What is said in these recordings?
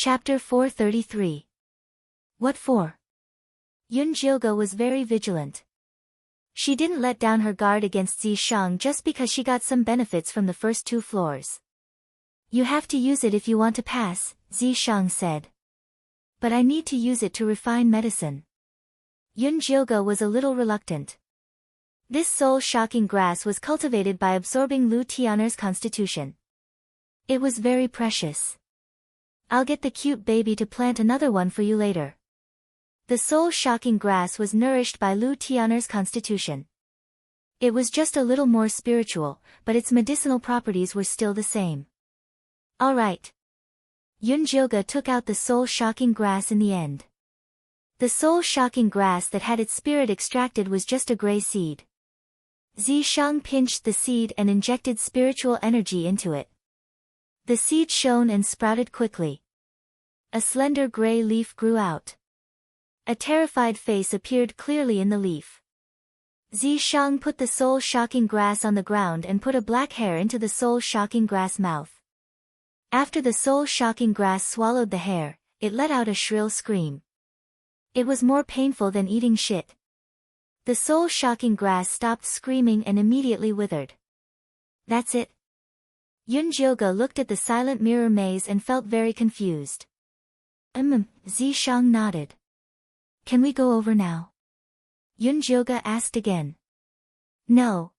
Chapter 433. What for? Yun-jilga was very vigilant. She didn't let down her guard against Zishang just because she got some benefits from the first 2 floors. You have to use it if you want to pass, Zishang said. But I need to use it to refine medicine. Yun-jilga was a little reluctant. This soul-shocking grass was cultivated by absorbing Lu Tianer's constitution. It was very precious. I'll get the cute baby to plant another one for you later. The soul-shocking grass was nourished by Lu Tianer's constitution. It was just a little more spiritual, but its medicinal properties were still the same. All right. Yun-jilga took out the soul-shocking grass in the end. The soul-shocking grass that had its spirit extracted was just a gray seed. Zishang pinched the seed and injected spiritual energy into it. The seed shone and sprouted quickly. A slender gray leaf grew out. A terrified face appeared clearly in the leaf. Zishang put the soul-shocking grass on the ground and put a black hair into the soul-shocking grass mouth. After the soul-shocking grass swallowed the hair, it let out a shrill scream. It was more painful than eating shit. The soul-shocking grass stopped screaming and immediately withered. That's it. Yun-jilga looked at the silent mirror maze and felt very confused. Zishang nodded. Can we go over now? Yun-jilga asked again. No.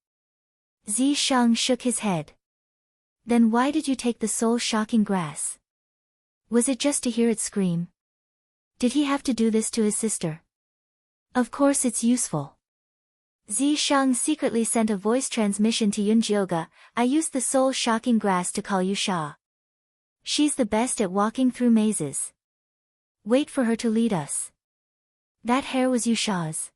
Zishang shook his head. Then why did you take the soul-shocking grass? Was it just to hear it scream? Did he have to do this to his sister? Of course it's useful. Zishang secretly sent a voice transmission to Yun-jilga. I used the soul-shocking grass to call you Sha. She's the best at walking through mazes. Wait for her to lead us. That hair was Yusha's.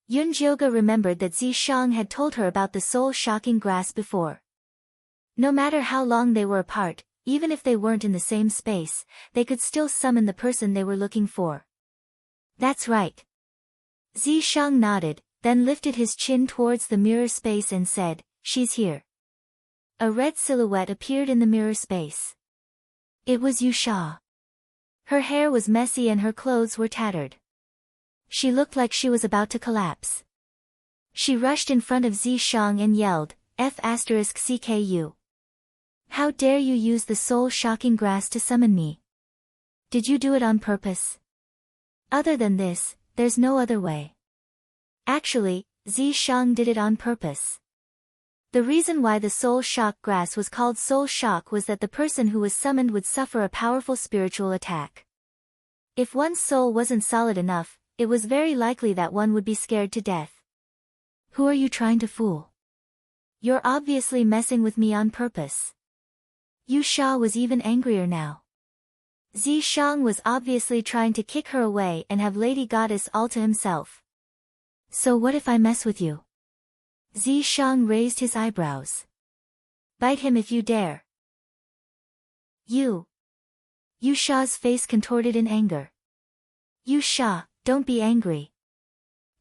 Yun-jilga remembered that Zishang had told her about the soul-shocking grass before. No matter how long they were apart, even if they weren't in the same space, they could still summon the person they were looking for. That's right. Zishang nodded, then lifted his chin towards the mirror space and said, She's here. A red silhouette appeared in the mirror space. It was Yusha. Her hair was messy and her clothes were tattered. She looked like she was about to collapse. She rushed in front of Zishang and yelled, F***CKU. How dare you use the soul-shocking grass to summon me? Did you do it on purpose? Other than this, there's no other way. Actually, Zishang did it on purpose. The reason why the soul-shock grass was called soul-shock was that the person who was summoned would suffer a powerful spiritual attack. If one's soul wasn't solid enough, it was very likely that one would be scared to death. Who are you trying to fool? You're obviously messing with me on purpose. Yusha was even angrier now. Zishang was obviously trying to kick her away and have Lady Goddess all to himself. So what if I mess with you? Zishang raised his eyebrows. Bite him if you dare. You. Yusha's face contorted in anger. Yusha, don't be angry.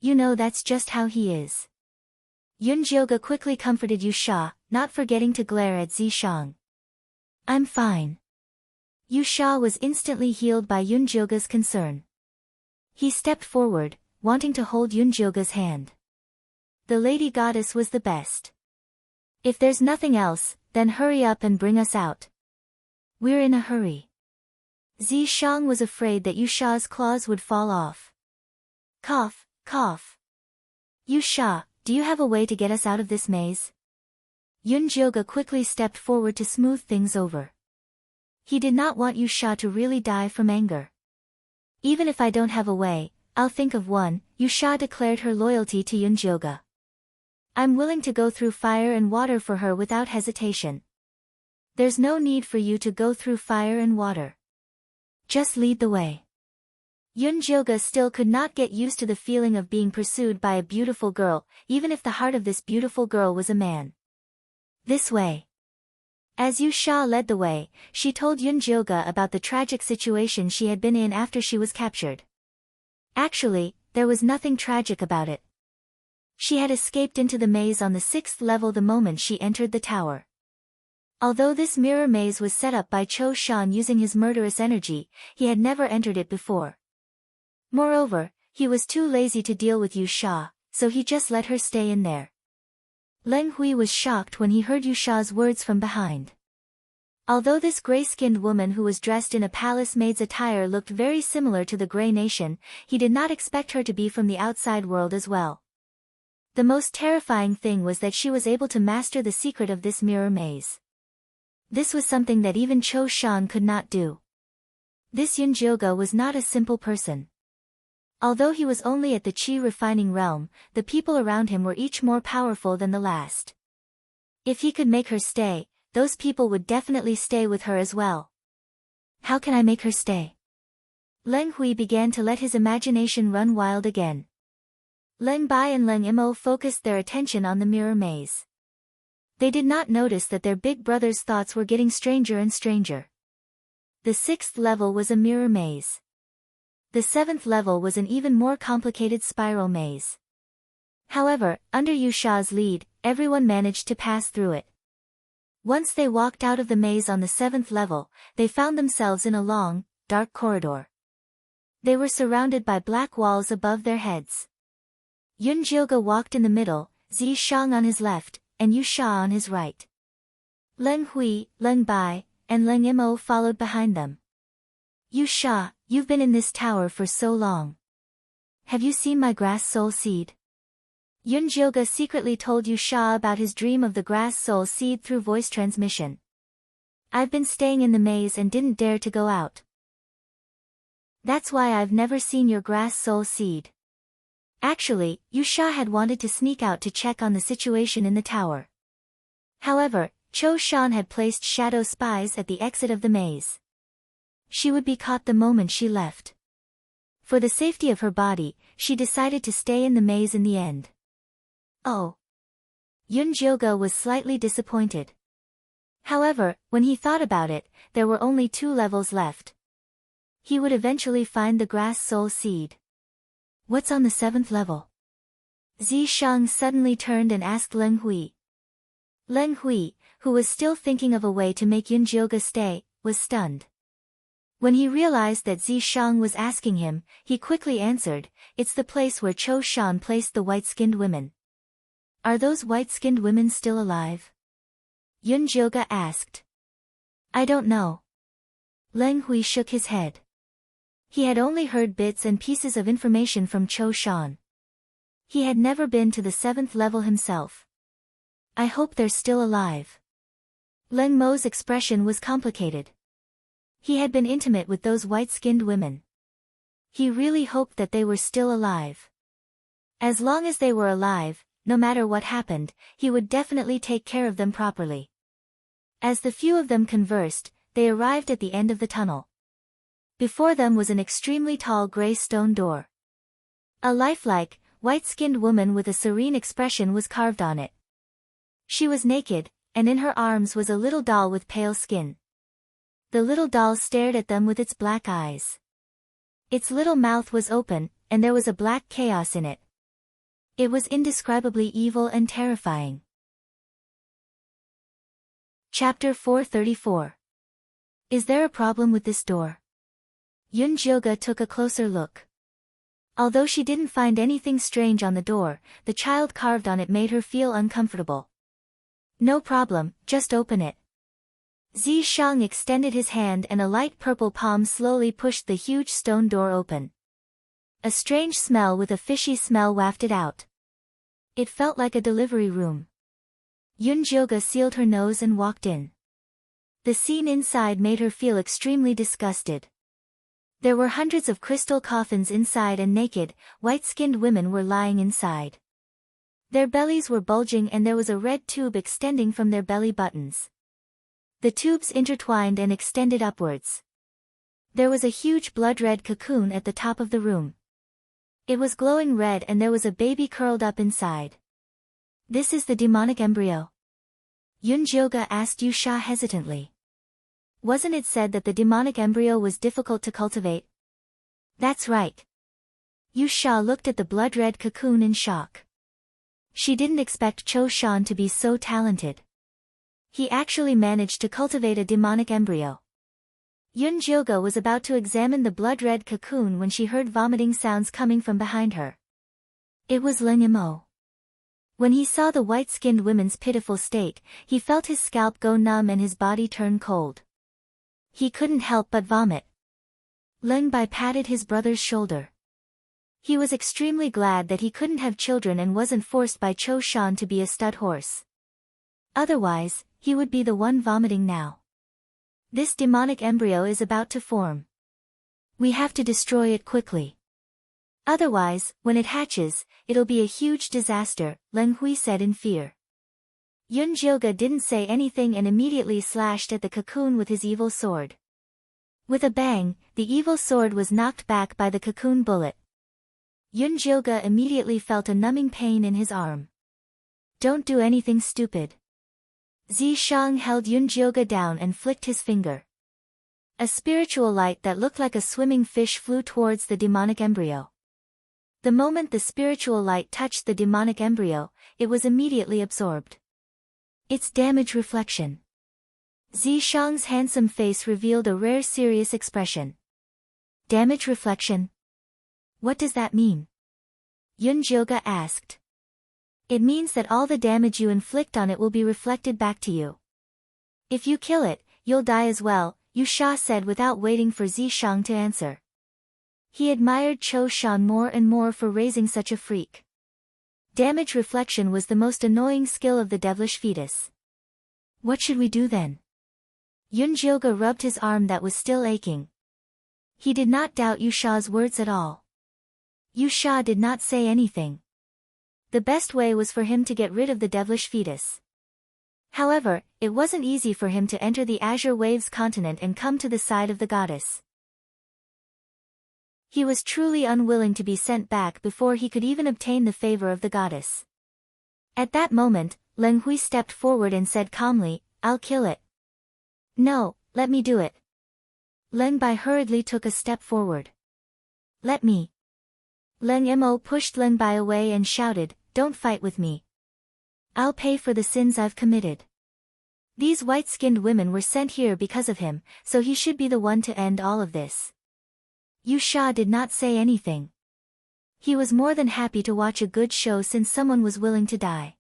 You know that's just how he is. Yun-jilga quickly comforted Yusha, not forgetting to glare at Zishang. I'm fine. Yusha was instantly healed by Yun-jilga's concern. He stepped forward, wanting to hold Yun-jilga's hand. The Lady Goddess was the best. If there's nothing else, then hurry up and bring us out. We're in a hurry. Zishang was afraid that Yusha's claws would fall off. Cough, cough. Yusha, do you have a way to get us out of this maze? Yun-jilga quickly stepped forward to smooth things over. He did not want Yusha to really die from anger. Even if I don't have a way, I'll think of one, Yusha declared her loyalty to Yun-jilga. I'm willing to go through fire and water for her without hesitation. There's no need for you to go through fire and water. Just lead the way. Yun-jilga still could not get used to the feeling of being pursued by a beautiful girl, even if the heart of this beautiful girl was a man. This way. As Yusha led the way, she told Yun-jilga about the tragic situation she had been in after she was captured. Actually, there was nothing tragic about it. She had escaped into the maze on the 6th level the moment she entered the tower. Although this mirror maze was set up by Cho Shan using his murderous energy, he had never entered it before. Moreover, he was too lazy to deal with Yu Sha, so he just let her stay in there. Leng Hui was shocked when he heard Yu Sha's words from behind. Although this gray-skinned woman who was dressed in a palace maid's attire looked very similar to the Gray Nation, he did not expect her to be from the outside world as well. The most terrifying thing was that she was able to master the secret of this mirror maze. This was something that even Cho Shan could not do. This Yun Jioge was not a simple person. Although he was only at the Qi refining realm, the people around him were each more powerful than the last. If he could make her stay, those people would definitely stay with her as well. How can I make her stay? Leng Hui began to let his imagination run wild again. Leng Bai and Leng Imo focused their attention on the mirror maze. They did not notice that their big brother's thoughts were getting stranger and stranger. The 6th level was a mirror maze. The 7th level was an even more complicated spiral maze. However, under Yu Sha's lead, everyone managed to pass through it. Once they walked out of the maze on the 7th level, they found themselves in a long, dark corridor. They were surrounded by black walls above their heads. Yun Jioge walked in the middle, Zi Shang on his left, and Yu Sha on his right. Leng Hui, Leng Bai, and Leng Imo followed behind them. Yu Sha, you've been in this tower for so long. Have you seen my grass soul seed? Yun Jioge secretly told Yu Sha about his dream of the grass soul seed through voice transmission. I've been staying in the maze and didn't dare to go out. That's why I've never seen your grass soul seed. Actually, Yu Sha had wanted to sneak out to check on the situation in the tower. However, Cho Shan had placed shadow spies at the exit of the maze. She would be caught the moment she left. For the safety of her body, she decided to stay in the maze in the end. Oh. Yun Jioge was slightly disappointed. However, when he thought about it, there were only 2 levels left. He would eventually find the grass soul seed. What's on the 7th level? Zi Shang suddenly turned and asked Leng Hui. Leng Hui, who was still thinking of a way to make Yun Jioge stay, was stunned. When he realized that Zi Shang was asking him, he quickly answered, it's the place where Cho Shan placed the white-skinned women. Are those white-skinned women still alive? Yun Jioge asked. I don't know. Leng Hui shook his head. He had only heard bits and pieces of information from Cho Shan. He had never been to the 7th level himself. I hope they're still alive. Leng Mo's expression was complicated. He had been intimate with those white-skinned women. He really hoped that they were still alive. As long as they were alive, no matter what happened, he would definitely take care of them properly. As the few of them conversed, they arrived at the end of the tunnel. Before them was an extremely tall gray stone door. A lifelike, white-skinned woman with a serene expression was carved on it. She was naked, and in her arms was a little doll with pale skin. The little doll stared at them with its black eyes. Its little mouth was open, and there was a black chaos in it. It was indescribably evil and terrifying. Chapter 434. Is there a problem with this door? Yun Jioge took a closer look. Although she didn't find anything strange on the door, the child carved on it made her feel uncomfortable. No problem, just open it. Zi Shang extended his hand and a light purple palm slowly pushed the huge stone door open. A strange smell with a fishy smell wafted out. It felt like a delivery room. Yun Jioge sealed her nose and walked in. The scene inside made her feel extremely disgusted. There were hundreds of crystal coffins inside and naked, white-skinned women were lying inside. Their bellies were bulging and there was a red tube extending from their belly buttons. The tubes intertwined and extended upwards. There was a huge blood-red cocoon at the top of the room. It was glowing red and there was a baby curled up inside. This is the demonic embryo? Yun Jioge asked Yu Sha hesitantly. Wasn't it said that the demonic embryo was difficult to cultivate? That's right. Yu Sha looked at the blood-red cocoon in shock. She didn't expect Cho Shan to be so talented. He actually managed to cultivate a demonic embryo. Yun Jilga was about to examine the blood-red cocoon when she heard vomiting sounds coming from behind her. It was Leng Mo. When he saw the white-skinned woman's pitiful state, he felt his scalp go numb and his body turn cold. He couldn't help but vomit. Leng Bai patted his brother's shoulder. He was extremely glad that he couldn't have children and wasn't forced by Cho Shan to be a stud horse. Otherwise, he would be the one vomiting now. This demonic embryo is about to form. We have to destroy it quickly. Otherwise, when it hatches, it'll be a huge disaster, Leng Hui said in fear. Yun Jilga didn't say anything and immediately slashed at the cocoon with his evil sword. With a bang, the evil sword was knocked back by the cocoon bullet. Yun Jilga immediately felt a numbing pain in his arm. Don't do anything stupid. Zi Shang held Yun Jilga down and flicked his finger. A spiritual light that looked like a swimming fish flew towards the demonic embryo. The moment the spiritual light touched the demonic embryo, it was immediately absorbed. It's damage reflection. Zi Shang's handsome face revealed a rare serious expression. Damage reflection? What does that mean? Yun Jilga asked. It means that all the damage you inflict on it will be reflected back to you. If you kill it, you'll die as well, Yu Sha said without waiting for Zi Shang to answer. He admired Cho Shan more and more for raising such a freak. Damage reflection was the most annoying skill of the devilish fetus. What should we do then? Yun Jilga rubbed his arm that was still aching. He did not doubt Yu Sha's words at all. Yu Sha did not say anything. The best way was for him to get rid of the devilish fetus. However, it wasn't easy for him to enter the Azure Waves continent and come to the side of the goddess. He was truly unwilling to be sent back before he could even obtain the favor of the goddess. At that moment, Leng Hui stepped forward and said calmly, I'll kill it. No, let me do it. Leng Bai hurriedly took a step forward. Let me. Leng Mo pushed Leng Bai away and shouted, Don't fight with me. I'll pay for the sins I've committed. These white-skinned women were sent here because of him, so he should be the one to end all of this. Yu Sha did not say anything. He was more than happy to watch a good show since someone was willing to die.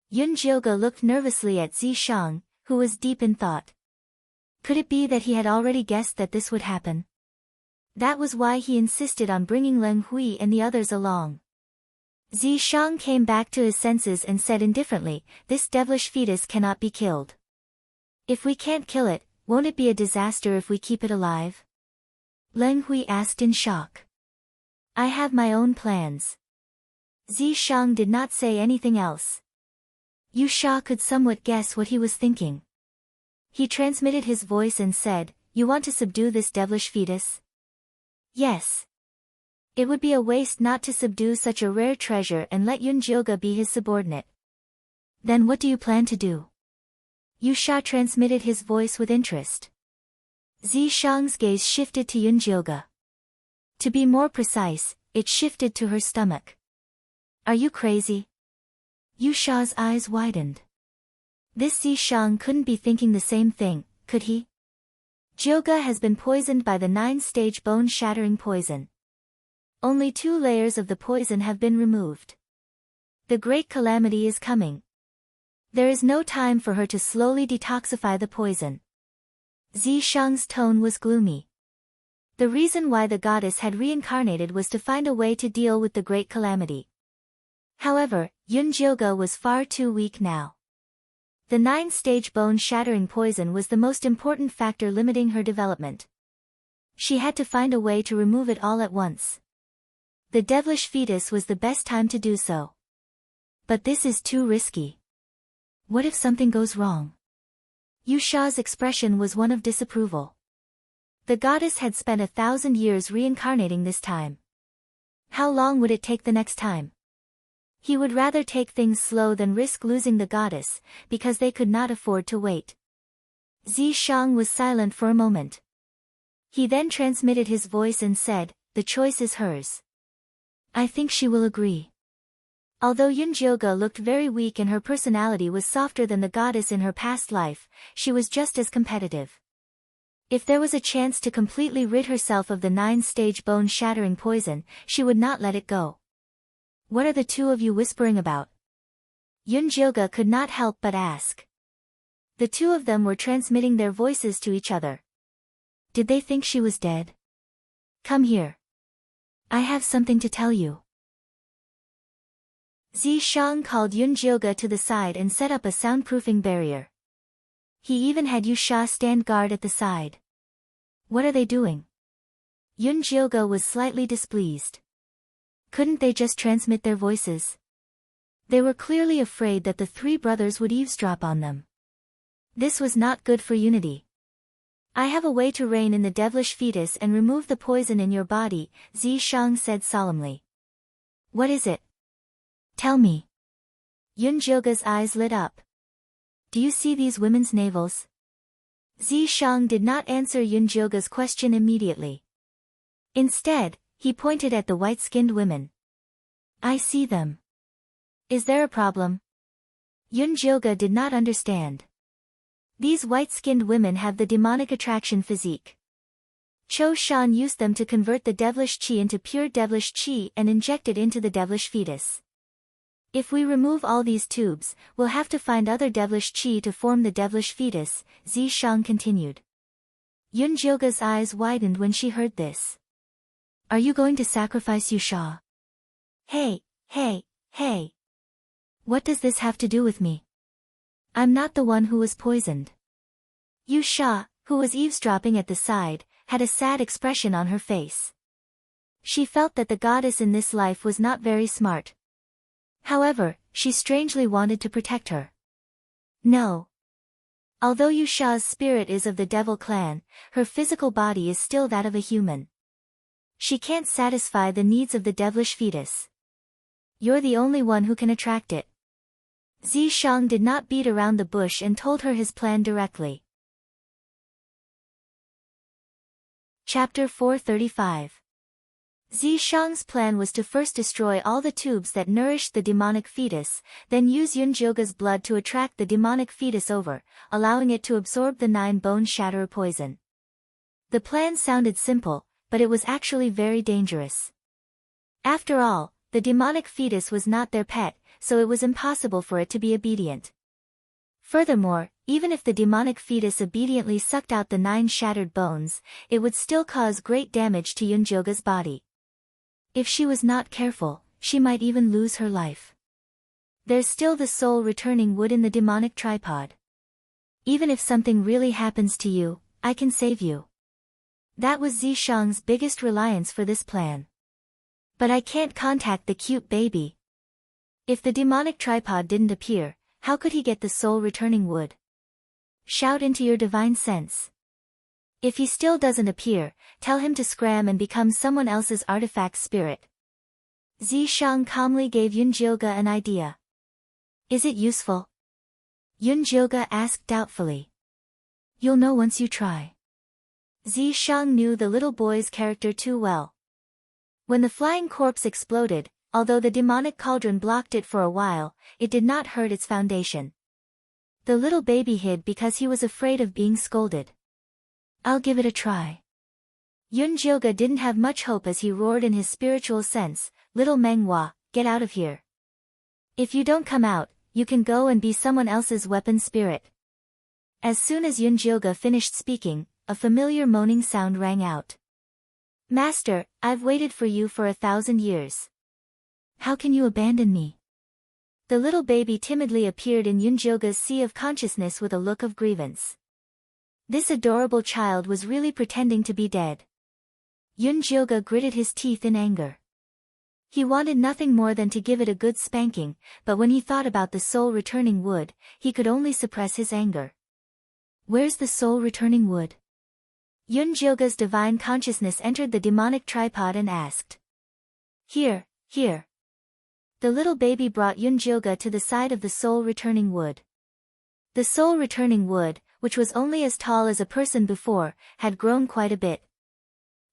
Yun Jilga looked nervously at Zi Shang, who was deep in thought. Could it be that he had already guessed that this would happen? That was why he insisted on bringing Leng Hui and the others along. Zi Shang came back to his senses and said indifferently, This devilish fetus cannot be killed. If we can't kill it, won't it be a disaster if we keep it alive? Leng Hui asked in shock. I have my own plans. Zi Shang did not say anything else. Yu Sha could somewhat guess what he was thinking. He transmitted his voice and said, You want to subdue this devilish fetus? Yes. It would be a waste not to subdue such a rare treasure and let Yun Jilga be his subordinate. Then what do you plan to do? Yu Sha transmitted his voice with interest. Zi Shang's gaze shifted to Yun Jilga. To be more precise, it shifted to her stomach. Are you crazy? Yu Sha's eyes widened. This Zi Shang couldn't be thinking the same thing, could he? Jilga has been poisoned by the 9-stage bone-shattering poison. Only 2 layers of the poison have been removed. The great calamity is coming. There is no time for her to slowly detoxify the poison. Zi Shang's tone was gloomy. The reason why the goddess had reincarnated was to find a way to deal with the great calamity. However, Yun Jilga was far too weak now. The 9-stage bone-shattering poison was the most important factor limiting her development. She had to find a way to remove it all at once. The devilish fetus was the best time to do so. But this is too risky. What if something goes wrong? Yu Sha's expression was one of disapproval. The goddess had spent 1,000 years reincarnating this time. How long would it take the next time? He would rather take things slow than risk losing the goddess, because they could not afford to wait. Zi Shang was silent for a moment. He then transmitted his voice and said, The choice is hers. I think she will agree. Although Yunjioga looked very weak and her personality was softer than the goddess in her past life, she was just as competitive. If there was a chance to completely rid herself of the 9-stage bone-shattering poison, she would not let it go. What are the two of you whispering about? Yunjioga could not help but ask. The two of them were transmitting their voices to each other. Did they think she was dead? Come here. I have something to tell you. Zishang called Yunjioga to the side and set up a soundproofing barrier. He even had Yusha stand guard at the side. What are they doing? Yunjioga was slightly displeased. Couldn't they just transmit their voices? They were clearly afraid that the three brothers would eavesdrop on them. This was not good for unity. I have a way to rein in the devilish fetus and remove the poison in your body, Zishang said solemnly. What is it? Tell me. Yunjioga's eyes lit up. Do you see these women's navels? Zishang did not answer Yunjioga's question immediately. Instead, he pointed at the white-skinned women. I see them. Is there a problem? Yunjioga did not understand. These white-skinned women have the demonic attraction physique. Cho Shan used them to convert the devilish qi into pure devilish qi and inject it into the devilish fetus. If we remove all these tubes, we'll have to find other devilish qi to form the devilish fetus, Zishang continued. Yunjioga's eyes widened when she heard this. Are you going to sacrifice Yusha? Hey. What does this have to do with me? I'm not the one who was poisoned. Yusha, who was eavesdropping at the side, had a sad expression on her face. She felt that the goddess in this life was not very smart. However, she strangely wanted to protect her. No. Although Yusha's spirit is of the devil clan, her physical body is still that of a human. She can't satisfy the needs of the devilish fetus. You're the only one who can attract it. Zishang did not beat around the bush and told her his plan directly. Chapter 435. Zishang's plan was to first destroy all the tubes that nourished the demonic fetus, then use Yunjioga's blood to attract the demonic fetus over, allowing it to absorb the 9-bone shatterer poison. The plan sounded simple, but it was actually very dangerous. After all, the demonic fetus was not their pet, so it was impossible for it to be obedient. Furthermore, even if the demonic fetus obediently sucked out the 9 shattered bones, it would still cause great damage to Yunjioga's body. If she was not careful, she might even lose her life. There's still the soul returning wood in the demonic tripod. Even if something really happens to you, I can save you. That was Zishang's biggest reliance for this plan. But I can't contact the cute baby. If the demonic tripod didn't appear, how could he get the soul returning wood? Shout into your divine sense. If he still doesn't appear, tell him to scram and become someone else's artifact spirit. Zishang calmly gave Yunjioga an idea. Is it useful? Yunjioga asked doubtfully. You'll know once you try. Zishang knew the little boy's character too well. When the flying corpse exploded, although the demonic cauldron blocked it for a while, it did not hurt its foundation. The little baby hid because he was afraid of being scolded. I'll give it a try. Yunjioga didn't have much hope as he roared in his spiritual sense, Little Menghua, get out of here. If you don't come out, you can go and be someone else's weapon spirit. As soon as Yunjioga finished speaking, a familiar moaning sound rang out. Master, I've waited for you for 1,000 years. How can you abandon me? The little baby timidly appeared in Yunjioga's sea of consciousness with a look of grievance. This adorable child was really pretending to be dead. Yunjioga gritted his teeth in anger. He wanted nothing more than to give it a good spanking, but when he thought about the soul returning wood, he could only suppress his anger. Where's the soul returning wood? Yunjioga's divine consciousness entered the demonic tripod and asked. Here. The little baby brought Yunjioga to the side of the soul returning wood. The soul returning wood, which was only as tall as a person before, had grown quite a bit.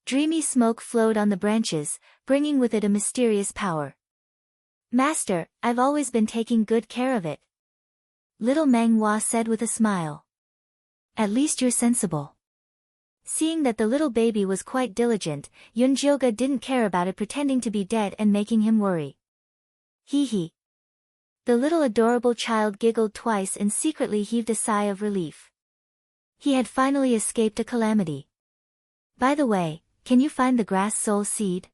Dreamy smoke flowed on the branches, bringing with it a mysterious power. Master, I've always been taking good care of it. Little Meng Hua said with a smile. At least you're sensible. Seeing that the little baby was quite diligent, Yun Jioge didn't care about it pretending to be dead and making him worry. Hee hee. The little adorable child giggled twice and secretly heaved a sigh of relief. He had finally escaped a calamity. By the way, can you find the grass soul seed?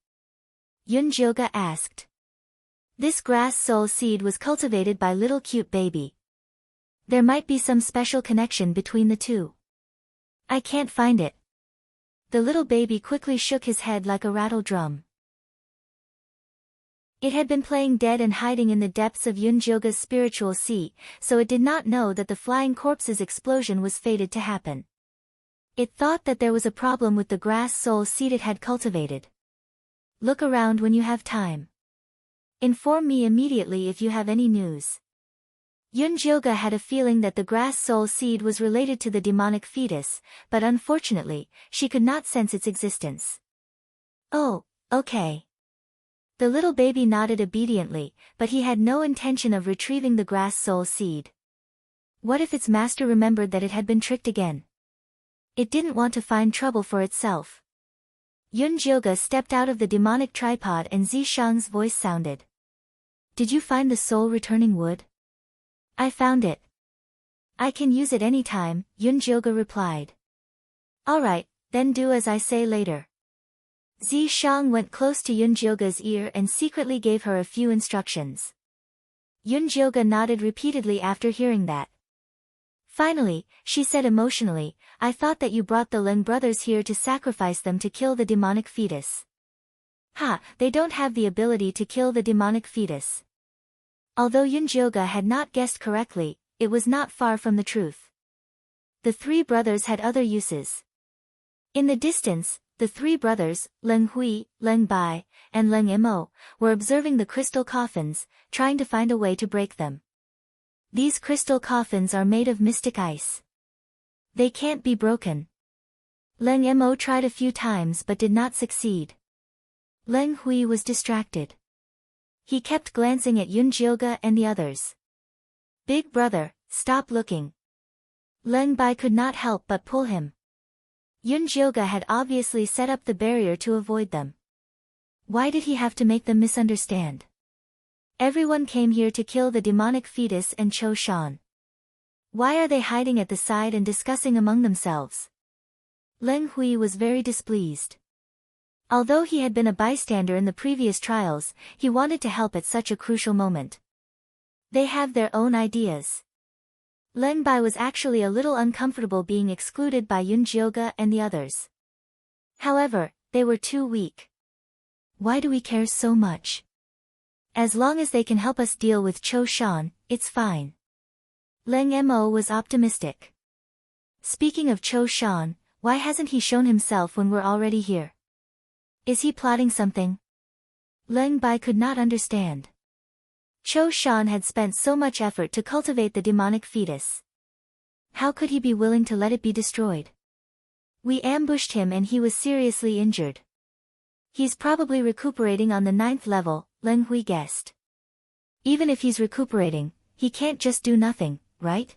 Yun Jioge asked. This grass soul seed was cultivated by little cute baby. There might be some special connection between the two. I can't find it. The little baby quickly shook his head like a rattle drum. It had been playing dead and hiding in the depths of Yun Jioge's spiritual sea, so it did not know that the flying corpse's explosion was fated to happen. It thought that there was a problem with the grass soul seed it had cultivated. Look around when you have time. Inform me immediately if you have any news. Yun Jioge had a feeling that the grass soul seed was related to the demonic fetus, but unfortunately, she could not sense its existence. Oh, okay. The little baby nodded obediently, but he had no intention of retrieving the grass soul seed. What if its master remembered that it had been tricked again? It didn't want to find trouble for itself. Yun Jioge stepped out of the demonic tripod and Zishang's voice sounded. Did you find the soul-returning wood? I found it. I can use it any time, Yun Jioge replied. Alright, then do as I say later. Zishang went close to Yun Jioge's ear and secretly gave her a few instructions. Yun Jioge nodded repeatedly after hearing that. Finally, she said emotionally, I thought that you brought the Leng brothers here to sacrifice them to kill the demonic fetus. Ha, they don't have the ability to kill the demonic fetus. Although Yun Jioge had not guessed correctly, it was not far from the truth. The three brothers had other uses. In the distance, the three brothers, Leng Hui, Leng Bai, and Leng Mo, were observing the crystal coffins, trying to find a way to break them. These crystal coffins are made of mystic ice. They can't be broken. Leng Mo tried a few times but did not succeed. Leng Hui was distracted. He kept glancing at Yun Jioge and the others. Big brother, stop looking. Leng Bai could not help but pull him. Yun Jioge had obviously set up the barrier to avoid them. Why did he have to make them misunderstand? Everyone came here to kill the demonic fetus and Cho Shan. Why are they hiding at the side and discussing among themselves? Leng Hui was very displeased. Although he had been a bystander in the previous trials, he wanted to help at such a crucial moment. They have their own ideas. Leng Bai was actually a little uncomfortable being excluded by Yun Jioge and the others. However, they were too weak. Why do we care so much? As long as they can help us deal with Cho Shan, it's fine. Leng Mo was optimistic. Speaking of Cho Shan, why hasn't he shown himself when we're already here? Is he plotting something? Leng Bai could not understand. Cho Shan had spent so much effort to cultivate the demonic fetus. How could he be willing to let it be destroyed? We ambushed him and he was seriously injured. He's probably recuperating on the 9th level, Leng Hui guessed. Even if he's recuperating, he can't just do nothing, right?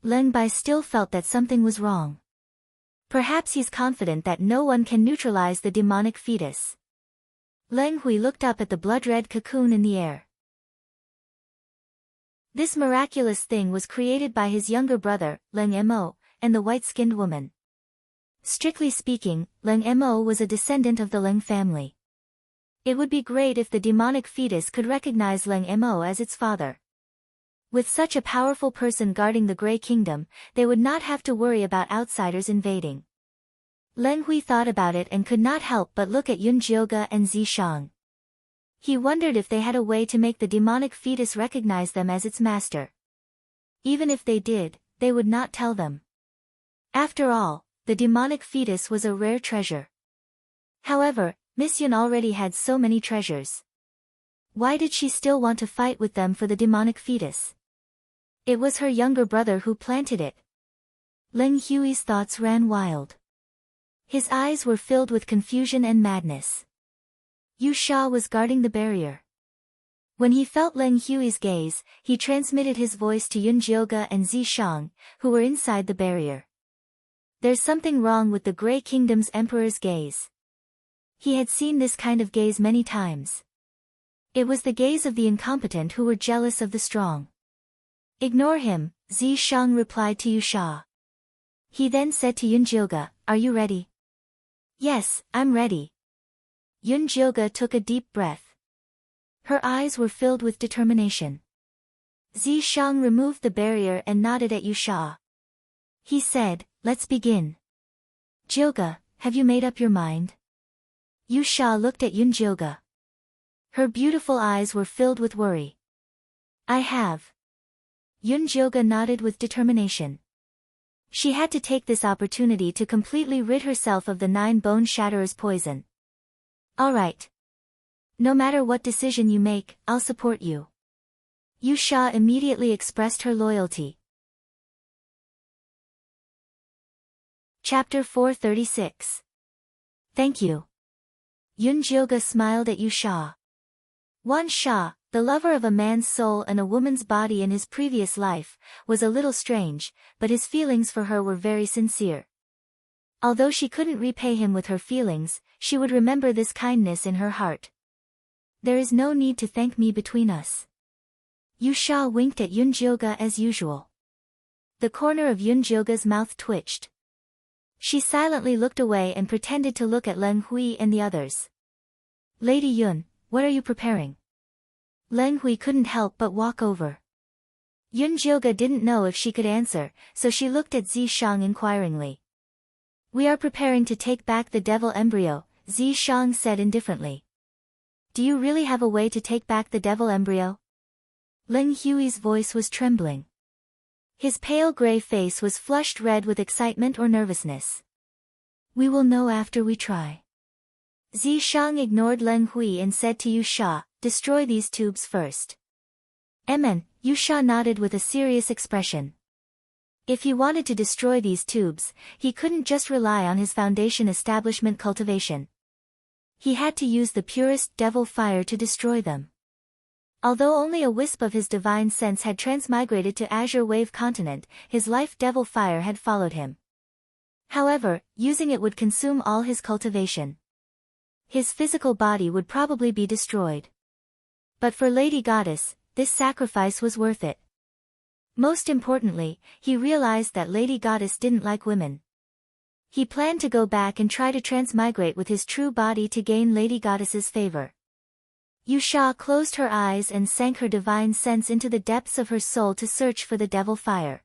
Leng Bai still felt that something was wrong. Perhaps he's confident that no one can neutralize the demonic fetus. Leng Hui looked up at the blood-red cocoon in the air. This miraculous thing was created by his younger brother, Leng Mo, and the white-skinned woman. Strictly speaking, Leng Mo was a descendant of the Leng family. It would be great if the demonic fetus could recognize Leng Mo as its father. With such a powerful person guarding the Grey Kingdom, they would not have to worry about outsiders invading. Leng Hui thought about it and could not help but look at Yun Jioge and Zishang. He wondered if they had a way to make the demonic fetus recognize them as its master. Even if they did, they would not tell them. After all, the demonic fetus was a rare treasure. However, Miss Yun already had so many treasures. Why did she still want to fight with them for the demonic fetus? It was her younger brother who planted it. Leng Hui's thoughts ran wild. His eyes were filled with confusion and madness. Yu Sha was guarding the barrier. When he felt Leng Hui's gaze, he transmitted his voice to Yun Jioge and Zi Shang, who were inside the barrier. There's something wrong with the Grey Kingdom's emperor's gaze. He had seen this kind of gaze many times. It was the gaze of the incompetent who were jealous of the strong. Ignore him, Zi Shang replied to Yu Sha. He then said to Yun Jioge, are you ready? Yes, I'm ready. Yun Jioge took a deep breath. Her eyes were filled with determination. Zi Shang removed the barrier and nodded at Yu Sha. He said, let's begin. Jioge, have you made up your mind? Yu Sha looked at Yun Jioge. Her beautiful eyes were filled with worry. I have. Yun Jioge nodded with determination. She had to take this opportunity to completely rid herself of the 9 Bone Shatterer's poison. All right. No matter what decision you make, I'll support you. Yu Sha immediately expressed her loyalty. Chapter 436. Thank you. Yun Jioge smiled at Yu Sha. Wan Sha, the lover of a man's soul and a woman's body in his previous life, was a little strange, but his feelings for her were very sincere. Although she couldn't repay him with her feelings, she would remember this kindness in her heart. There is no need to thank me between us. Yu Sha winked at Yun Jioge as usual. The corner of Yun Jioge's mouth twitched. She silently looked away and pretended to look at Leng Hui and the others. Lady Yun, what are you preparing? Leng Hui couldn't help but walk over. Yun Jioge didn't know if she could answer, so she looked at Zi Shang inquiringly. We are preparing to take back the devil embryo, Zi Shang said indifferently. Do you really have a way to take back the devil embryo? Leng Hui's voice was trembling. His pale gray face was flushed red with excitement or nervousness. We will know after we try. Zi Shang ignored Leng Hui and said to Yu Sha, destroy these tubes first. Amen, Yu Sha nodded with a serious expression. If he wanted to destroy these tubes, he couldn't just rely on his foundation establishment cultivation. He had to use the purest devil fire to destroy them. Although only a wisp of his divine sense had transmigrated to Azure Wave Continent, his life devil fire had followed him. However, using it would consume all his cultivation. His physical body would probably be destroyed. But for Lady Goddess, this sacrifice was worth it. Most importantly, he realized that Lady Goddess didn't like women. He planned to go back and try to transmigrate with his true body to gain Lady Goddess's favor. Yu Sha closed her eyes and sank her divine sense into the depths of her soul to search for the devil fire.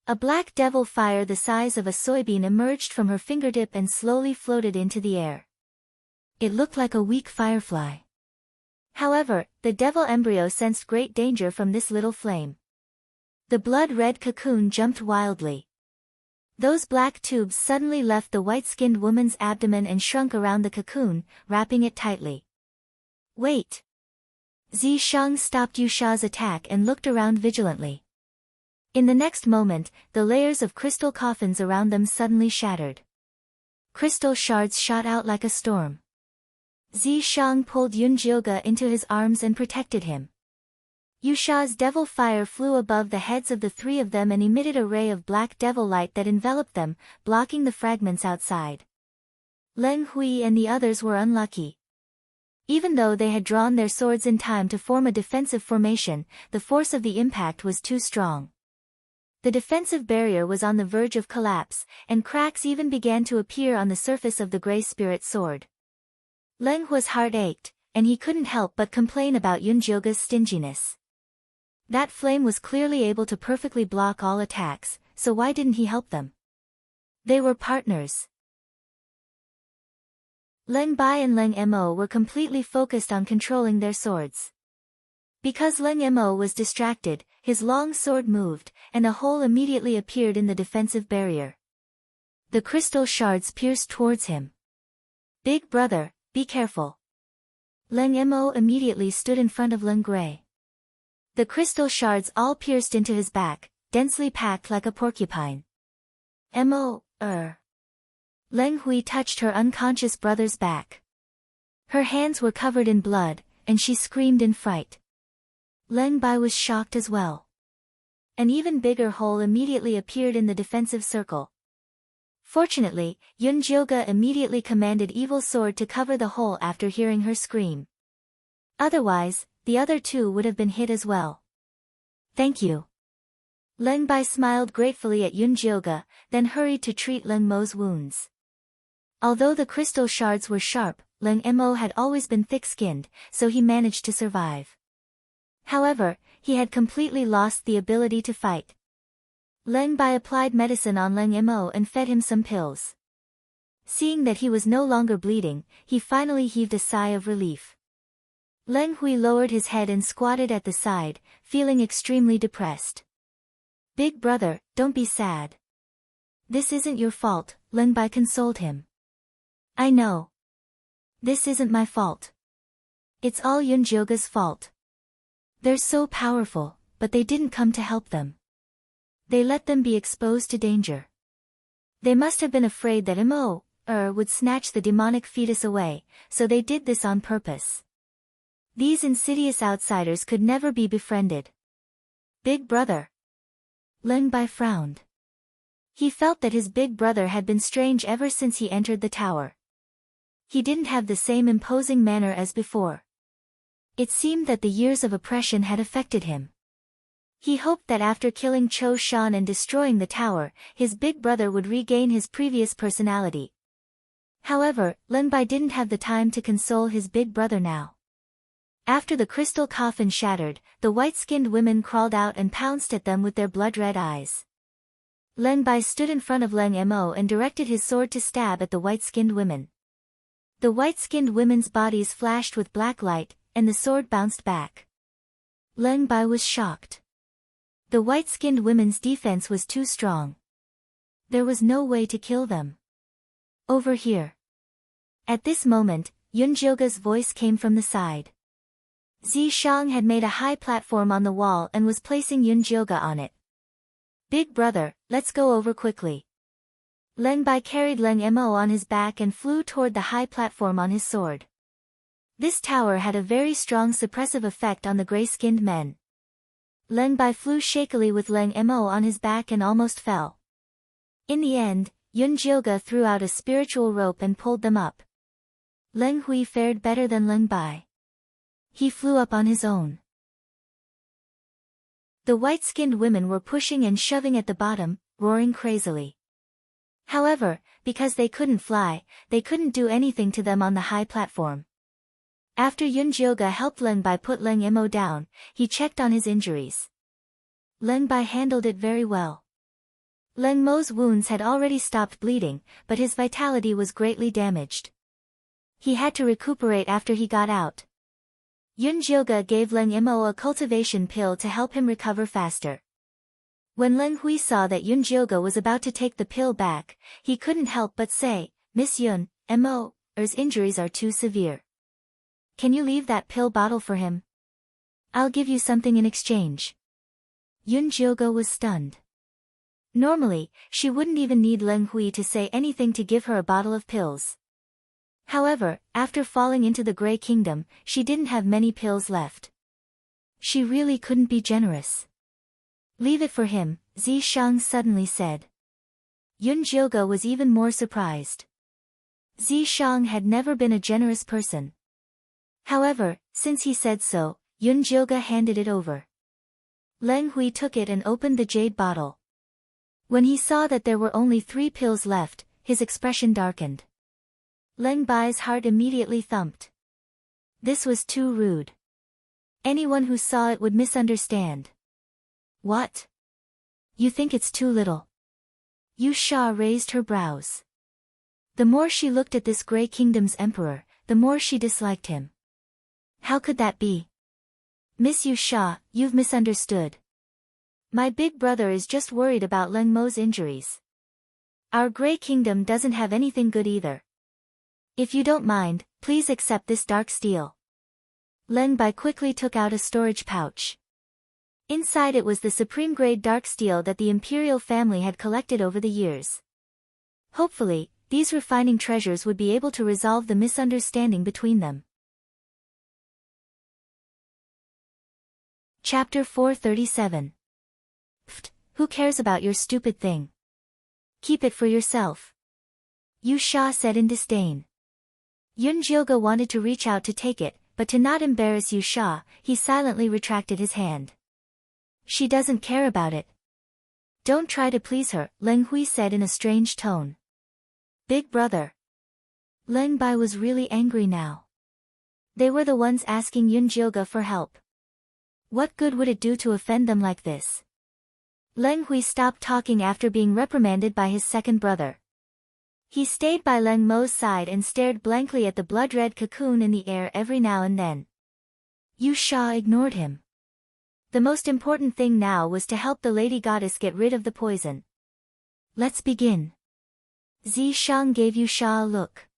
A black devil fire the size of a soybean emerged from her fingertip and slowly floated into the air. It looked like a weak firefly. However, the devil embryo sensed great danger from this little flame. The blood-red cocoon jumped wildly. Those black tubes suddenly left the white-skinned woman's abdomen and shrunk around the cocoon, wrapping it tightly. Wait! Zi Shang stopped Yu Sha's attack and looked around vigilantly. In the next moment, the layers of crystal coffins around them suddenly shattered. Crystal shards shot out like a storm. Zi Shang pulled Yun Jioge into his arms and protected him. Yu Sha's devil fire flew above the heads of the 3 of them and emitted a ray of black devil light that enveloped them, blocking the fragments outside. Leng Hui and the others were unlucky. Even though they had drawn their swords in time to form a defensive formation, the force of the impact was too strong. The defensive barrier was on the verge of collapse, and cracks even began to appear on the surface of the Grey Spirit sword. Leng Hui's heart ached, and he couldn't help but complain about Yun Jioge's stinginess. That flame was clearly able to perfectly block all attacks, so why didn't he help them? They were partners. Leng Bai and Leng Mo were completely focused on controlling their swords. Because Leng Mo was distracted, his long sword moved, and a hole immediately appeared in the defensive barrier. The crystal shards pierced towards him. Big brother, be careful. Leng Mo immediately stood in front of Leng Gray. The crystal shards all pierced into his back, densely packed like a porcupine. Leng Hui touched her unconscious brother's back. Her hands were covered in blood, and she screamed in fright. Leng Bai was shocked as well. An even bigger hole immediately appeared in the defensive circle. Fortunately, Yun Jioge immediately commanded Evil Sword to cover the hole after hearing her scream. Otherwise, the other two would have been hit as well. Thank you. Leng Bai smiled gratefully at Yun Jioge, then hurried to treat Leng Mo's wounds. Although the crystal shards were sharp, Leng Mo had always been thick-skinned, so he managed to survive. However, he had completely lost the ability to fight. Leng Bai applied medicine on Leng Mo and fed him some pills. Seeing that he was no longer bleeding, he finally heaved a sigh of relief. Leng Hui lowered his head and squatted at the side, feeling extremely depressed. Big brother, don't be sad. This isn't your fault, Leng Bai consoled him. I know. This isn't my fault. It's all Yun Jioge's fault. They're so powerful, but they didn't come to help them. They let them be exposed to danger. They must have been afraid that Mo would snatch the demonic fetus away, so they did this on purpose. These insidious outsiders could never be befriended. Big brother. Leng Bai frowned. He felt that his big brother had been strange ever since he entered the tower. He didn't have the same imposing manner as before. It seemed that the years of oppression had affected him. He hoped that after killing Cho Shan and destroying the tower, his big brother would regain his previous personality. However, Leng Bai didn't have the time to console his big brother now. After the crystal coffin shattered, the white-skinned women crawled out and pounced at them with their blood-red eyes. Leng Bai stood in front of Leng Mo and directed his sword to stab at the white-skinned women. The white-skinned women's bodies flashed with black light, and the sword bounced back. Leng Bai was shocked. The white-skinned women's defense was too strong. There was no way to kill them. Over here. At this moment, Yun Jioge's voice came from the side. Zi Shang had made a high platform on the wall and was placing Yun Jioge on it. Big brother, let's go over quickly. Leng Bai carried Leng Mo on his back and flew toward the high platform on his sword. This tower had a very strong suppressive effect on the gray-skinned men. Leng Bai flew shakily with Leng Mo on his back and almost fell. In the end, Yun Jioge threw out a spiritual rope and pulled them up. Leng Hui fared better than Leng Bai. He flew up on his own. The white-skinned women were pushing and shoving at the bottom, roaring crazily. However, because they couldn't fly, they couldn't do anything to them on the high platform. After Yun Jioge helped Leng Bai put Leng Mo down, he checked on his injuries. Leng Bai handled it very well. Leng Mo's wounds had already stopped bleeding, but his vitality was greatly damaged. He had to recuperate after he got out. Yun Jioge gave Leng Mo a cultivation pill to help him recover faster. When Leng Hui saw that Yun Jioge was about to take the pill back, he couldn't help but say, Miss Yun, Mo's injuries are too severe. Can you leave that pill bottle for him? I'll give you something in exchange. Yun Jioge was stunned. Normally, she wouldn't even need Leng Hui to say anything to give her a bottle of pills. However, after falling into the Grey Kingdom, she didn't have many pills left. She really couldn't be generous. Leave it for him, Zi Shang suddenly said. Yun Jioge was even more surprised. Zi Shang had never been a generous person. However, since he said so, Yun Jioge handed it over. Leng Hui took it and opened the jade bottle. When he saw that there were only 3 pills left, his expression darkened. Leng Bai's heart immediately thumped. This was too rude. Anyone who saw it would misunderstand. What? You think it's too little? Yu Sha raised her brows. The more she looked at this Grey Kingdom's emperor, the more she disliked him. How could that be? Miss Yu Sha, you've misunderstood. My big brother is just worried about Leng Mo's injuries. Our Grey Kingdom doesn't have anything good either. If you don't mind, please accept this dark steel. Leng Bai quickly took out a storage pouch. Inside it was the supreme-grade dark steel that the imperial family had collected over the years. Hopefully, these refining treasures would be able to resolve the misunderstanding between them. Chapter 437. Pfft, who cares about your stupid thing? Keep it for yourself. Yu Sha said in disdain. Yun Jilga wanted to reach out to take it, but to not embarrass Yu Sha, he silently retracted his hand. She doesn't care about it. Don't try to please her, Leng Hui said in a strange tone. Big brother. Leng Bai was really angry now. They were the ones asking Yun Jilga for help. What good would it do to offend them like this? Leng Hui stopped talking after being reprimanded by his second brother. He stayed by Leng Mo's side and stared blankly at the blood-red cocoon in the air every now and then. Yu Sha ignored him. The most important thing now was to help the lady goddess get rid of the poison. Let's begin. Zi Shang gave Yu Sha a look.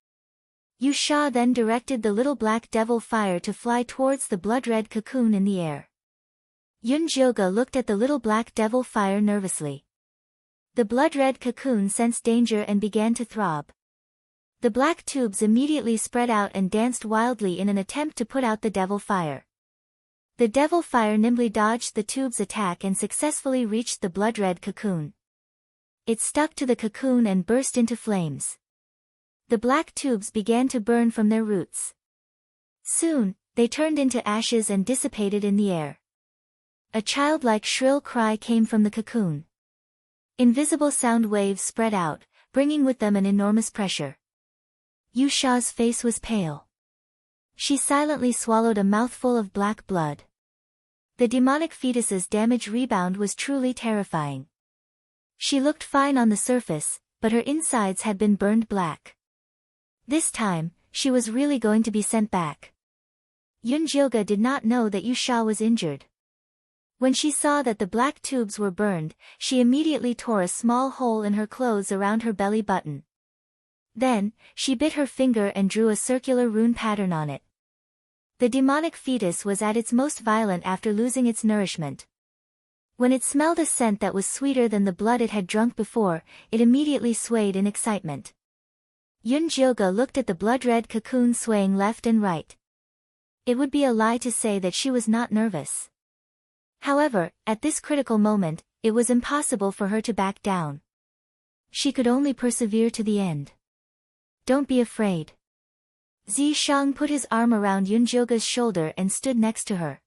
Yu Sha then directed the little black devil fire to fly towards the blood-red cocoon in the air. Yun Jilga looked at the little black devil fire nervously. The blood-red cocoon sensed danger and began to throb. The black tubes immediately spread out and danced wildly in an attempt to put out the devil fire. The devil fire nimbly dodged the tube's attack and successfully reached the blood-red cocoon. It stuck to the cocoon and burst into flames. The black tubes began to burn from their roots. Soon, they turned into ashes and dissipated in the air. A childlike shrill cry came from the cocoon. Invisible sound waves spread out, bringing with them an enormous pressure. Yu Sha's face was pale. She silently swallowed a mouthful of black blood. The demonic fetus's damage rebound was truly terrifying. She looked fine on the surface, but her insides had been burned black. This time, she was really going to be sent back. Yun Jilga did not know that Yu Sha was injured. When she saw that the black tubes were burned, she immediately tore a small hole in her clothes around her belly button. Then, she bit her finger and drew a circular rune pattern on it. The demonic fetus was at its most violent after losing its nourishment. When it smelled a scent that was sweeter than the blood it had drunk before, it immediately swayed in excitement. Yun Jilga looked at the blood-red cocoon swaying left and right. It would be a lie to say that she was not nervous. However, at this critical moment, it was impossible for her to back down. She could only persevere to the end. Don't be afraid. Zi Shang put his arm around Yun Jilga's shoulder and stood next to her.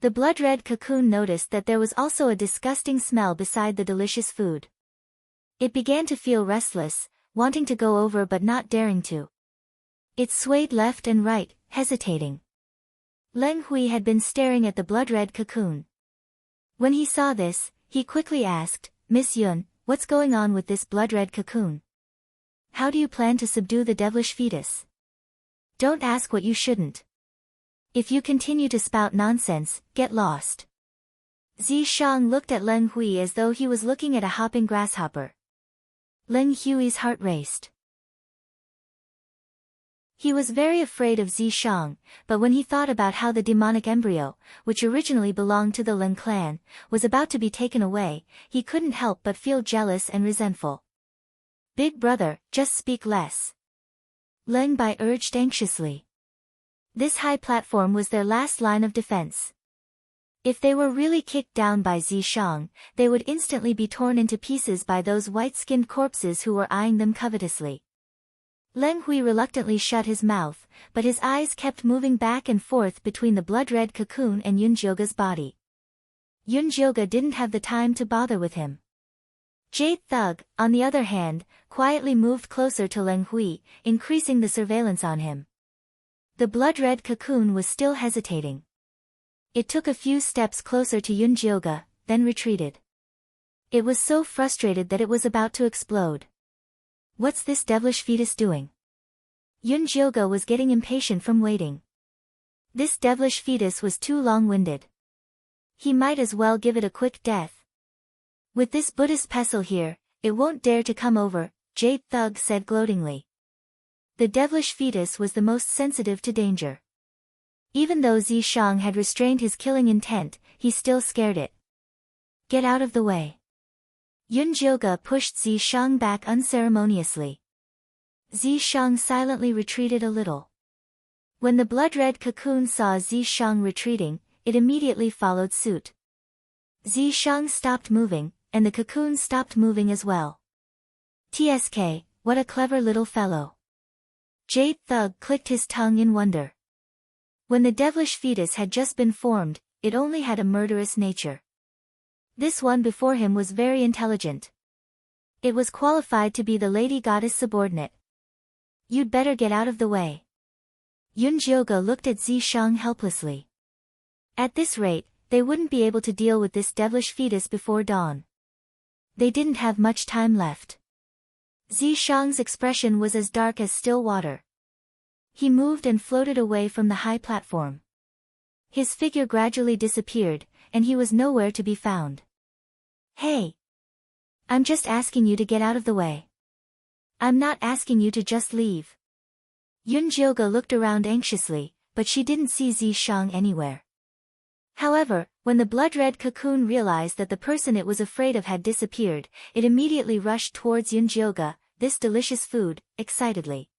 The blood-red cocoon noticed that there was also a disgusting smell beside the delicious food. It began to feel restless, wanting to go over but not daring to. It swayed left and right, hesitating. Leng Hui had been staring at the blood-red cocoon. When he saw this, he quickly asked, Miss Yun, what's going on with this blood-red cocoon? How do you plan to subdue the devilish fetus? Don't ask what you shouldn't. If you continue to spout nonsense, get lost. Zi Shang looked at Leng Hui as though he was looking at a hopping grasshopper. Leng Hui's heart raced. He was very afraid of Zi Shang, but when he thought about how the demonic embryo, which originally belonged to the Leng clan, was about to be taken away, he couldn't help but feel jealous and resentful. Big brother, just speak less. Leng Bai urged anxiously. This high platform was their last line of defense. If they were really kicked down by Zi Shang, they would instantly be torn into pieces by those white-skinned corpses who were eyeing them covetously. Leng Hui reluctantly shut his mouth, but his eyes kept moving back and forth between the blood-red cocoon and Yun Jilga's body. Yun Jilga didn't have the time to bother with him. Jade Thug, on the other hand, quietly moved closer to Leng Hui, increasing the surveillance on him. The blood-red cocoon was still hesitating. It took a few steps closer to Yun Jilga, then retreated. It was so frustrated that it was about to explode. What's this devilish fetus doing? Yun Jilga was getting impatient from waiting. This devilish fetus was too long-winded. He might as well give it a quick death. With this Buddhist pestle here, it won't dare to come over, Jade Thug said gloatingly. The devilish fetus was the most sensitive to danger. Even though Zi Shang had restrained his killing intent, he still scared it. Get out of the way. Yun Jilga pushed Zi Shang back unceremoniously. Zi Shang silently retreated a little. When the blood-red cocoon saw Zi Shang retreating, it immediately followed suit. Zishang stopped moving, and the cocoon stopped moving as well. TSK, what a clever little fellow. Jade Thug clicked his tongue in wonder. When the devilish fetus had just been formed, it only had a murderous nature. This one before him was very intelligent. It was qualified to be the lady goddess subordinate. You'd better get out of the way. Yunjioge looked at Zishang helplessly. At this rate, they wouldn't be able to deal with this devilish fetus before dawn. They didn't have much time left. Zishang's expression was as dark as still water. He moved and floated away from the high platform. His figure gradually disappeared, and he was nowhere to be found. Hey! I'm just asking you to get out of the way. I'm not asking you to just leave. Yunjioge looked around anxiously, but she didn't see Zishang anywhere. However, when the blood-red cocoon realized that the person it was afraid of had disappeared, it immediately rushed towards Yunjioge, this delicious food, excitedly.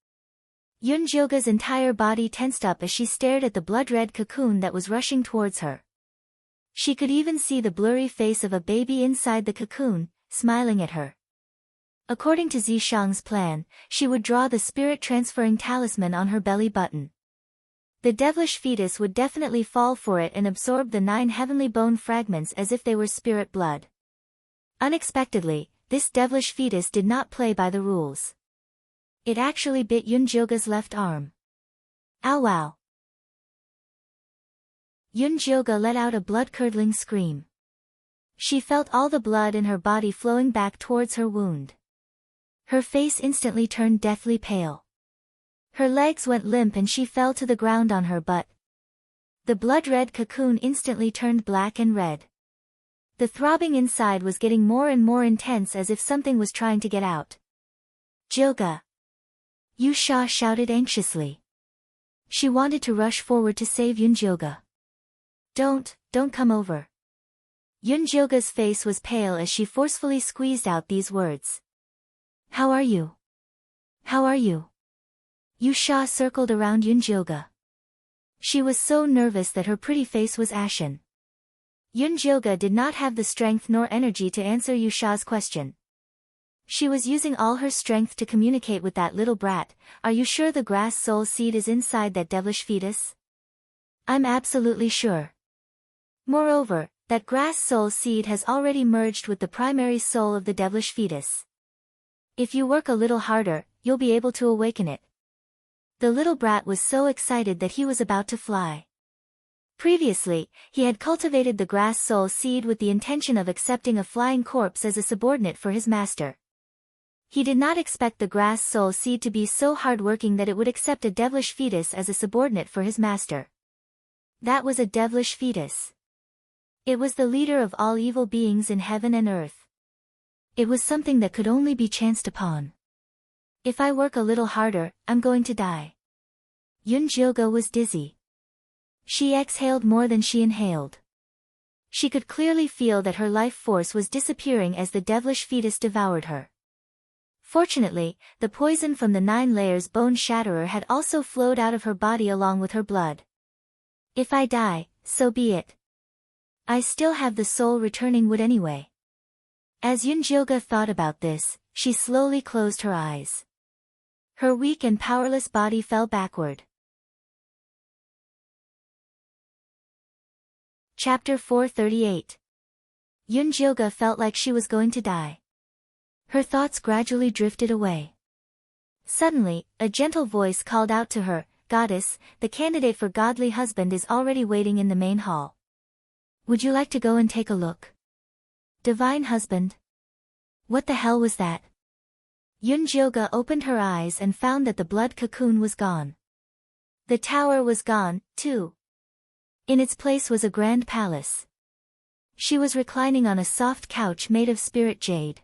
Yunjioge's entire body tensed up as she stared at the blood-red cocoon that was rushing towards her. She could even see the blurry face of a baby inside the cocoon, smiling at her. According to Zishang's plan, she would draw the spirit-transferring talisman on her belly button. The devilish fetus would definitely fall for it and absorb the 9 heavenly bone fragments as if they were spirit blood. Unexpectedly, this devilish fetus did not play by the rules. It actually bit Yunjioge's left arm. Ow wow! Yunjioge let out a blood-curdling scream. She felt all the blood in her body flowing back towards her wound. Her face instantly turned deathly pale. Her legs went limp and she fell to the ground on her butt. The blood-red cocoon instantly turned black and red. The throbbing inside was getting more and more intense as if something was trying to get out. Jioge! Yusha shouted anxiously. She wanted to rush forward to save Yunjioge. Don't come over. Yunjioge's face was pale as she forcefully squeezed out these words. How are you? How are you? Yusha circled around Yunjioge. She was so nervous that her pretty face was ashen. Yunjioge did not have the strength nor energy to answer Yusha's question. She was using all her strength to communicate with that little brat. Are you sure the grass soul seed is inside that devilish fetus? I'm absolutely sure. Moreover, that grass soul seed has already merged with the primary soul of the devilish fetus. If you work a little harder, you'll be able to awaken it. The little brat was so excited that he was about to fly. Previously, he had cultivated the grass soul seed with the intention of accepting a flying corpse as a subordinate for his master. He did not expect the grass soul seed to be so hard-working that it would accept a devilish fetus as a subordinate for his master. That was a devilish fetus. It was the leader of all evil beings in heaven and earth. It was something that could only be chanced upon. If I work a little harder, I'm going to die. Yunjioge was dizzy. She exhaled more than she inhaled. She could clearly feel that her life force was disappearing as the devilish fetus devoured her. Fortunately, the poison from the 9 layers bone shatterer had also flowed out of her body along with her blood. If I die, so be it. I still have the soul returning wood anyway. As Yunjioge thought about this, she slowly closed her eyes. Her weak and powerless body fell backward. Chapter 438. Yunjioge felt like she was going to die. Her thoughts gradually drifted away. Suddenly, a gentle voice called out to her, "Goddess, the candidate for godly husband is already waiting in the main hall. Would you like to go and take a look?" Divine husband? What the hell was that? Yunjioge opened her eyes and found that the blood cocoon was gone. The tower was gone, too. In its place was a grand palace. She was reclining on a soft couch made of spirit jade.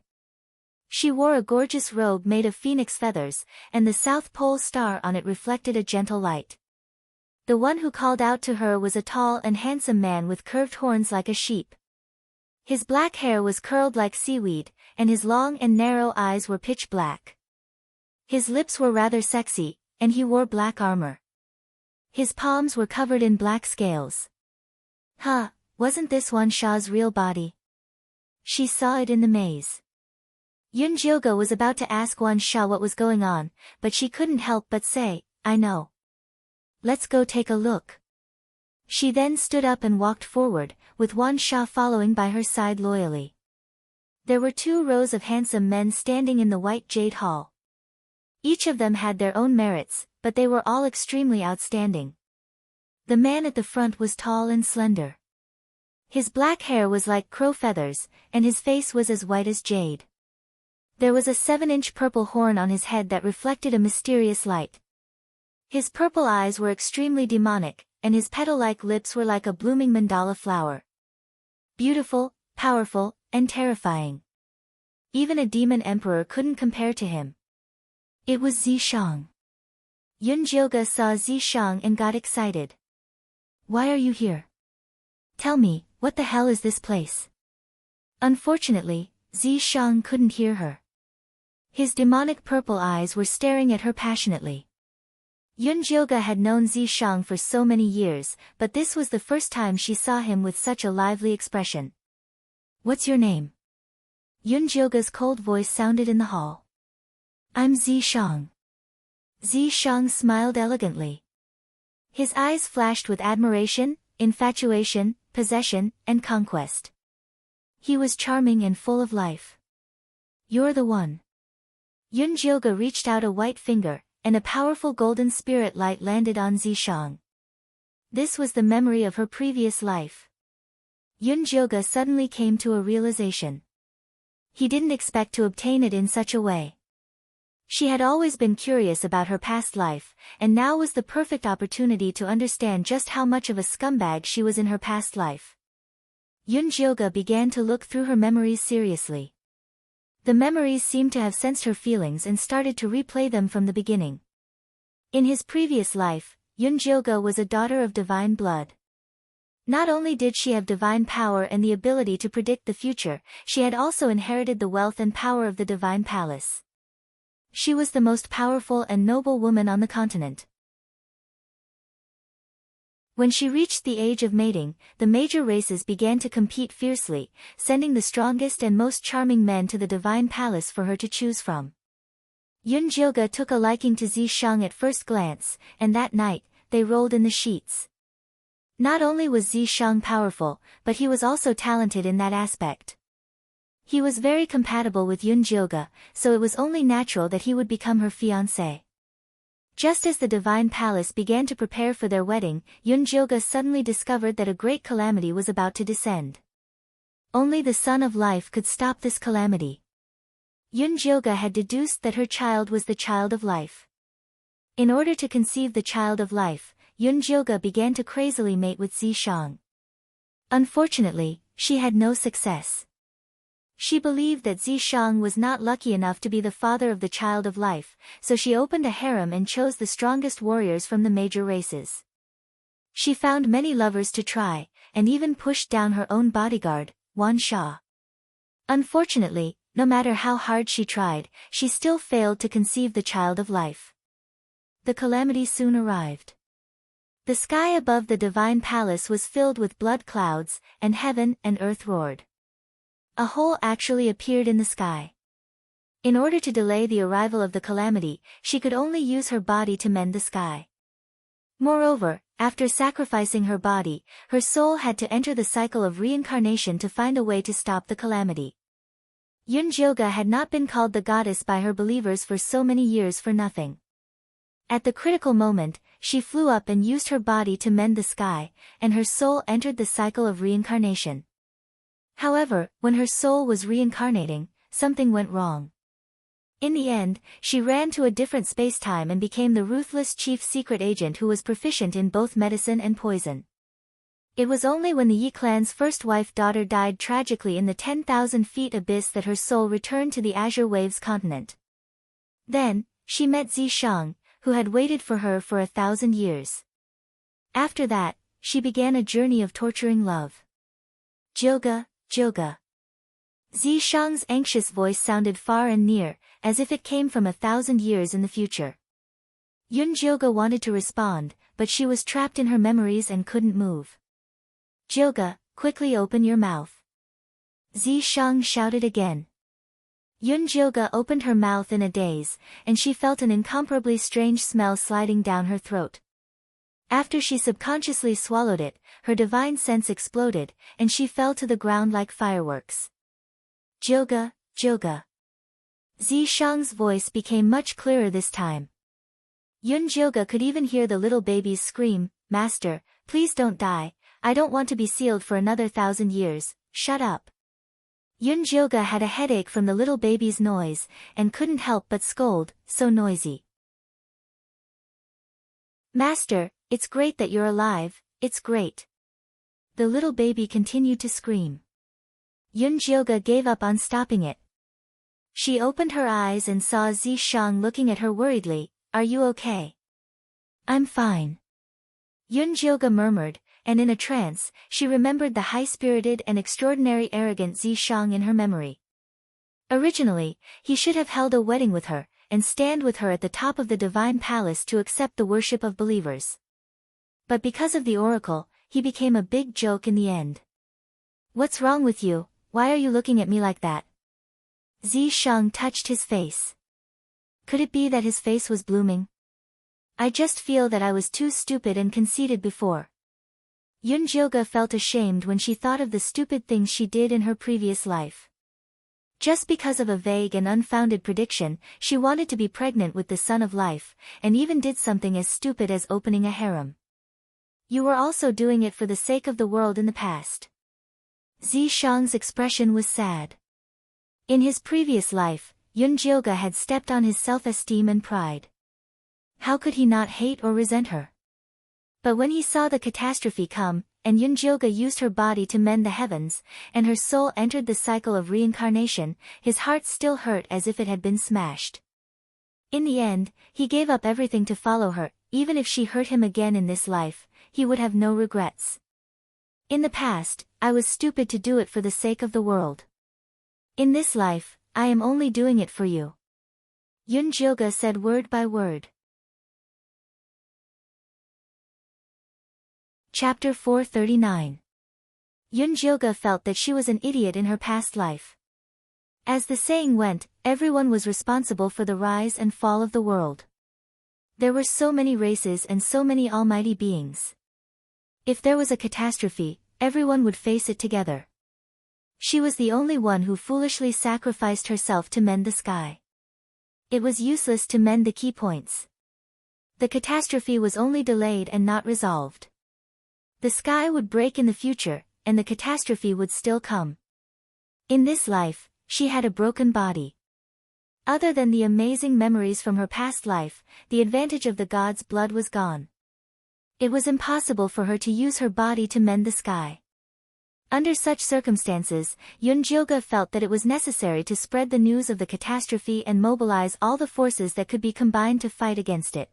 She wore a gorgeous robe made of phoenix feathers, and the South Pole star on it reflected a gentle light. The one who called out to her was a tall and handsome man with curved horns like a sheep. His black hair was curled like seaweed, and his long and narrow eyes were pitch black. His lips were rather sexy, and he wore black armor. His palms were covered in black scales. Huh, wasn't this Wan Sha's real body? She saw it in the maze. Yun Jioge was about to ask Wan Sha what was going on, but she couldn't help but say, I know. Let's go take a look. She then stood up and walked forward, with Wan Sha following by her side loyally. There were 2 rows of handsome men standing in the white jade hall. Each of them had their own merits, but they were all extremely outstanding. The man at the front was tall and slender. His black hair was like crow feathers, and his face was as white as jade. There was a 7-inch purple horn on his head that reflected a mysterious light. His purple eyes were extremely demonic, and his petal-like lips were like a blooming mandala flower. Beautiful, powerful, and terrifying. Even a demon emperor couldn't compare to him. It was Zishang. Yun Jioge saw Zishang and got excited. Why are you here? Tell me, what the hell is this place? Unfortunately, Zishang couldn't hear her. His demonic purple eyes were staring at her passionately. Yun Jioge had known Zishang for so many years, but this was the first time she saw him with such a lively expression. What's your name? Yun Jioge's cold voice sounded in the hall. I'm Zishang. Zishang smiled elegantly. His eyes flashed with admiration, infatuation, possession, and conquest. He was charming and full of life. You're the one. Yun Jioge reached out a white finger, and a powerful golden spirit light landed on Zishang. This was the memory of her previous life. Yun Jioge suddenly came to a realization. He didn't expect to obtain it in such a way. She had always been curious about her past life, and now was the perfect opportunity to understand just how much of a scumbag she was in her past life. Yun Jioge began to look through her memories seriously. The memories seemed to have sensed her feelings and started to replay them from the beginning. In his previous life, Yun Jioge was a daughter of divine blood. Not only did she have divine power and the ability to predict the future, she had also inherited the wealth and power of the divine palace. She was the most powerful and noble woman on the continent. When she reached the age of mating, the major races began to compete fiercely, sending the strongest and most charming men to the divine palace for her to choose from. Yun Jioge took a liking to Zishang at first glance, and that night, they rolled in the sheets. Not only was Zishang powerful, but he was also talented in that aspect. He was very compatible with Yun Jioge, so it was only natural that he would become her fiancé. Just as the divine palace began to prepare for their wedding, Yun Jioge suddenly discovered that a great calamity was about to descend. Only the Son of Life could stop this calamity. Yun Jioge had deduced that her child was the child of life. In order to conceive the child of life, Yun Jioge began to crazily mate with Zishang. Unfortunately, she had no success. She believed that Zishang was not lucky enough to be the father of the child of life, so she opened a harem and chose the strongest warriors from the major races. She found many lovers to try, and even pushed down her own bodyguard, Wan Sha. Unfortunately, no matter how hard she tried, she still failed to conceive the child of life. The calamity soon arrived. The sky above the divine palace was filled with blood clouds, and heaven and earth roared. A hole actually appeared in the sky. In order to delay the arrival of the calamity, she could only use her body to mend the sky. Moreover, after sacrificing her body, her soul had to enter the cycle of reincarnation to find a way to stop the calamity. Yun Jioge had not been called the goddess by her believers for so many years for nothing. At the critical moment, she flew up and used her body to mend the sky, and her soul entered the cycle of reincarnation. However, when her soul was reincarnating, something went wrong. In the end, she ran to a different space-time and became the ruthless chief secret agent who was proficient in both medicine and poison. It was only when the Yi clan's first wife-daughter died tragically in the 10,000 feet abyss that her soul returned to the Azure Waves continent. Then, she met Zishang, who had waited for her for 1,000 years. After that, she began a journey of torturing love. Jioge, Jioge. Zishang's anxious voice sounded far and near, as if it came from 1,000 years in the future. Yun Jioge wanted to respond, but she was trapped in her memories and couldn't move. Jilga, quickly open your mouth. Zishang shouted again. Jilga opened her mouth in a daze, and she felt an incomparably strange smell sliding down her throat. After she subconsciously swallowed it, her divine sense exploded, and she fell to the ground like fireworks. Jilga, Jilga. Zishang's voice became much clearer this time. Jilga could even hear the little babies scream, "Master, please don't die, I don't want to be sealed for another 1,000 years, shut up." Jilga had a headache from the little baby's noise, and couldn't help but scold, "So noisy." "Master, it's great that you're alive, it's great." The little baby continued to scream. Jilga gave up on stopping it. She opened her eyes and saw Zishang looking at her worriedly. "Are you okay?" "I'm fine." Jilga murmured, and in a trance, she remembered the high-spirited and extraordinary arrogant Zishang in her memory. Originally, he should have held a wedding with her, and stand with her at the top of the divine palace to accept the worship of believers. But because of the oracle, he became a big joke in the end. "What's wrong with you? Why are you looking at me like that?" Zishang touched his face. Could it be that his face was blooming? "I just feel that I was too stupid and conceited before." Jilga felt ashamed when she thought of the stupid things she did in her previous life. Just because of a vague and unfounded prediction, she wanted to be pregnant with the son of life, and even did something as stupid as opening a harem. "You were also doing it for the sake of the world in the past." Zishang's expression was sad. In his previous life, Jilga had stepped on his self-esteem and pride. How could he not hate or resent her? But when he saw the catastrophe come, and Jilga used her body to mend the heavens, and her soul entered the cycle of reincarnation, his heart still hurt as if it had been smashed. In the end, he gave up everything to follow her. Even if she hurt him again in this life, he would have no regrets. "In the past, I was stupid to do it for the sake of the world. In this life, I am only doing it for you." Jilga said word by word. Chapter 439. Jilga felt that she was an idiot in her past life. As the saying went, everyone was responsible for the rise and fall of the world. There were so many races and so many almighty beings. If there was a catastrophe, everyone would face it together. She was the only one who foolishly sacrificed herself to mend the sky. It was useless to mend the key points. The catastrophe was only delayed and not resolved. The sky would break in the future, and the catastrophe would still come. In this life, she had a broken body. Other than the amazing memories from her past life, the advantage of the god's blood was gone. It was impossible for her to use her body to mend the sky. Under such circumstances, Jilga felt that it was necessary to spread the news of the catastrophe and mobilize all the forces that could be combined to fight against it.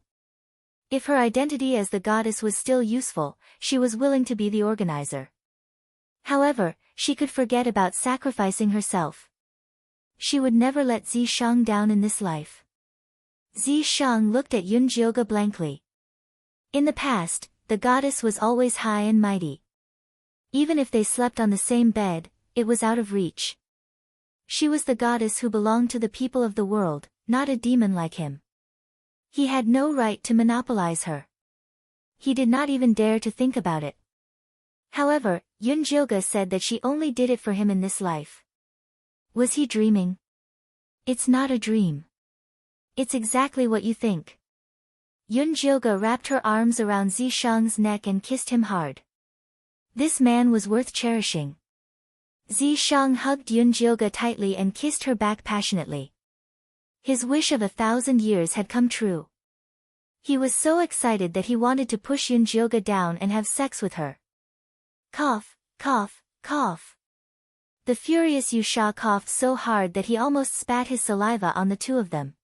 If her identity as the goddess was still useful, she was willing to be the organizer. However, she could forget about sacrificing herself. She would never let Zishang down in this life. Zishang looked at Jilga blankly. In the past, the goddess was always high and mighty. Even if they slept on the same bed, it was out of reach. She was the goddess who belonged to the people of the world, not a demon like him. He had no right to monopolize her. He did not even dare to think about it. However, Jilga said that she only did it for him in this life. Was he dreaming? It's not a dream. It's exactly what you think. Jilga wrapped her arms around Zishang's neck and kissed him hard. This man was worth cherishing. Zishang hugged Jilga tightly and kissed her back passionately. His wish of 1,000 years had come true. He was so excited that he wanted to push Jilga down and have sex with her. Cough, cough, cough. The furious Yusha coughed so hard that he almost spat his saliva on the two of them.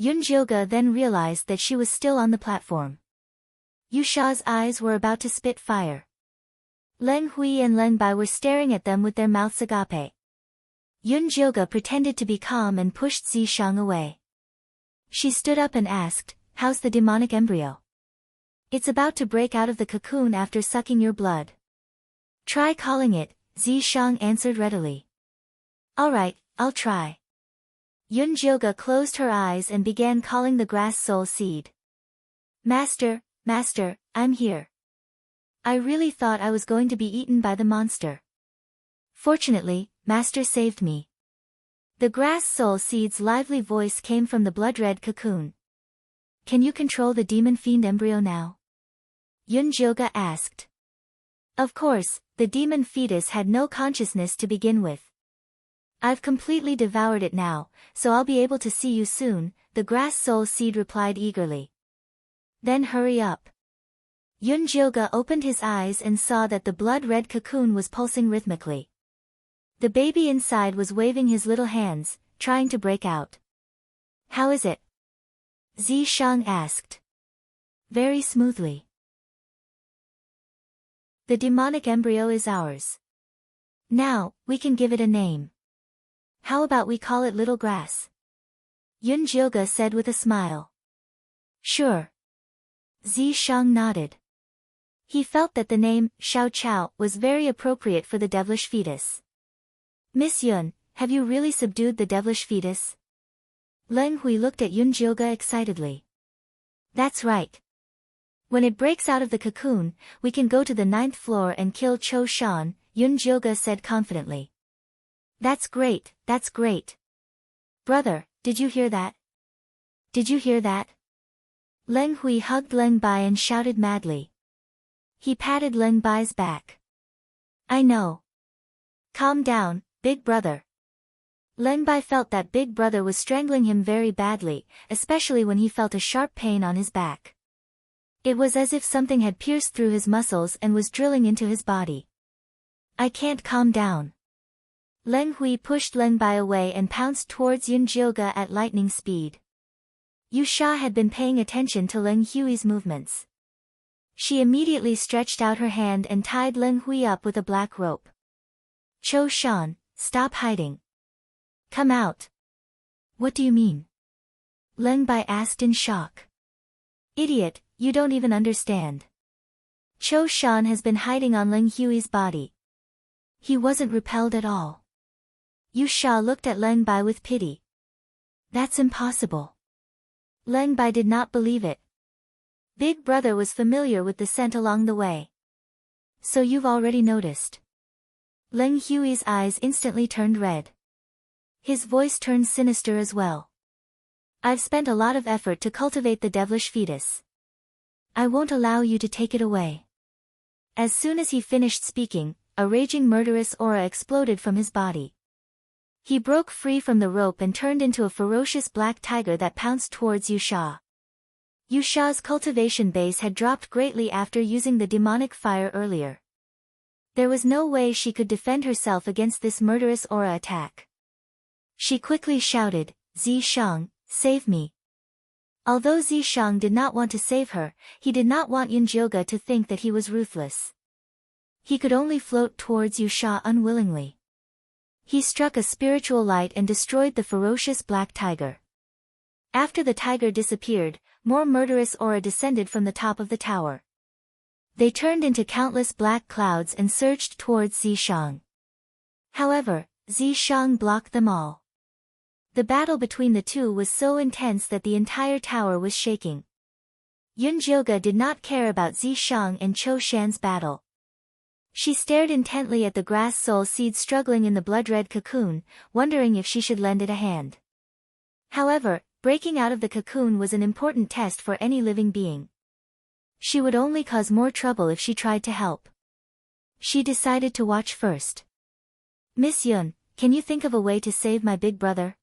Jilga then realized that she was still on the platform. Yusha's eyes were about to spit fire. Leng Hui and Leng Bai were staring at them with their mouths agape. Jilga pretended to be calm and pushed Zishang away. She stood up and asked, "How's the demonic embryo?" "It's about to break out of the cocoon after sucking your blood." Try calling it, Zishang answered readily. Alright, I'll try. Yunjilga closed her eyes and began calling the grass soul seed. Master, Master, I'm here. I really thought I was going to be eaten by the monster. Fortunately, Master saved me. The grass soul seed's lively voice came from the blood-red cocoon. Can you control the demon fiend embryo now? Yunjilga asked. Of course, the demon fetus had no consciousness to begin with. I've completely devoured it now, so I'll be able to see you soon, the grass soul seed replied eagerly. Then hurry up. Yunjilga opened his eyes and saw that the blood-red cocoon was pulsing rhythmically. The baby inside was waving his little hands, trying to break out. How is it? Zishang asked. Very smoothly. The demonic embryo is ours. Now, we can give it a name. How about we call it Little Grass? Yunjilga said with a smile. Sure. Zishang nodded. He felt that the name, Xiao Chao, was very appropriate for the devilish fetus. Miss Yun, have you really subdued the devilish fetus? Leng Hui looked at Yunjilga excitedly. That's right. When it breaks out of the cocoon, we can go to the 9th floor and kill Cho Shan, Yunjilga said confidently. That's great, that's great. Brother, did you hear that? Did you hear that? Leng Hui hugged Leng Bai and shouted madly. He patted Leng Bai's back. I know. Calm down, big brother. Leng Bai felt that big brother was strangling him very badly, especially when he felt a sharp pain on his back. It was as if something had pierced through his muscles and was drilling into his body. I can't calm down. Leng Hui pushed Leng Bai away and pounced towards Yunjilga at lightning speed. Yu Sha had been paying attention to Leng Hui's movements. She immediately stretched out her hand and tied Leng Hui up with a black rope. Cho Shan, stop hiding. Come out. What do you mean? Leng Bai asked in shock. Idiot, you don't even understand. Cho Shan has been hiding on Leng Hui's body. He wasn't repelled at all. Yu Sha looked at Leng Bai with pity. That's impossible. Leng Bai did not believe it. Big brother was familiar with the scent along the way. So you've already noticed. Leng Hui's eyes instantly turned red. His voice turned sinister as well. I've spent a lot of effort to cultivate the devilish fetus. I won't allow you to take it away. As soon as he finished speaking, a raging murderous aura exploded from his body. He broke free from the rope and turned into a ferocious black tiger that pounced towards Yu Sha. Yu Sha's cultivation base had dropped greatly after using the demonic fire earlier. There was no way she could defend herself against this murderous aura attack. She quickly shouted, Zishang, save me. Although Zishang did not want to save her, he did not want Yunjilga to think that he was ruthless. He could only float towards Yu Sha unwillingly. He struck a spiritual light and destroyed the ferocious black tiger. After the tiger disappeared, more murderous aura descended from the top of the tower. They turned into countless black clouds and surged towards Zishang. However, Zishang blocked them all. The battle between the two was so intense that the entire tower was shaking. Yunjilga did not care about Zishang and Cho Shan's battle. She stared intently at the grass soul seed struggling in the blood-red cocoon, wondering if she should lend it a hand. However, breaking out of the cocoon was an important test for any living being. She would only cause more trouble if she tried to help. She decided to watch first. Miss Yun, can you think of a way to save my big brother?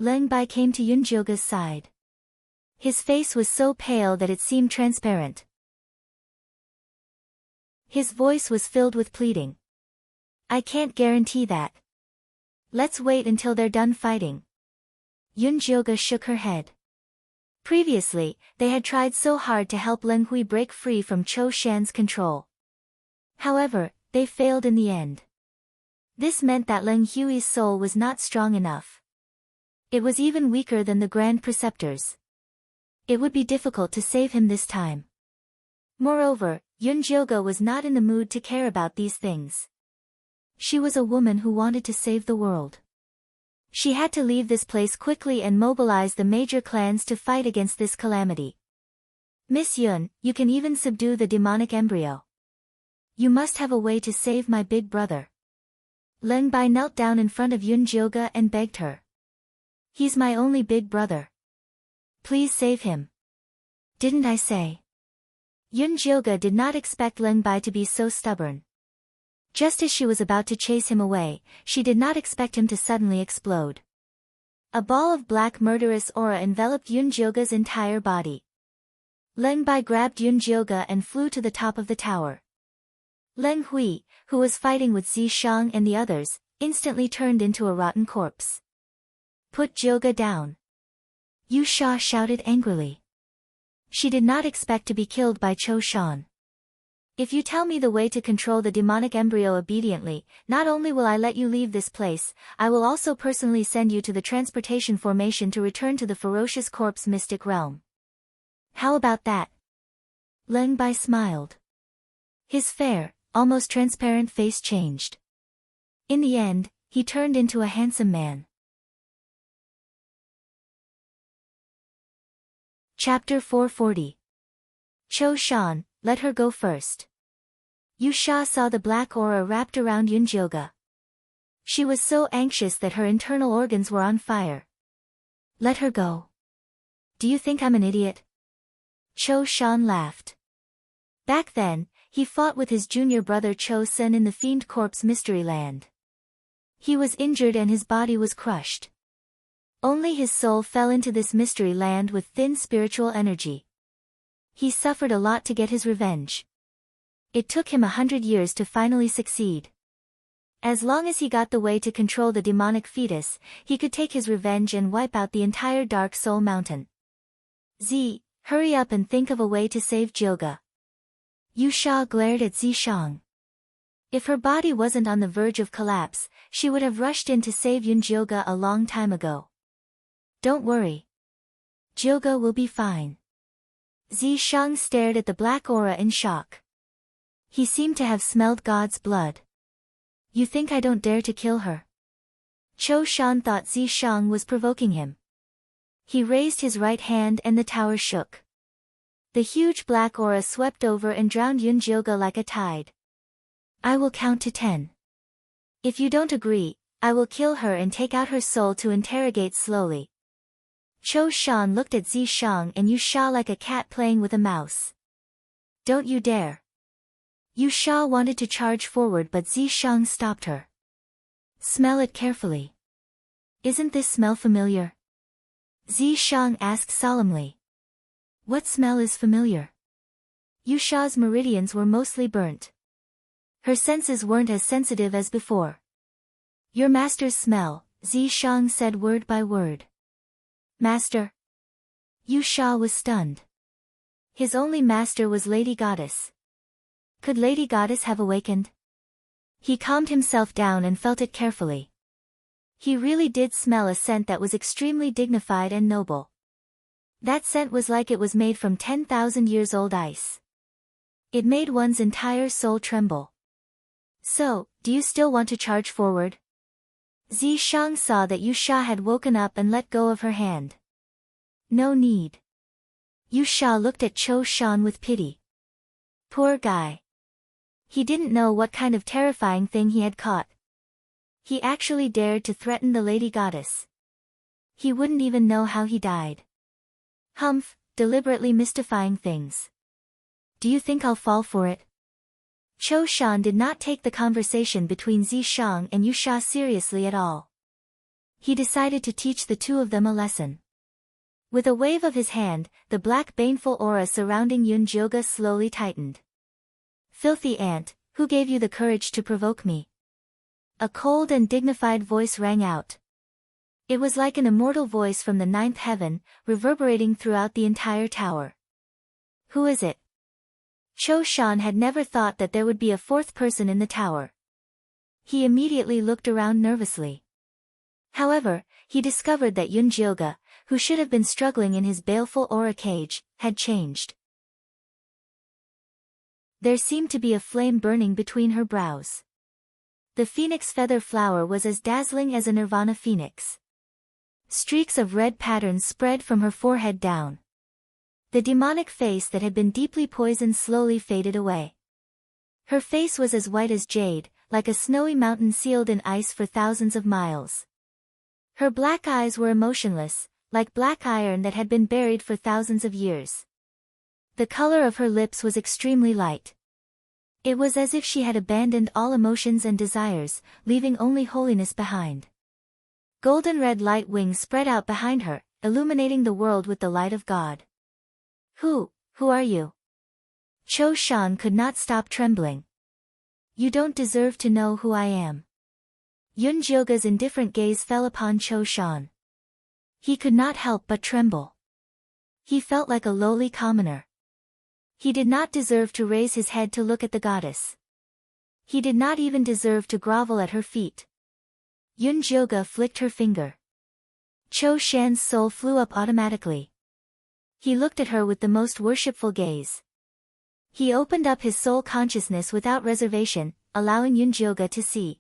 Leng Bai came to Yunjilga's side. His face was so pale that it seemed transparent. His voice was filled with pleading. I can't guarantee that. Let's wait until they're done fighting. Yunjilga shook her head. Previously, they had tried so hard to help Leng Hui break free from Cho Shan's control. However, they failed in the end. This meant that Leng Hui's soul was not strong enough. It was even weaker than the Grand Preceptor's. It would be difficult to save him this time. Moreover, Yunjilga was not in the mood to care about these things. She was a woman who wanted to save the world. She had to leave this place quickly and mobilize the major clans to fight against this calamity. Miss Yun, you can even subdue the demonic embryo. You must have a way to save my big brother. Leng Bai knelt down in front of Yunjilga and begged her. He's my only big brother. Please save him. Didn't I say? Yunjilga did not expect Leng Bai to be so stubborn. Just as she was about to chase him away, she did not expect him to suddenly explode. A ball of black murderous aura enveloped Yunjilga's entire body. Leng Bai grabbed Yunjilga and flew to the top of the tower. Leng Hui, who was fighting with Zi Shang and the others, instantly turned into a rotten corpse. Put Jilga down. Yu Sha shouted angrily. She did not expect to be killed by Cho Shan. If you tell me the way to control the demonic embryo obediently, not only will I let you leave this place, I will also personally send you to the transportation formation to return to the ferocious corpse mystic realm. How about that? Leng Bai smiled. His fair, almost transparent face changed. In the end, he turned into a handsome man. Chapter 440. Cho Shan, let her go first. Yu Sha saw the black aura wrapped around Yunjilga. She was so anxious that her internal organs were on fire. Let her go. Do you think I'm an idiot? Cho Shan laughed. Back then, he fought with his junior brother Cho Sen in the Fiend Corpse Mystery Land. He was injured and his body was crushed. Only his soul fell into this mystery land with thin spiritual energy. He suffered a lot to get his revenge. It took him 100 years to finally succeed. As long as he got the way to control the demonic fetus, he could take his revenge and wipe out the entire Dark Soul Mountain. Z, hurry up and think of a way to save Jilga. Yu Sha glared at Zi Shang. If her body wasn't on the verge of collapse, she would have rushed in to save Yunjilga a long time ago. Don't worry. Jilga will be fine. Zi Shang stared at the black aura in shock. He seemed to have smelled God's blood. You think I don't dare to kill her? Cho Shan thought Zi Shang was provoking him. He raised his right hand and the tower shook. The huge black aura swept over and drowned Yunjilga like a tide. I will count to 10. If you don't agree, I will kill her and take out her soul to interrogate slowly. Cho Shan looked at Zi Shang and Yu Sha like a cat playing with a mouse. Don't you dare. Yu Sha wanted to charge forward but Zi Shang stopped her. Smell it carefully. Isn't this smell familiar? Zi Shang asked solemnly. What smell is familiar? Yu Sha's meridians were mostly burnt. Her senses weren't as sensitive as before. Your master's smell, Zi Shang said word by word. Master? Yu Sha was stunned. His only master was Lady Goddess. Could Lady Goddess have awakened? He calmed himself down and felt it carefully. He really did smell a scent that was extremely dignified and noble. That scent was like it was made from 10,000 years old ice. It made one's entire soul tremble. So, do you still want to charge forward? Zi Shang saw that Yu Sha had woken up and let go of her hand. No need. Yu Sha looked at Cho Shan with pity. Poor guy. He didn't know what kind of terrifying thing he had caught. He actually dared to threaten the Lady Goddess. He wouldn't even know how he died. Humph, deliberately mystifying things. Do you think I'll fall for it? Cho Shan did not take the conversation between Zi Shang and Yu Sha seriously at all. He decided to teach the two of them a lesson. With a wave of his hand, the black baneful aura surrounding Yunjilga slowly tightened. Filthy ant, who gave you the courage to provoke me? A cold and dignified voice rang out. It was like an immortal voice from the ninth heaven, reverberating throughout the entire tower. Who is it? Cho Shan had never thought that there would be a fourth person in the tower. He immediately looked around nervously. However, he discovered that Yunjilga, who should have been struggling in his baleful aura cage, had changed. There seemed to be a flame burning between her brows. The phoenix feather flower was as dazzling as a nirvana phoenix. Streaks of red patterns spread from her forehead down. The demonic face that had been deeply poisoned slowly faded away. Her face was as white as jade, like a snowy mountain sealed in ice for thousands of miles. Her black eyes were emotionless, like black iron that had been buried for thousands of years. The color of her lips was extremely light. It was as if she had abandoned all emotions and desires, leaving only holiness behind. Golden red light wings spread out behind her, illuminating the world with the light of God. Who are you? Cho Shan could not stop trembling. You don't deserve to know who I am. Yun Jyoga's indifferent gaze fell upon Cho Shan. He could not help but tremble. He felt like a lowly commoner. He did not deserve to raise his head to look at the goddess. He did not even deserve to grovel at her feet. Yun Jyoga flicked her finger. Cho Shan's soul flew up automatically. He looked at her with the most worshipful gaze. He opened up his soul consciousness without reservation, allowing Yun Jyoga to see.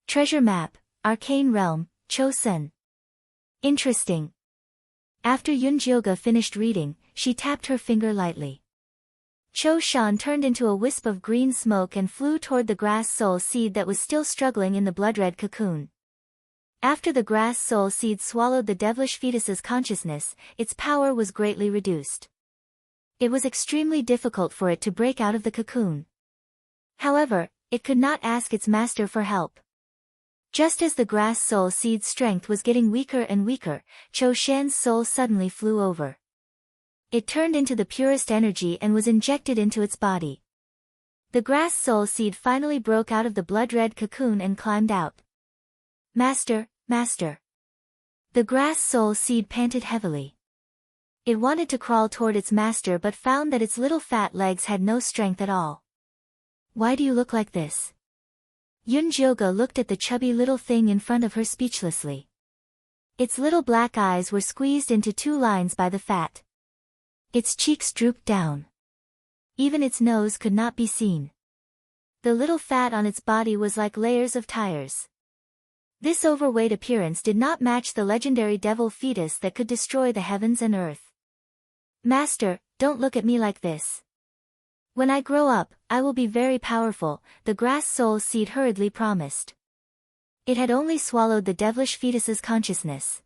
Treasure map, Arcane Realm, Chosun. Interesting. After Yun Jyoga finished reading, she tapped her finger lightly. Cho Shan turned into a wisp of green smoke and flew toward the grass soul seed that was still struggling in the blood-red cocoon. After the grass soul seed swallowed the devilish fetus's consciousness, its power was greatly reduced. It was extremely difficult for it to break out of the cocoon. However, it could not ask its master for help. Just as the grass soul seed's strength was getting weaker and weaker, Cho Shan's soul suddenly flew over. It turned into the purest energy and was injected into its body. The grass soul seed finally broke out of the blood-red cocoon and climbed out. Master, Master. The grass soul seed panted heavily. It wanted to crawl toward its master but found that its little fat legs had no strength at all. Why do you look like this? Yun Jyoga looked at the chubby little thing in front of her speechlessly. Its little black eyes were squeezed into two lines by the fat. Its cheeks drooped down. Even its nose could not be seen. The little fat on its body was like layers of tires. This overweight appearance did not match the legendary devil fetus that could destroy the heavens and earth. Master, don't look at me like this. When I grow up, I will be very powerful, the grass soul seed hurriedly promised. It had only swallowed the devilish fetus's consciousness.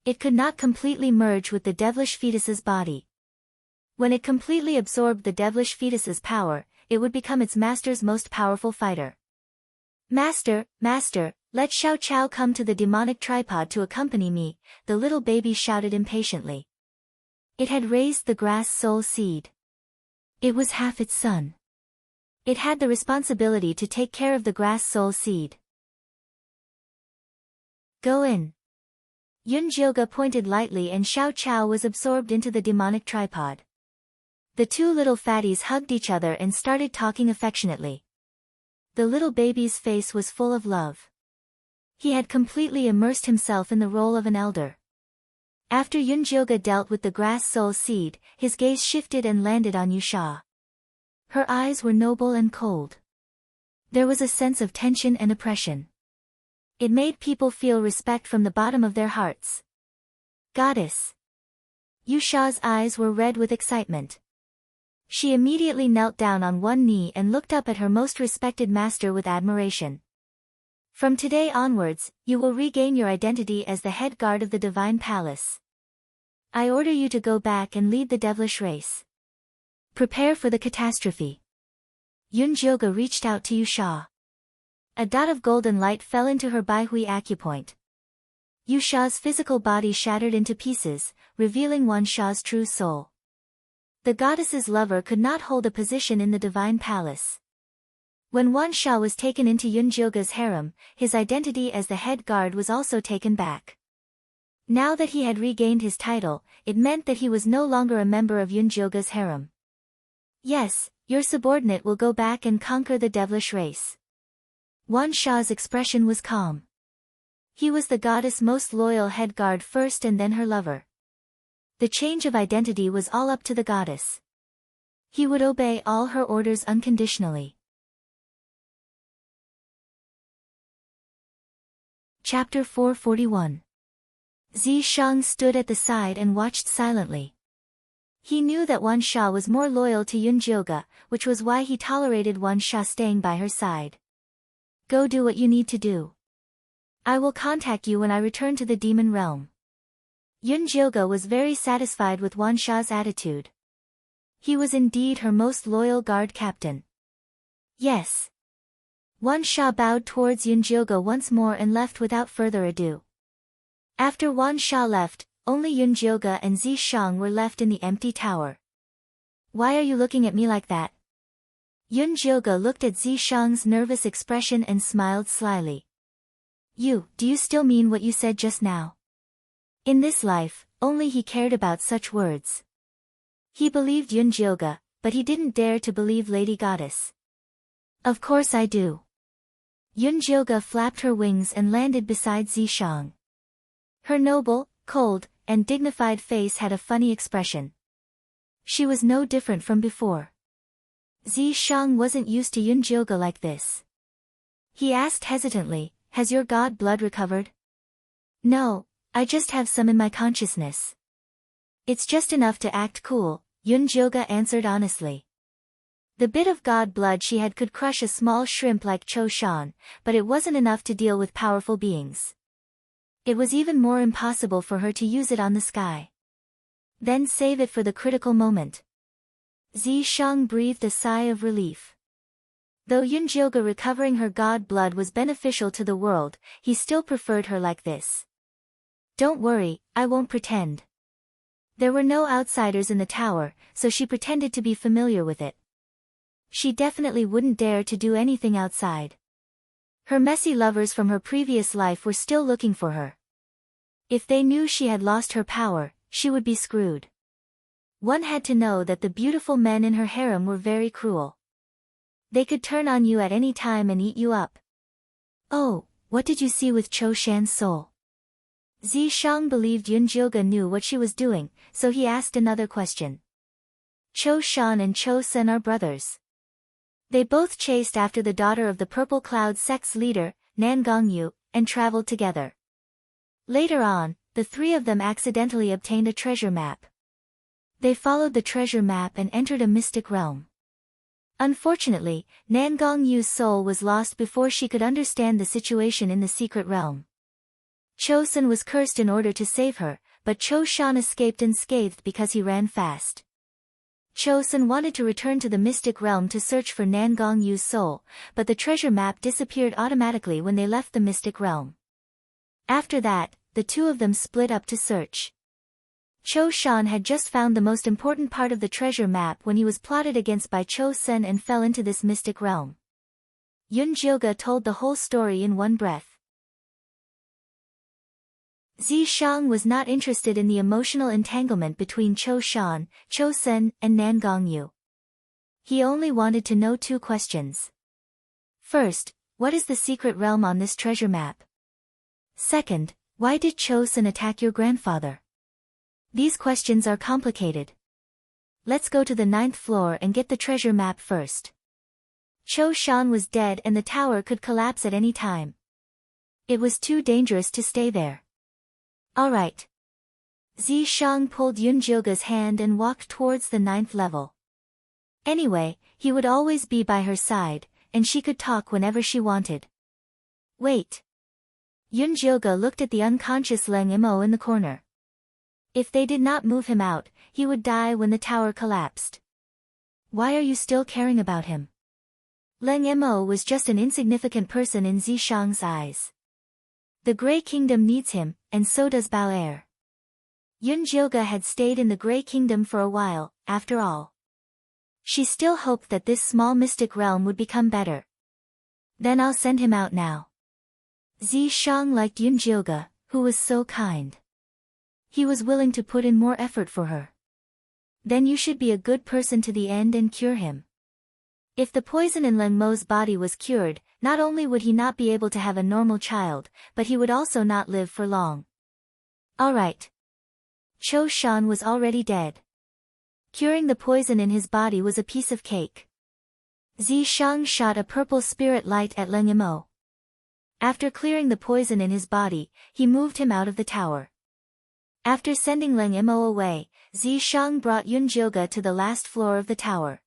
It could not completely merge with the devilish fetus's body. When it completely absorbed the devilish fetus's power, it would become its master's most powerful fighter. Master, Master, let Xiao Chao come to the demonic tripod to accompany me, the little baby shouted impatiently. It had raised the grass soul seed. It was half its son. It had the responsibility to take care of the grass soul seed. Go in. Yun Jyoga pointed lightly and Xiao Chao was absorbed into the demonic tripod. The two little fatties hugged each other and started talking affectionately. The little baby's face was full of love. He had completely immersed himself in the role of an elder. After Yun Jyoga dealt with the grass soul seed, his gaze shifted and landed on Yusha. Her eyes were noble and cold. There was a sense of tension and oppression. It made people feel respect from the bottom of their hearts. Goddess. Yusha's eyes were red with excitement. She immediately knelt down on one knee and looked up at her most respected master with admiration. From today onwards, you will regain your identity as the head guard of the divine palace. I order you to go back and lead the devilish race. Prepare for the catastrophe. Yun Jyoga reached out to Yusha. A dot of golden light fell into her Baihui acupoint. Yusha's physical body shattered into pieces, revealing Wan Sha's true soul. The goddess's lover could not hold a position in the divine palace. When Wan Sha was taken into Yun Jyoga's harem, his identity as the head guard was also taken back. Now that he had regained his title, it meant that he was no longer a member of Yun Jyoga's harem. Yes, your subordinate will go back and conquer the devilish race. Wan Sha's expression was calm. He was the goddess' most loyal head guard first and then her lover. The change of identity was all up to the goddess. He would obey all her orders unconditionally. Chapter 441. Zishang stood at the side and watched silently. He knew that Wan Sha was more loyal to Yunjioge, which was why he tolerated Wan Sha staying by her side. Go do what you need to do. I will contact you when I return to the demon realm. Yunjioge was very satisfied with Wan Sha's attitude. He was indeed her most loyal guard captain. Yes. Wan Sha bowed towards Yunjioge once more and left without further ado. After Wan Sha left, only Yunjioge and Zishang were left in the empty tower. Why are you looking at me like that? Yunjioge looked at Zishang's nervous expression and smiled slyly. Do you still mean what you said just now? In this life, only he cared about such words. He believed Yunjioge, but he didn't dare to believe Lady Goddess. Of course I do. Yunjioge flapped her wings and landed beside Zishang. Her noble, cold, and dignified face had a funny expression. She was no different from before. Zishang wasn't used to Yunjioge like this. He asked hesitantly, has your god blood recovered? No, I just have some in my consciousness. It's just enough to act cool, Yunjioge answered honestly. The bit of god blood she had could crush a small shrimp like Cho Shan, but it wasn't enough to deal with powerful beings. It was even more impossible for her to use it on the sky. Then save it for the critical moment. Zishang breathed a sigh of relief. Though Yunjioge recovering her god blood was beneficial to the world, he still preferred her like this. Don't worry, I won't pretend. There were no outsiders in the tower, so she pretended to be familiar with it. She definitely wouldn't dare to do anything outside. Her messy lovers from her previous life were still looking for her. If they knew she had lost her power, she would be screwed. One had to know that the beautiful men in her harem were very cruel. They could turn on you at any time and eat you up. Oh, what did you see with Cho Shan's soul? Zishang believed Yunjioge knew what she was doing, so he asked another question. Cho Shan and Cho Sen are brothers. They both chased after the daughter of the Purple Cloud sect's leader, Nan Gongyu, and traveled together. Later on, the three of them accidentally obtained a treasure map. They followed the treasure map and entered a mystic realm. Unfortunately, Nan Gongyu's soul was lost before she could understand the situation in the secret realm. Cho Sen was cursed in order to save her, but Cho Shan escaped unscathed because he ran fast. Cho Sen wanted to return to the mystic realm to search for Nan Gongyu's soul, but the treasure map disappeared automatically when they left the mystic realm. After that, the two of them split up to search. Cho Shan had just found the most important part of the treasure map when he was plotted against by Cho Sen and fell into this mystic realm. Yunjioge told the whole story in one breath. Zishang was not interested in the emotional entanglement between Cho Shan, Cho Sen, and Nan Gongyu. He only wanted to know two questions. First, what is the secret realm on this treasure map? Second, why did Cho Sen attack your grandfather? These questions are complicated. Let's go to the 9th floor and get the treasure map first. Cho Shan was dead and the tower could collapse at any time. It was too dangerous to stay there. Alright. Zishang pulled Yunjioge's hand and walked towards the 9th level. Anyway, he would always be by her side, and she could talk whenever she wanted. Wait. Yunjioge looked at the unconscious Leng Imo in the corner. If they did not move him out, he would die when the tower collapsed. Why are you still caring about him? Leng Imo was just an insignificant person in Zishang's eyes. The Grey Kingdom needs him, and so does Bao Er. Yunjioge had stayed in the Grey Kingdom for a while, after all. She still hoped that this small mystic realm would become better. Then I'll send him out now. Zishang liked Yunjioge, who was so kind. He was willing to put in more effort for her. Then you should be a good person to the end and cure him. If the poison in Leng Mo's body was cured, not only would he not be able to have a normal child, but he would also not live for long. Alright. Cho Shan was already dead. Curing the poison in his body was a piece of cake. Zishang shot a purple spirit light at Leng Emo. After clearing the poison in his body, he moved him out of the tower. After sending Leng Emo away, Zishang brought Yunjilga to the last floor of the tower.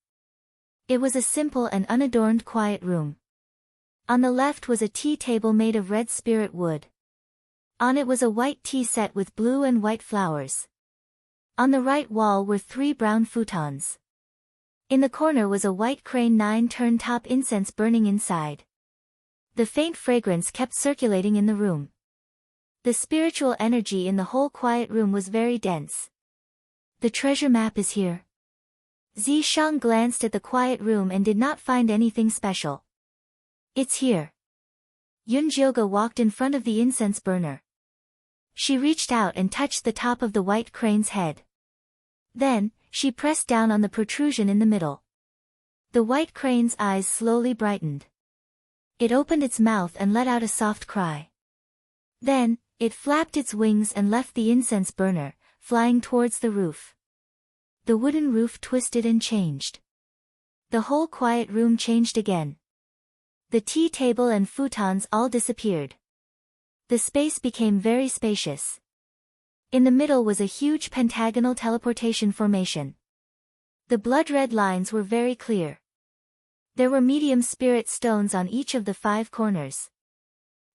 It was a simple and unadorned quiet room. On the left was a tea table made of red spirit wood. On it was a white tea set with blue and white flowers. On the right wall were 3 brown futons. In the corner was a white crane 9-turn-top incense burning inside. The faint fragrance kept circulating in the room. The spiritual energy in the whole quiet room was very dense. The treasure map is here. Zishang glanced at the quiet room and did not find anything special. It's here. Yunjilga walked in front of the incense burner. She reached out and touched the top of the white crane's head. Then, she pressed down on the protrusion in the middle. The white crane's eyes slowly brightened. It opened its mouth and let out a soft cry. Then, it flapped its wings and left the incense burner, flying towards the roof. The wooden roof twisted and changed. The whole quiet room changed again. The tea table and futons all disappeared. The space became very spacious. In the middle was a huge pentagonal teleportation formation. The blood-red lines were very clear. There were medium spirit stones on each of the 5 corners.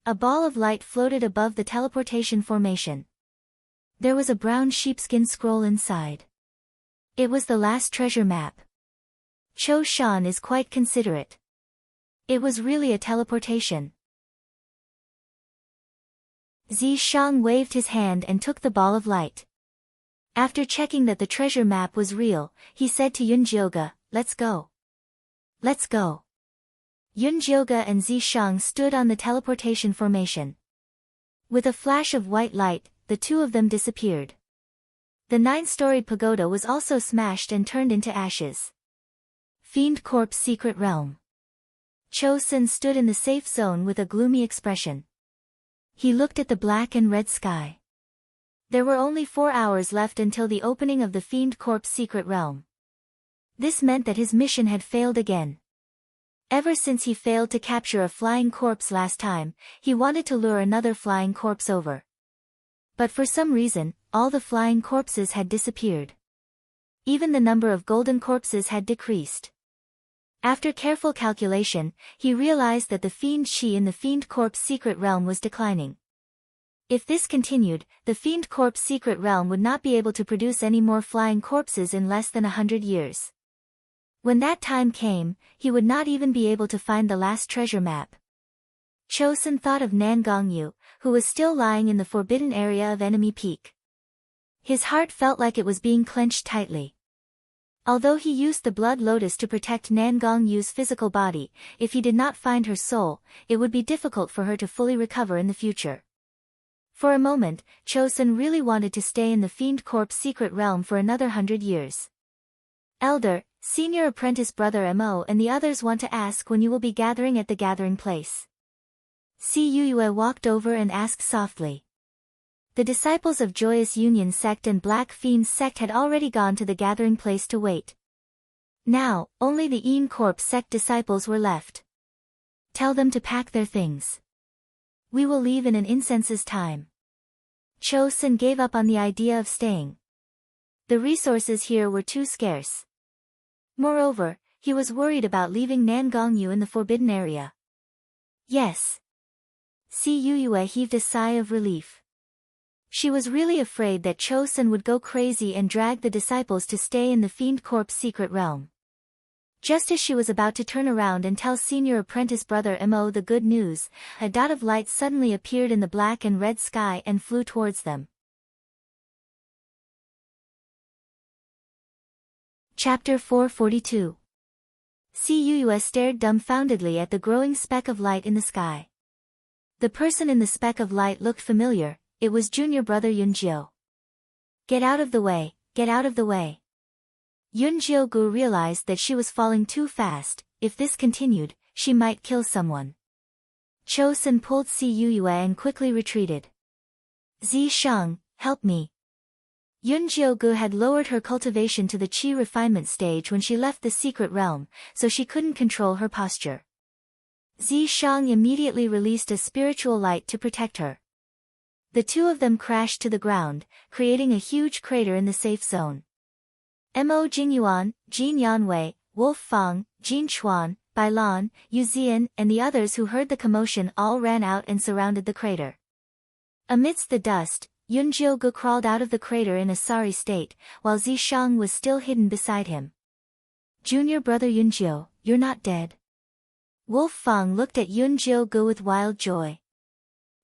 A ball of light floated above the teleportation formation. There was a brown sheepskin scroll inside. It was the last treasure map. Cho Shan is quite considerate. It was really a teleportation. Zishang waved his hand and took the ball of light. After checking that the treasure map was real, he said to Yunjilga, "Let's go. Let's go." Yunjilga and Zishang stood on the teleportation formation. With a flash of white light, the 2 of them disappeared. The 9-story pagoda was also smashed and turned into ashes. Fiend Corp's secret realm. Cho Sun stood in the safe zone with a gloomy expression. He looked at the black and red sky. There were only 4 hours left until the opening of the Fiend Corp's secret realm. This meant that his mission had failed again. Ever since he failed to capture a flying corpse last time, he wanted to lure another flying corpse over. But for some reason, all the flying corpses had disappeared. Even the number of golden corpses had decreased. After careful calculation, he realized that the Fiend Chi in the Fiend Corp's secret realm was declining. If this continued, the Fiend Corp's secret realm would not be able to produce any more flying corpses in less than 100 years. When that time came, he would not even be able to find the last treasure map. Cho Sun thought of Nan Gongyu, who was still lying in the forbidden area of Enemy Peak. His heart felt like it was being clenched tightly. Although he used the blood lotus to protect Nan Gongyu's physical body, if he did not find her soul, it would be difficult for her to fully recover in the future. For a moment, Cho Sun really wanted to stay in the Fiend Corp's secret realm for another 100 years. Elder, senior apprentice brother Mo and the others want to ask when you will be gathering at the gathering place. Si Yuyue walked over and asked softly. The disciples of Joyous Union sect and Black Fiends sect had already gone to the gathering place to wait. Now, only the Een Corp sect disciples were left. Tell them to pack their things. We will leave in an incense's time. Cho Sun gave up on the idea of staying. The resources here were too scarce. Moreover, he was worried about leaving Nan Gongyu in the forbidden area. Yes. Si Yuyue heaved a sigh of relief. She was really afraid that Cho Sun would go crazy and drag the disciples to stay in the Fiend Corp's secret realm. Just as she was about to turn around and tell senior apprentice brother Mo the good news, a dot of light suddenly appeared in the black and red sky and flew towards them. Chapter 442. Si Yuyue stared dumbfoundedly at the growing speck of light in the sky. The person in the speck of light looked familiar. It was junior brother Yunjio. Get out of the way, get out of the way. Yunjio-gu realized that she was falling too fast. If this continued, she might kill someone. Cho Sun pulled Si Yuyue and quickly retreated. Zishang, help me. Yun Jiogu had lowered her cultivation to the chi refinement stage when she left the secret realm, so she couldn't control her posture. Zi Shang immediately released a spiritual light to protect her. The two of them crashed to the ground, creating a huge crater in the safe zone. Mo Jingyuan, Jin Yanwei, Wolf Fang, Jin Chuan, Bailan, Yu Zian, and the others who heard the commotion all ran out and surrounded the crater. Amidst the dust, Yun Jiogu crawled out of the crater in a sorry state, while Zi Shang was still hidden beside him. Junior brother Yun Jio, you're not dead. Wolf Fang looked at Yun Jiogu with wild joy.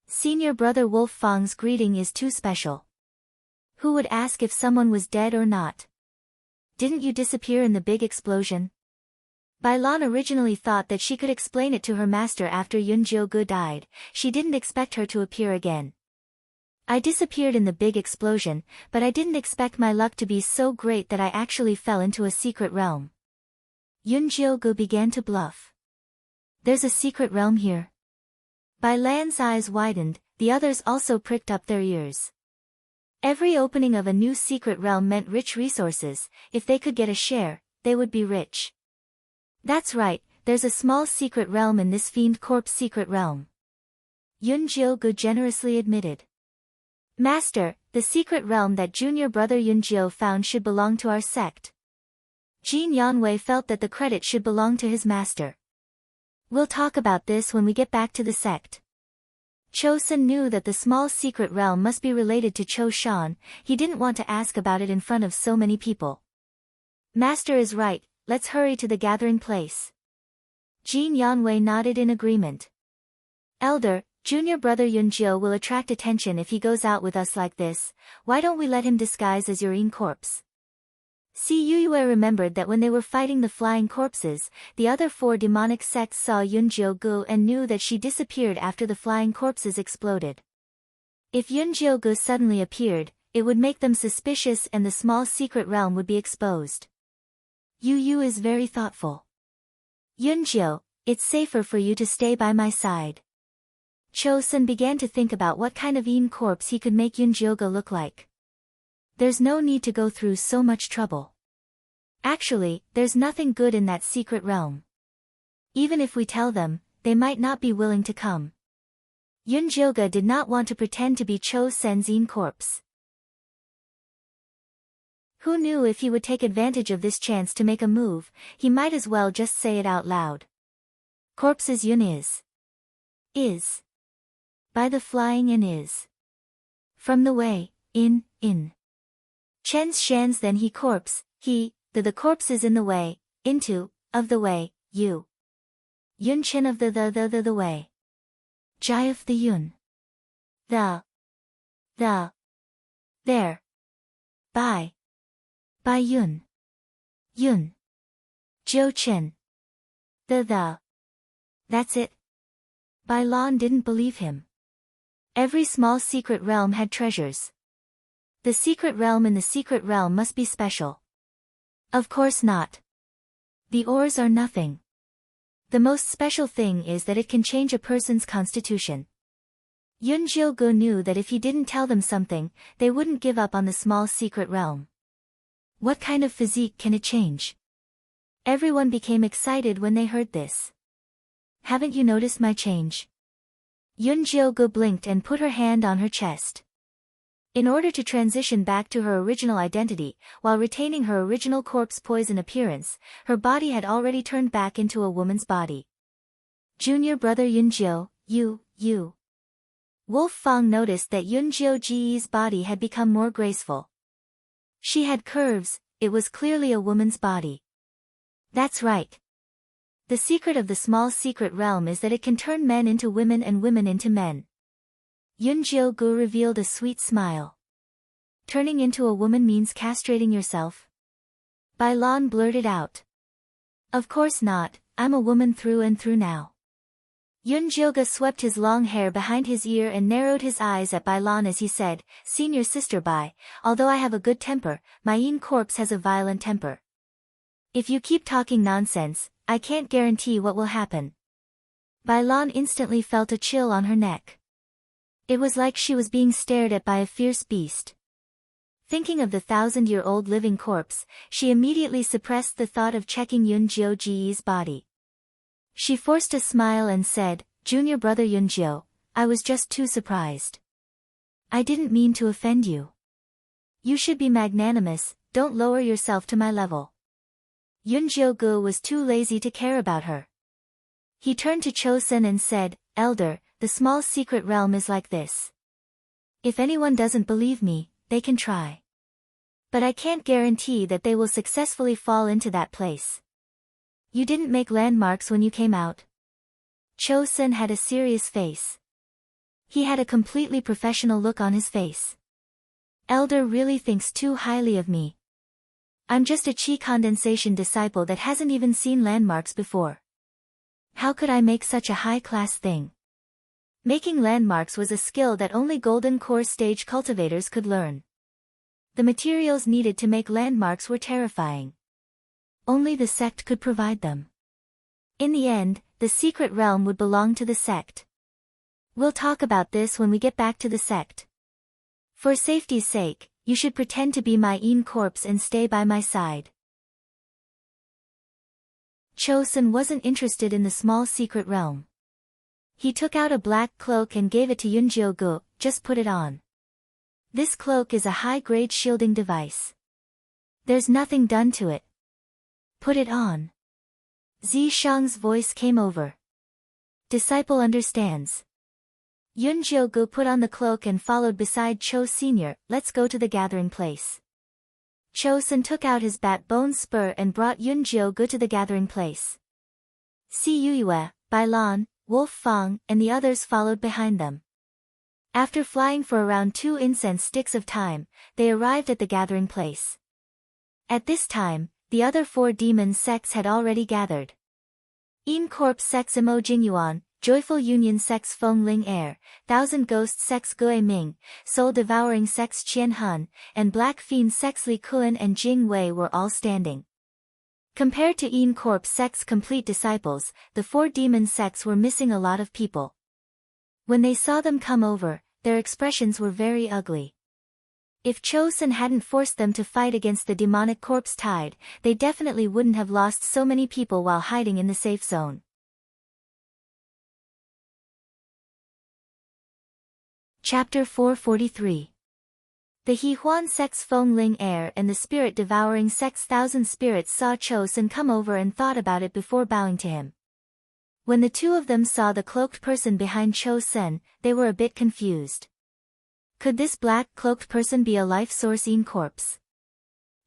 Senior brother Wolf Fang's greeting is too special. Who would ask if someone was dead or not? Didn't you disappear in the big explosion? Bailan originally thought that she could explain it to her master after Yun Jiogu died. She didn't expect her to appear again. I disappeared in the big explosion, but I didn't expect my luck to be so great that I actually fell into a secret realm. Yun Jiogu began to bluff. There's a secret realm here. Bailan's eyes widened, the others also pricked up their ears. Every opening of a new secret realm meant rich resources. If they could get a share, they would be rich. That's right, there's a small secret realm in this fiend corpse secret realm. Yun Jiogu generously admitted. Master, the secret realm that junior brother Yun Jio found should belong to our sect. Jin Yanwei felt that the credit should belong to his master. We'll talk about this when we get back to the sect. Chosun knew that the small secret realm must be related to Cho Shan. He didn't want to ask about it in front of so many people. Master is right, let's hurry to the gathering place. Jin Yanwei nodded in agreement. Elder, junior brother Yunjio will attract attention if he goes out with us like this. Why don't we let him disguise as Yurine corpse? Si Yuyue remembered that when they were fighting the flying corpses, the other four demonic sects saw Yunjiogu and knew that she disappeared after the flying corpses exploded. If Yunjiogu suddenly appeared, it would make them suspicious and the small secret realm would be exposed. Yu is very thoughtful. Yunjio, it's safer for you to stay by my side. Chosun began to think about what kind of Yin corpse he could make Yunjiogu look like. There's no need to go through so much trouble. Actually, there's nothing good in that secret realm. Even if we tell them, they might not be willing to come. Yunjiogu did not want to pretend to be Cho Sen's Yin corpse. Who knew if he would take advantage of this chance to make a move, he might as well just say it out loud. Corpses Yun is. By the flying in is. From the way, in. Chen's Shan's then he corpse, he, the corpse is in the way, into, of the way, you. Yun Chen of the way. Jai of the Yun. The. There. By Yun. Jiu Chen. The. That's it. Bai Lan didn't believe him. Every small secret realm had treasures. The secret realm in the secret realm must be special. Of course not. The ores are nothing. The most special thing is that it can change a person's constitution. Yun Jiogu knew that if he didn't tell them something, they wouldn't give up on the small secret realm. What kind of physique can it change? Everyone became excited when they heard this. Haven't you noticed my change? Yun Jiogu blinked and put her hand on her chest. In order to transition back to her original identity, while retaining her original corpse poison appearance, her body had already turned back into a woman's body. Junior brother Yunjio, you. Wolf Fang noticed that Yunjio Ji's body had become more graceful. She had curves, it was clearly a woman's body. That's right. The secret of the small secret realm is that it can turn men into women and women into men. Yunjiogu revealed a sweet smile. Turning into a woman means castrating yourself? Bai Lan blurted out. Of course not, I'm a woman through and through now. Yunjiogu swept his long hair behind his ear and narrowed his eyes at Bai Lan as he said, Senior sister Bai, although I have a good temper, my Yin corpse has a violent temper. If you keep talking nonsense, I can't guarantee what will happen. Bai Lan instantly felt a chill on her neck. It was like she was being stared at by a fierce beast. Thinking of the 1,000-year-old living corpse, she immediately suppressed the thought of checking Yun Jiu's body. She forced a smile and said, "Junior brother Yunjiu, I was just too surprised. I didn't mean to offend you. You should be magnanimous, don't lower yourself to my level." Yunjiu was too lazy to care about her. He turned to Chosun and said, "Elder, the small secret realm is like this. If anyone doesn't believe me, they can try. But I can't guarantee that they will successfully fall into that place. You didn't make landmarks when you came out." Chosun had a serious face. He had a completely professional look on his face. "Elder really thinks too highly of me. I'm just a chi condensation disciple that hasn't even seen landmarks before. How could I make such a high-class thing?" Making landmarks was a skill that only Golden Core stage cultivators could learn. The materials needed to make landmarks were terrifying. Only the sect could provide them. In the end, the secret realm would belong to the sect. We'll talk about this when we get back to the sect. For safety's sake, you should pretend to be my corpse and stay by my side. Chosun wasn't interested in the small secret realm. He took out a black cloak and gave it to Yunjiu. "Just put it on. This cloak is a high-grade shielding device. There's nothing done to it. Put it on." Zishang's voice came over. "Disciple understands." Yunjiu put on the cloak and followed beside Cho Sr. "Let's go to the gathering place." Chosun took out his bat bone spur and brought Yunjiu to the gathering place. Si Yue, Bailan, Wolf Fang, and the others followed behind them. After flying for around 2 incense sticks of time, they arrived at the gathering place. At this time, the other 4 demon sects had already gathered. Corpse sects Imo Jinyuan, Joyful Union sects Feng Ling Air, Thousand Ghost sects Gui Ming, Soul Devouring sects Qian Hun, and Black Fiend sects Li Kuan and Jing Wei were all standing. Compared to Corpse sect's complete disciples, the 4 demon sects were missing a lot of people. When they saw them come over, their expressions were very ugly. If Chosun hadn't forced them to fight against the demonic corpse tide, they definitely wouldn't have lost so many people while hiding in the safe zone. Chapter 443. The Hehuan sect's Feng Ling Air and the Spirit-Devouring sect's Thousand Spirits saw Chosun come over and thought about it before bowing to him. When the 2 of them saw the cloaked person behind Chosun, they were a bit confused. Could this black cloaked person be a life source corpse?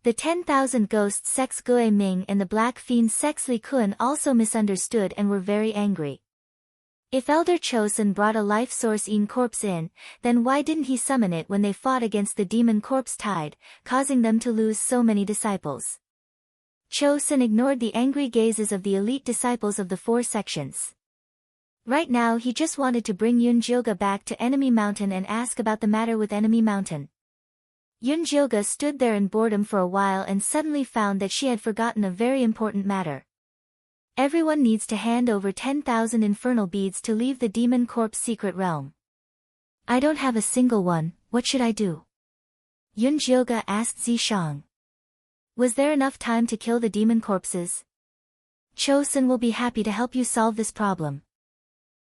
The 10,000 Ghost sects Gui Ming and the Black Fiend sects Li Kuan also misunderstood and were very angry. If Elder Chosun brought a life source corpse in, then why didn't he summon it when they fought against the demon corpse tide, causing them to lose so many disciples? Chosun ignored the angry gazes of the elite disciples of the 4 sections. Right now he just wanted to bring Yunjiu back to Enemy Mountain and ask about the matter with Enemy Mountain. Yunjiu stood there in boredom for a while and suddenly found that she had forgotten a very important matter. Everyone needs to hand over 10,000 infernal beads to leave the demon corpse secret realm. "I don't have a single one, what should I do?" Yunjiu asked Zishang. "Was there enough time to kill the demon corpses?" "Chosun will be happy to help you solve this problem.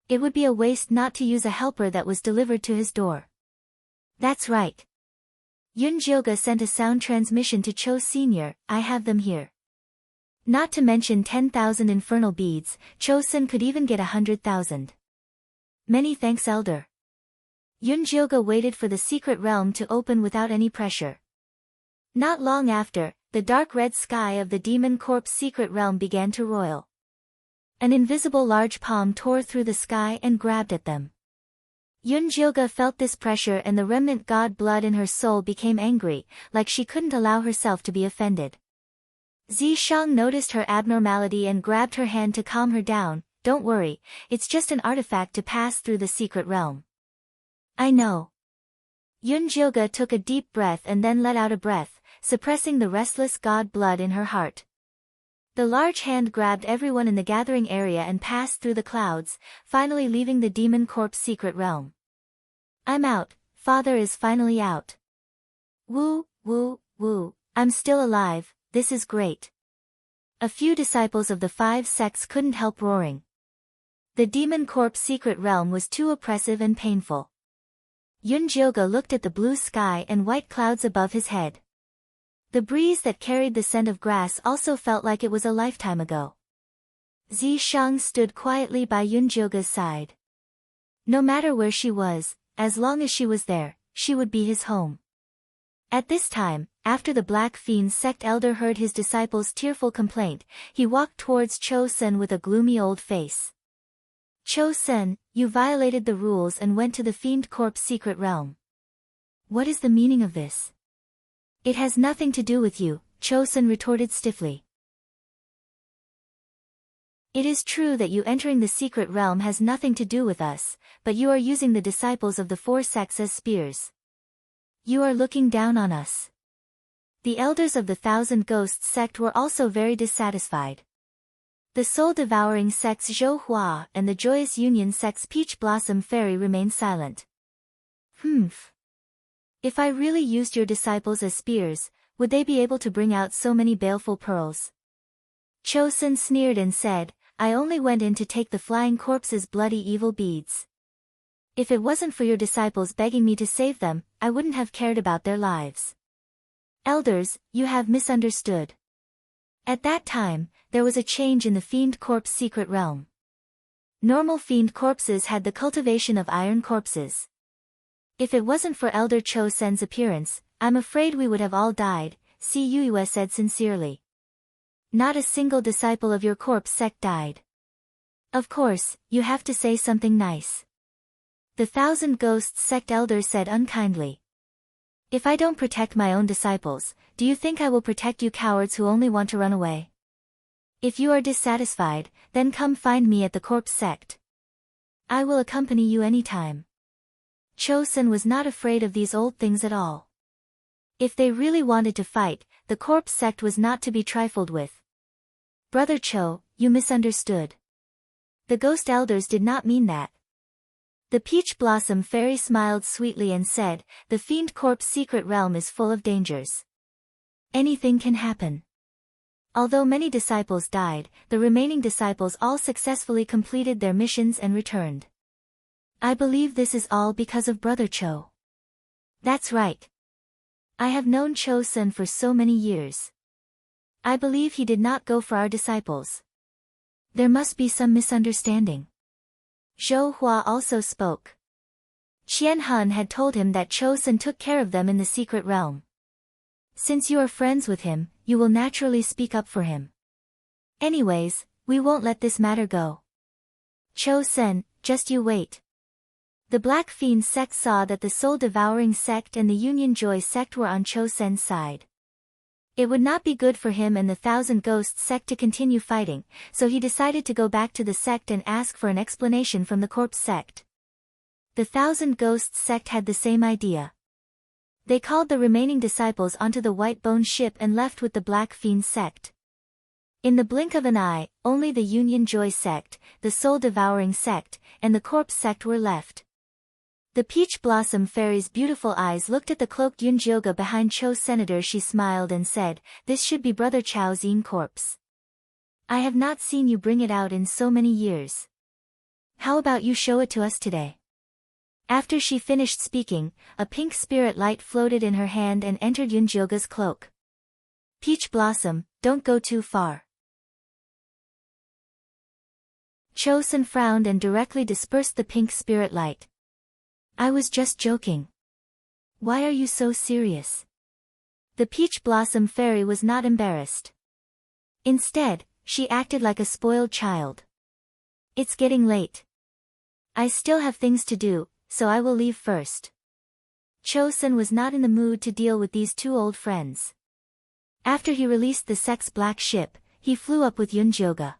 It would be a waste not to use a helper that was delivered to his door." "That's right." Yunjiu sent a sound transmission to Cho Sr., "I have them here." Not to mention 10,000 infernal beads, Chosun could even get 100,000. "Many thanks, Elder." Yunjiu waited for the secret realm to open without any pressure. Not long after, the dark red sky of the demon corpse secret realm began to roil. An invisible large palm tore through the sky and grabbed at them. Yunjiu felt this pressure and the remnant god blood in her soul became angry, like she couldn't allow herself to be offended. Zishang noticed her abnormality and grabbed her hand to calm her down. "Don't worry, it's just an artifact to pass through the secret realm." "I know." Yunjiu took a deep breath and then let out a breath, suppressing the restless god blood in her heart. The large hand grabbed everyone in the gathering area and passed through the clouds, finally leaving the demon corpse secret realm. "I'm out, father is finally out." Wu Woo, woo, I'm still alive, this is great. A few disciples of the 5 sects couldn't help roaring. The demon corpse secret realm was too oppressive and painful. Yunjioge looked at the blue sky and white clouds above his head. The breeze that carried the scent of grass also felt like it was a lifetime ago. Zishang stood quietly by Yunjioge's side. No matter where she was, as long as she was there, she would be his home. At this time, after the Black Fiend sect elder heard his disciples' tearful complaint, he walked towards Cho-sen with a gloomy old face. Cho-sen, you violated the rules and went to the Fiend Corp's secret realm. What is the meaning of this? It has nothing to do with you, Cho-sen retorted stiffly. It is true that you entering the secret realm has nothing to do with us, but you are using the disciples of the 4 sects as spears. You are looking down on us. The elders of the Thousand Ghosts sect were also very dissatisfied. The soul-devouring sects Zhou Hua and the Joyous Union sects Peach Blossom Fairy remained silent. If I really used your disciples as spears, would they be able to bring out so many baleful pearls? Cho-sen sneered and said, I only went in to take the flying corpse's bloody evil beads. If it wasn't for your disciples begging me to save them, I wouldn't have cared about their lives. Elders, you have misunderstood. At that time, there was a change in the Fiend Corpse secret realm. Normal Fiend corpses had the cultivation of iron corpses. If it wasn't for Elder Cho-sen's appearance, I'm afraid we would have all died, Cui said sincerely. Not a single disciple of your corpse sect died. Of course, you have to say something nice. The Thousand Ghosts sect elder said unkindly. If I don't protect my own disciples, do you think I will protect you cowards who only want to run away? If you are dissatisfied, then come find me at the corpse sect. I will accompany you anytime. Cho-sen was not afraid of these old things at all. If they really wanted to fight, the corpse sect was not to be trifled with. Brother Cho, you misunderstood. The ghost elders did not mean that. The Peach Blossom Fairy smiled sweetly and said, the Fiend Corp's secret realm is full of dangers. Anything can happen. Although many disciples died, the remaining disciples all successfully completed their missions and returned. I believe this is all because of Brother Cho. That's right. I have known Cho-sen for so many years. I believe he did not go for our disciples. There must be some misunderstanding. Zhou Hua also spoke. Qian Hun had told him that Cho-sen took care of them in the secret realm. Since you are friends with him, you will naturally speak up for him. Anyways, we won't let this matter go. Cho-sen, just you wait. The Black Fiend sect saw that the soul-devouring sect and the Union Joy sect were on Cho-sen's side. It would not be good for him and the Thousand Ghosts sect to continue fighting, so he decided to go back to the sect and ask for an explanation from the corpse sect. The Thousand Ghosts sect had the same idea. They called the remaining disciples onto the White Bone ship and left with the Black Fiend sect. In the blink of an eye, only the Union Joy sect, the soul-devouring sect, and the corpse sect were left. The Peach Blossom Fairy's beautiful eyes looked at the cloaked Yunjioge behind Cho's senator. She smiled and said, this should be Brother Chao's Yin corpse. I have not seen you bring it out in so many years. How about you show it to us today? After she finished speaking, a pink spirit light floated in her hand and entered Yunjioge's cloak. Peach Blossom, don't go too far. Cho-sen frowned and directly dispersed the pink spirit light. I was just joking. Why are you so serious? The Peach Blossom Fairy was not embarrassed. Instead, she acted like a spoiled child. It's getting late. I still have things to do, so I will leave first. Cho-sen was not in the mood to deal with these two old friends. After he released the sect's black ship, he flew up with Yunjioge.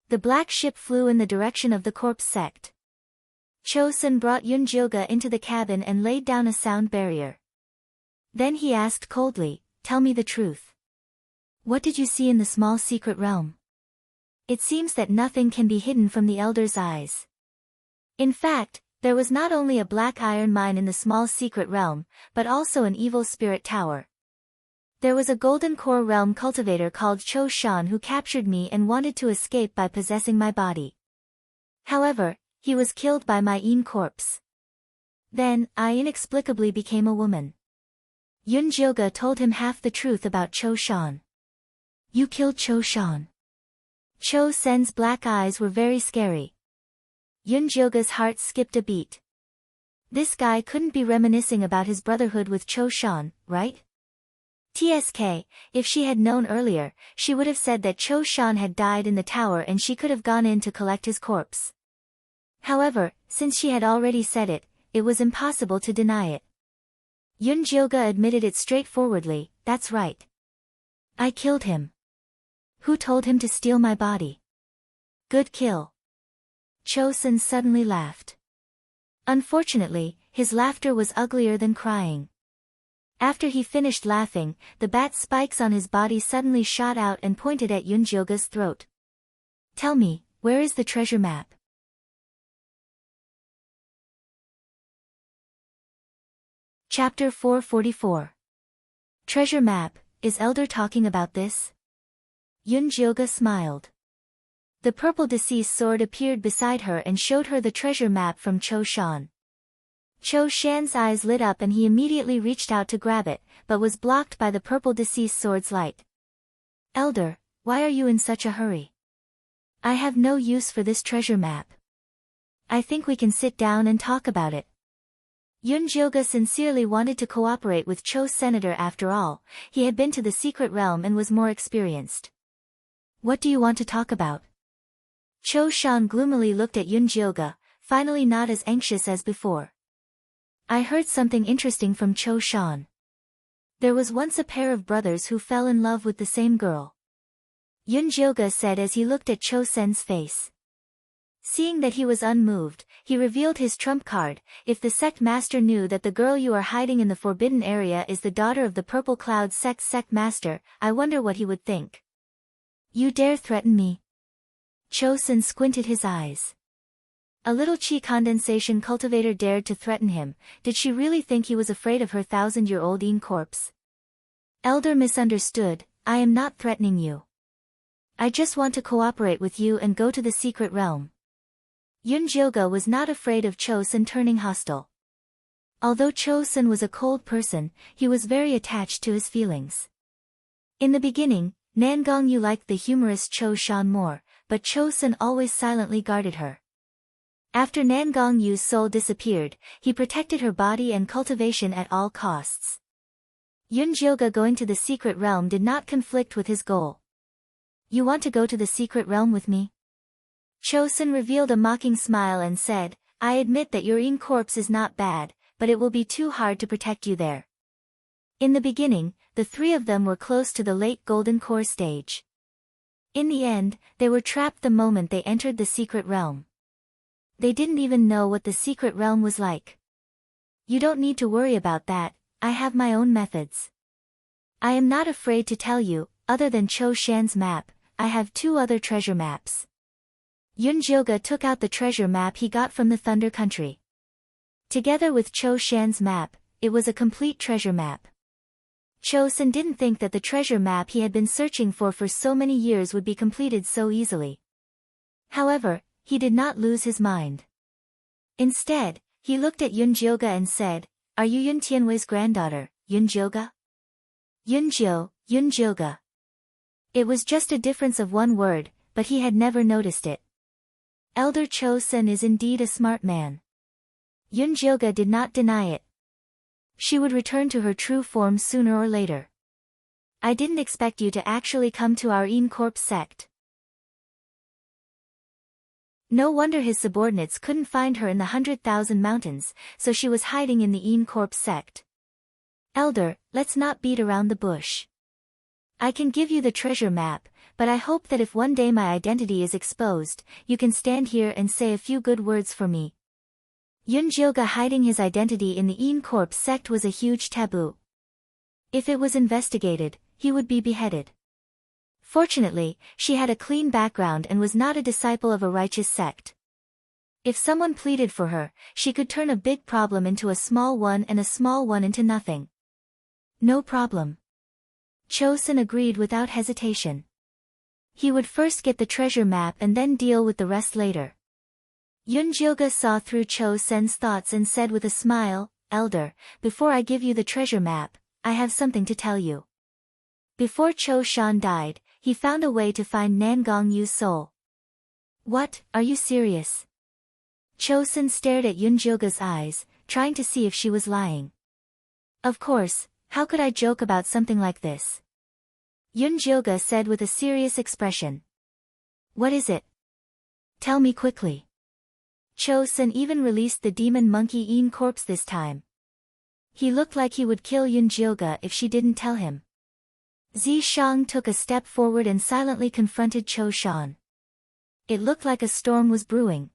The black ship flew in the direction of the corpse sect. Cho-sen brought Yunjioge into the cabin and laid down a sound barrier. Then he asked coldly, tell me the truth. What did you see in the small secret realm? It seems that nothing can be hidden from the elder's eyes. In fact, there was not only a black iron mine in the small secret realm, but also an evil spirit tower, There was a golden core realm cultivator called Cho Shan who captured me and wanted to escape by possessing my body. However, he was killed by my Yin corpse. Then, I inexplicably became a woman. Yun Jilga told him half the truth about Cho Shan. You killed Cho Shan. Cho Sen's black eyes were very scary. Yun Jilga's heart skipped a beat. This guy couldn't be reminiscing about his brotherhood with Cho Shan, right? TSK, if she had known earlier, she would have said that Cho Shan had died in the tower and she could have gone in to collect his corpse. However, since she had already said it, it was impossible to deny it. Yun Jilga admitted it straightforwardly, that's right. I killed him. Who told him to steal my body? Good kill. Cho Sen suddenly laughed. Unfortunately, his laughter was uglier than crying. After he finished laughing, the bat spikes on his body suddenly shot out and pointed at Yun Jilga's throat. Tell me, where is the treasure map? Chapter 444. Treasure map, is Elder talking about this? Yun Jilga smiled. The purple deceased sword appeared beside her and showed her the treasure map from Cho Shan. Cho Shan's eyes lit up and he immediately reached out to grab it, but was blocked by the purple deceased sword's light. Elder, why are you in such a hurry? I have no use for this treasure map. I think we can sit down and talk about it. Yun Jilga sincerely wanted to cooperate with Cho's senator after all, he had been to the secret realm and was more experienced. What do you want to talk about? Cho Shan gloomily looked at Yun Jilga, finally not as anxious as before. I heard something interesting from Cho Shan. There was once a pair of brothers who fell in love with the same girl. Yun Jilga said as he looked at Cho Sen's face. Seeing that he was unmoved, he revealed his trump card. If the sect master knew that the girl you are hiding in the forbidden area is the daughter of the Purple Cloud sect's sect master, I wonder what he would think. You dare threaten me? Cho Sen squinted his eyes. A little chi condensation cultivator dared to threaten him. Did she really think he was afraid of her 1,000-year-old Yin corpse? Elder misunderstood, I am not threatening you. I just want to cooperate with you and go to the secret realm. Yun Jilga was not afraid of Cho Sen turning hostile. Although Cho Sen was a cold person, he was very attached to his feelings. In the beginning, Nangong Yu liked the humorous Cho Shan more, but Cho Sen always silently guarded her. After Nangong Yu's soul disappeared, he protected her body and cultivation at all costs. Yun Jilga going to the secret realm did not conflict with his goal. You want to go to the secret realm with me? Cho Sen revealed a mocking smile and said, I admit that your Yin corpse is not bad, but it will be too hard to protect you there. In the beginning, the three of them were close to the late Golden Core stage. In the end, they were trapped the moment they entered the secret realm. They didn't even know what the secret realm was like. You don't need to worry about that, I have my own methods. I am not afraid to tell you, other than Cho Shan's map, I have 2 other treasure maps. Yun Jilga took out the treasure map he got from the Thunder Country. Together with Cho Shan's map, it was a complete treasure map. Cho Sen didn't think that the treasure map he had been searching for so many years would be completed so easily. However, he did not lose his mind. Instead, he looked at Yun Jilga and said, Are you Yun Tianwei's granddaughter, Yun Jilga? Yun Jilga. It was just a difference of one word, but he had never noticed it. Elder Cho Sen is indeed a smart man. Yun Jilga did not deny it. She would return to her true form sooner or later. I didn't expect you to actually come to our Yin Corp sect. No wonder his subordinates couldn't find her in the 100,000 mountains, so she was hiding in the Yin Corp sect. Elder, let's not beat around the bush. I can give you the treasure map, but I hope that if one day my identity is exposed, you can stand here and say a few good words for me. Yun Jilga hiding his identity in the Yin Corp sect was a huge taboo. If it was investigated, he would be beheaded. Fortunately, she had a clean background and was not a disciple of a righteous sect. If someone pleaded for her, she could turn a big problem into a small one and a small one into nothing. No problem. Chosun agreed without hesitation. He would first get the treasure map and then deal with the rest later. Yunjilga saw through Chosun's thoughts and said with a smile, "Elder, before I give you the treasure map, I have something to tell you." Before Chosun died, he found a way to find Nangong Yu's soul. "What, are you serious?" Chosun stared at Yunjilga's eyes, trying to see if she was lying. "Of course, how could I joke about something like this?" Yunjilga said with a serious expression. "What is it? Tell me quickly." Chosun even released the demon monkey Een corpse this time. He looked like he would kill Yunjilga if she didn't tell him. Zishang took a step forward and silently confronted Chosun. It looked like a storm was brewing.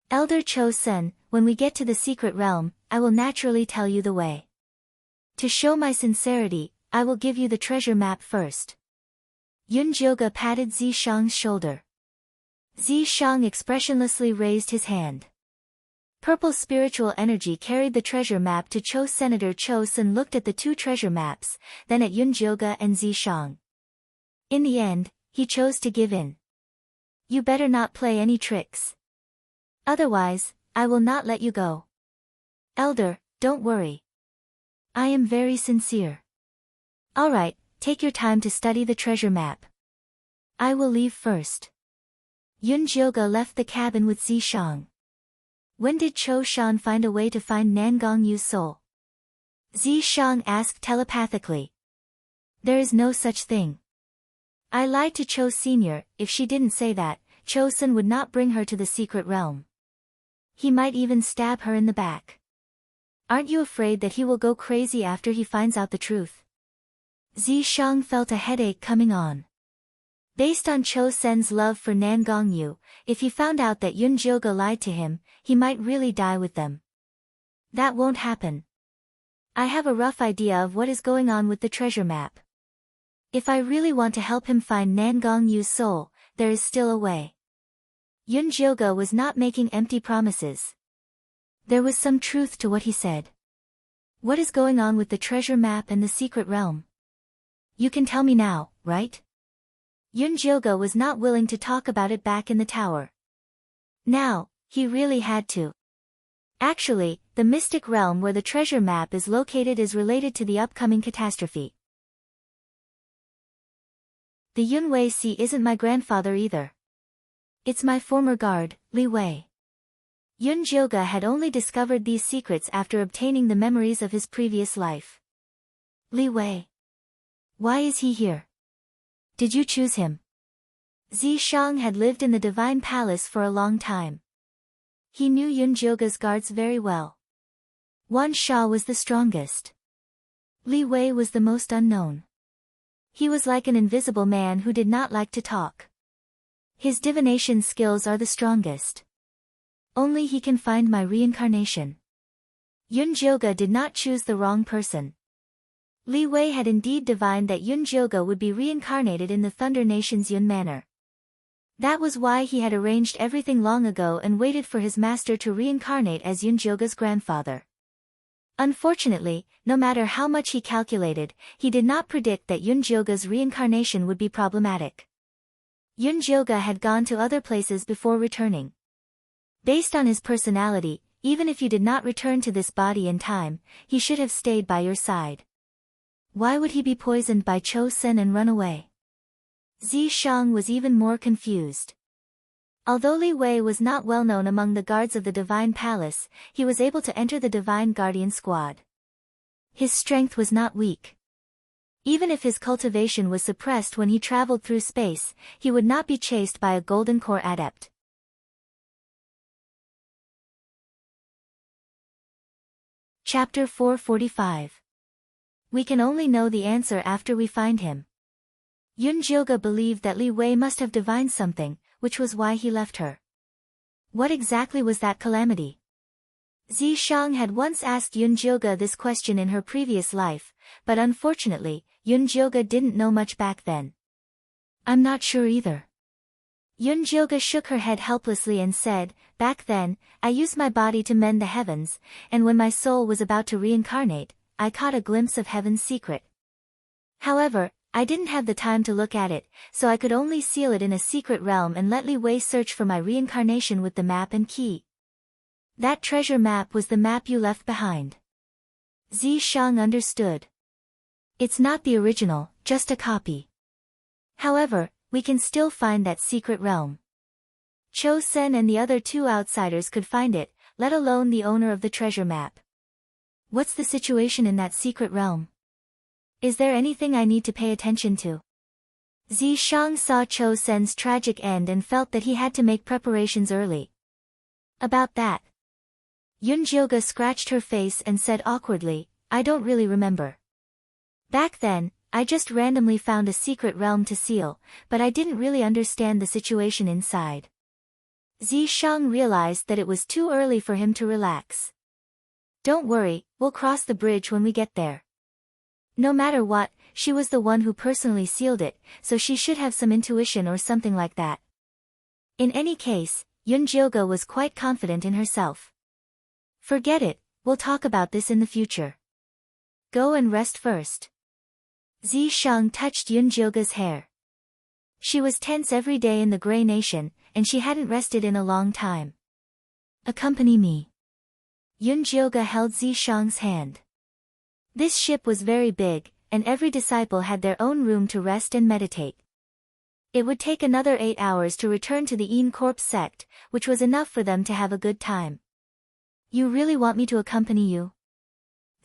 "Elder Chosun, when we get to the secret realm, I will naturally tell you the way. To show my sincerity, I will give you the treasure map first." Yunjilga patted Zishang's shoulder. Zishang expressionlessly raised his hand. Purple spiritual energy carried the treasure map to Cho. Senator Chosun looked at the two treasure maps, then at Yunjilga and Zishang. In the end, he chose to give in. "You better not play any tricks. Otherwise, I will not let you go. Elder, don't worry. I am very sincere. Alright, take your time to study the treasure map. I will leave first." Yunjilga left the cabin with Zishang. When did Chosun find a way to find Nangong Yu's soul? Zishang asked telepathically. "There is no such thing. I lied to Cho Sr. If she didn't say that, Chosun would not bring her to the secret realm. He might even stab her in the back. Aren't you afraid that he will go crazy after he finds out the truth?" Zishang felt a headache coming on. Based on Chosun's love for Nangong Yu, if he found out that Yunjilga lied to him, he might really die with them. That won't happen. I have a rough idea of what is going on with the treasure map. If I really want to help him find Nangong Yu's soul, there is still a way. Yunjilga was not making empty promises. There was some truth to what he said. "What is going on with the treasure map and the secret realm? You can tell me now, right?" Yunjilga was not willing to talk about it back in the tower. Now, he really had to. Actually, the mystic realm where the treasure map is located is related to the upcoming catastrophe. The Yunwei Sea isn't my grandfather either. It's my former guard, Li Wei. Yunjilga had only discovered these secrets after obtaining the memories of his previous life. Li Wei. Why is he here? Did you choose him? Zishang had lived in the Divine Palace for a long time. He knew Yunjilga's guards very well. Wan Sha was the strongest. Li Wei was the most unknown. He was like an invisible man who did not like to talk. His divination skills are the strongest. Only he can find my reincarnation. Yunjilga did not choose the wrong person. Li Wei had indeed divined that Yunjilga would be reincarnated in the Thunder Nation's Yun Manor. That was why he had arranged everything long ago and waited for his master to reincarnate as Yunjilga's grandfather. Unfortunately, no matter how much he calculated, he did not predict that Yunjilga's reincarnation would be problematic. Yunjilga had gone to other places before returning. Based on his personality, even if you did not return to this body in time, he should have stayed by your side. Why would he be poisoned by Chosun and run away? Zishang was even more confused. Although Li Wei was not well known among the guards of the Divine Palace, he was able to enter the Divine Guardian Squad. His strength was not weak. Even if his cultivation was suppressed when he traveled through space, he would not be chased by a Golden Core adept. Chapter 445. We can only know the answer after we find him. Yunjilga believed that Li Wei must have divined something, which was why he left her. What exactly was that calamity? Zishang had once asked Yunjilga this question in her previous life, but unfortunately, Yunjilga didn't know much back then. I'm not sure either. Yunjilga shook her head helplessly and said, "Back then, I used my body to mend the heavens, and when my soul was about to reincarnate, I caught a glimpse of heaven's secret. However, I didn't have the time to look at it, so I could only seal it in a secret realm and let Li Wei search for my reincarnation with the map and key. That treasure map was the map you left behind. Zi Shang understood. It's not the original, just a copy. However, we can still find that secret realm. Cho Sen and the other two outsiders could find it, let alone the owner of the treasure map. What's the situation in that secret realm? Is there anything I need to pay attention to? Zi Shang saw Cho Sen's tragic end and felt that he had to make preparations early. About that. Yun Jilga scratched her face and said awkwardly, I don't really remember. Back then, I just randomly found a secret realm to seal, but I didn't really understand the situation inside. Zi Shang realized that it was too early for him to relax. Don't worry, we'll cross the bridge when we get there. No matter what, she was the one who personally sealed it, so she should have some intuition or something like that. In any case, Yun Jilga was quite confident in herself. Forget it, we'll talk about this in the future. Go and rest first. Zi Shang touched Yun Jilga's hair. She was tense every day in the Grey Nation, and she hadn't rested in a long time. Accompany me. Yun Jilga held Zi Shang's hand. This ship was very big, and every disciple had their own room to rest and meditate. It would take another 8 hours to return to the Een Corp sect, which was enough for them to have a good time. You really want me to accompany you?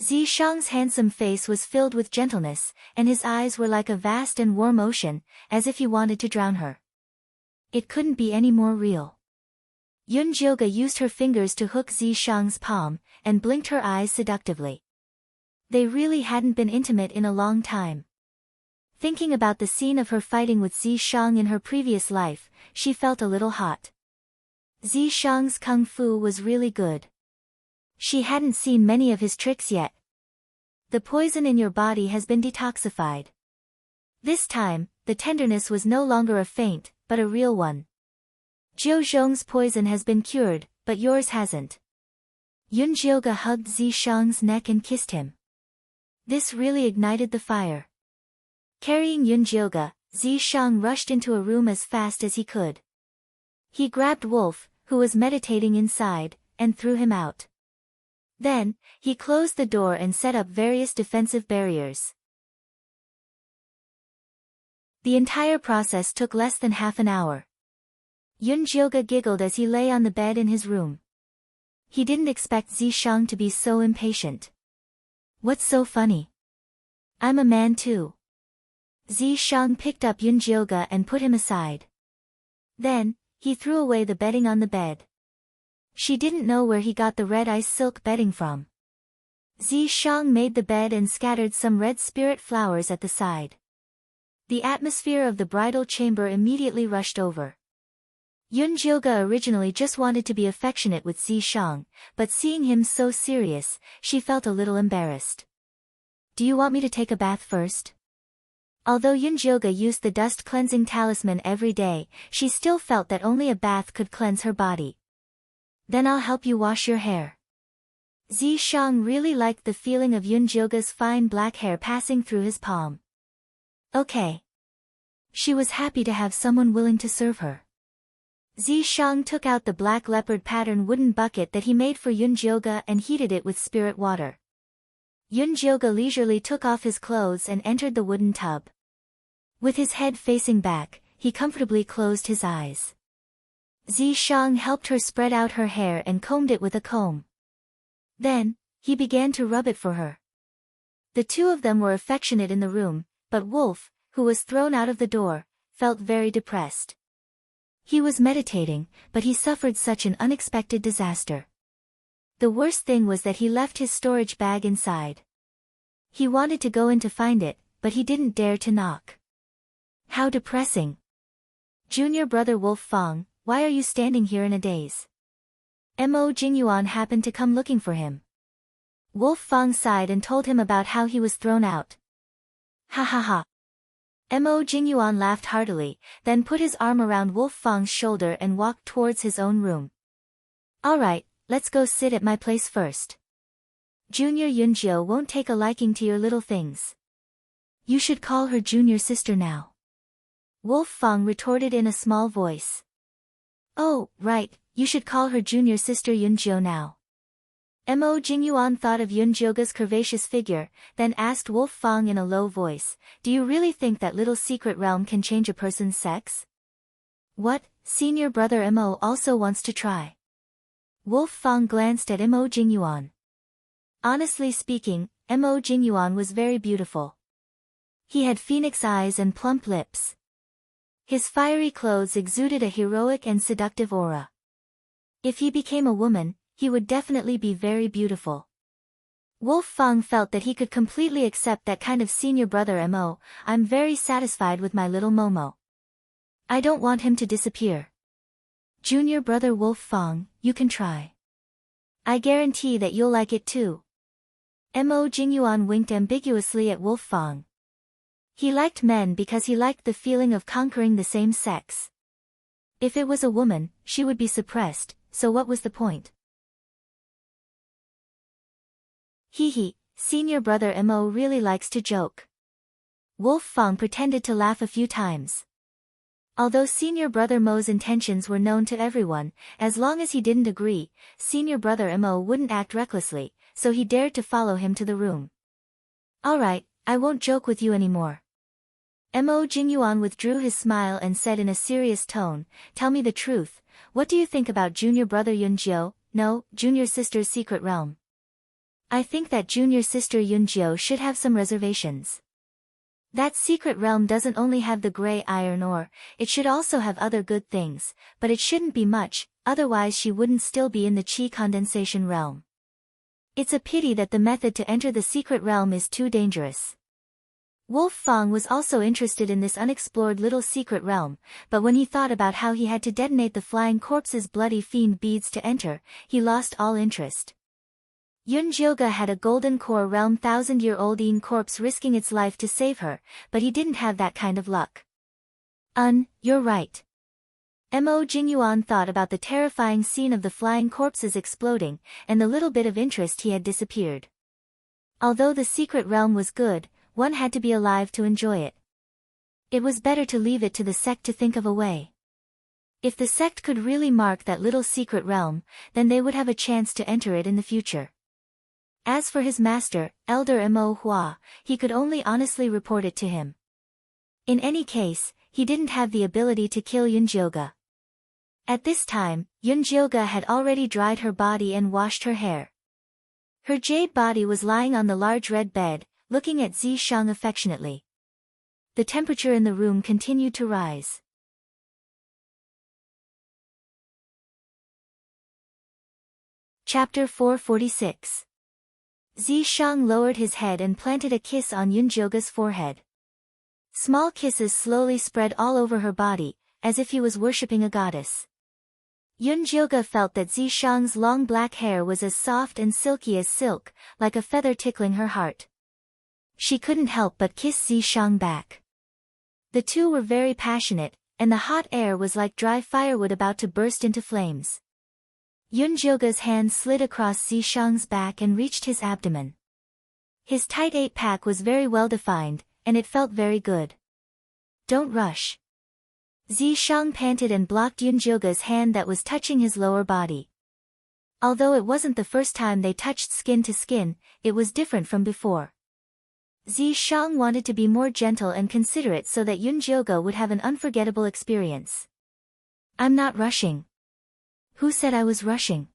Zi Shang's handsome face was filled with gentleness, and his eyes were like a vast and warm ocean, as if he wanted to drown her. It couldn't be any more real. Yun Jilga used her fingers to hook Zi Shang's palm, and blinked her eyes seductively. They really hadn't been intimate in a long time. Thinking about the scene of her fighting with Zi Shang in her previous life, she felt a little hot. Zi Shang's kung fu was really good. She hadn't seen many of his tricks yet. The poison in your body has been detoxified. This time, the tenderness was no longer a feint, but a real one. Jiu Zhong's poison has been cured, but yours hasn't. Yun Jilga hugged Zi Shang's neck and kissed him. This really ignited the fire. Carrying Yun Jilga, Zi Shang rushed into a room as fast as he could. He grabbed Wolf, who was meditating inside, and threw him out. Then, he closed the door and set up various defensive barriers. The entire process took less than half an hour. Yun Jilga giggled as he lay on the bed in his room. He didn't expect Zi Shang to be so impatient. What's so funny? I'm a man too. Zi Shang picked up Yun Jilga and put him aside. Then, he threw away the bedding on the bed. She didn't know where he got the red ice silk bedding from. Zi Shang made the bed and scattered some red spirit flowers at the side. The atmosphere of the bridal chamber immediately rushed over. Yun Jilga originally just wanted to be affectionate with Zi Shang, but seeing him so serious, she felt a little embarrassed. Do you want me to take a bath first? Although Yun Jilga used the dust cleansing talisman every day, she still felt that only a bath could cleanse her body. Then I'll help you wash your hair. Zi Shang really liked the feeling of Yun Jilga's fine black hair passing through his palm. Okay. She was happy to have someone willing to serve her. Zi Shang took out the black leopard pattern wooden bucket that he made for Yun Jilga and heated it with spirit water. Yun Jilga leisurely took off his clothes and entered the wooden tub. With his head facing back, he comfortably closed his eyes. Zi Shang helped her spread out her hair and combed it with a comb. Then, he began to rub it for her. The two of them were affectionate in the room, but Wolf, who was thrown out of the door, felt very depressed. He was meditating, but he suffered such an unexpected disaster. The worst thing was that he left his storage bag inside. He wanted to go in to find it, but he didn't dare to knock. How depressing. Junior brother Wolf Fong, why are you standing here in a daze? Mo Jingyuan happened to come looking for him. Wolf Fong sighed and told him about how he was thrown out. Ha ha ha. Mo Jingyuan laughed heartily, then put his arm around Wolf Fong's shoulder and walked towards his own room. Alright, let's go sit at my place first. Junior Yunjio won't take a liking to your little things. You should call her junior sister now. Wolf Fang retorted in a small voice. Oh, right, you should call her junior sister Yunjiu now. Mo Jingyuan thought of Yunjioga's curvaceous figure, then asked Wolf Fang in a low voice, do you really think that little secret realm can change a person's sex? What, senior brother Mo also wants to try? Wolf Fang glanced at Mo Jingyuan. Honestly speaking, Mo Jingyuan was very beautiful. He had phoenix eyes and plump lips. His fiery clothes exuded a heroic and seductive aura. If he became a woman, he would definitely be very beautiful. Wolf Fang felt that he could completely accept that kind of senior brother Mo. I'm very satisfied with my little Momo. I don't want him to disappear. Junior brother Wolf Fang, you can try. I guarantee that you'll like it too. Mo Jingyuan winked ambiguously at Wolf Fang. He liked men because he liked the feeling of conquering the same sex. If it was a woman, she would be suppressed, so what was the point? Hee, senior brother Mo really likes to joke. Wolf Fang pretended to laugh a few times. Although senior brother Mo's intentions were known to everyone, as long as he didn't agree, senior brother Mo wouldn't act recklessly, so he dared to follow him to the room. Alright, I won't joke with you anymore. Mo Jingyuan withdrew his smile and said in a serious tone, tell me the truth, what do you think about junior brother Yunjiu, no, junior sister's secret realm? I think that junior sister Yunjiu should have some reservations. That secret realm doesn't only have the gray iron ore, it should also have other good things, but it shouldn't be much, otherwise she wouldn't still be in the chi condensation realm. It's a pity that the method to enter the secret realm is too dangerous. Wolf Fang was also interested in this unexplored little secret realm, but when he thought about how he had to detonate the flying corpse's bloody fiend beads to enter, he lost all interest. Yunjioga had a golden core realm thousand-year-old Yin corpse risking its life to save her, but he didn't have that kind of luck. You're right. Mo Jingyuan thought about the terrifying scene of the flying corpses exploding, and the little bit of interest he had disappeared. Although the secret realm was good, one had to be alive to enjoy it. It was better to leave it to the sect to think of a way. If the sect could really mark that little secret realm, then they would have a chance to enter it in the future. As for his master, Elder Mo Hua, he could only honestly report it to him. In any case, he didn't have the ability to kill Yunjioga. At this time, Yunjioga had already dried her body and washed her hair. Her jade body was lying on the large red bed, looking at Zishang affectionately. The temperature in the room continued to rise. Chapter 446. Zishang lowered his head and planted a kiss on Yunjioga's forehead. Small kisses slowly spread all over her body, as if he was worshipping a goddess. Yunjioga felt that Zishang's long black hair was as soft and silky as silk, like a feather tickling her heart. She couldn't help but kiss Zishang back. The two were very passionate, and the hot air was like dry firewood about to burst into flames. Yunjioga's hand slid across Zishang's back and reached his abdomen. His tight eight-pack was very well defined, and it felt very good. Don't rush. Zishang panted and blocked Yunjioga's hand that was touching his lower body. Although it wasn't the first time they touched skin to skin, it was different from before. Zishang wanted to be more gentle and considerate so that Yunjioga would have an unforgettable experience. I'm not rushing. Who said I was rushing?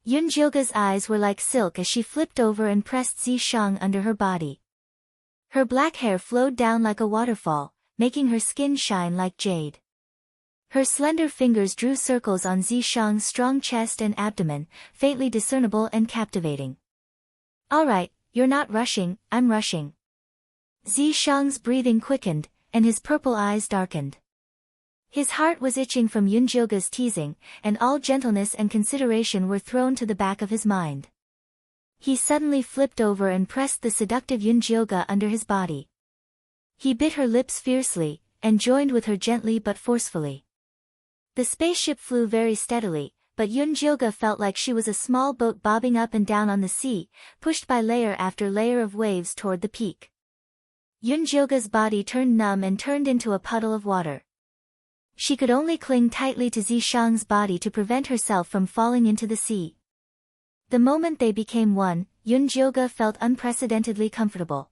Yunjioga's eyes were like silk as she flipped over and pressed Zishang under her body. Her black hair flowed down like a waterfall, making her skin shine like jade. Her slender fingers drew circles on Zishang's strong chest and abdomen, faintly discernible and captivating. Alright, you're not rushing, I'm rushing. Zishang's breathing quickened, and his purple eyes darkened. His heart was itching from Yunjioga's teasing, and all gentleness and consideration were thrown to the back of his mind. He suddenly flipped over and pressed the seductive Yunjioga under his body. He bit her lips fiercely, and joined with her gently but forcefully. The spaceship flew very steadily, but Yunjioga felt like she was a small boat bobbing up and down on the sea, pushed by layer after layer of waves toward the peak. Yunjioga's body turned numb and turned into a puddle of water. She could only cling tightly to Zishang's body to prevent herself from falling into the sea. The moment they became one, Yunjioga felt unprecedentedly comfortable.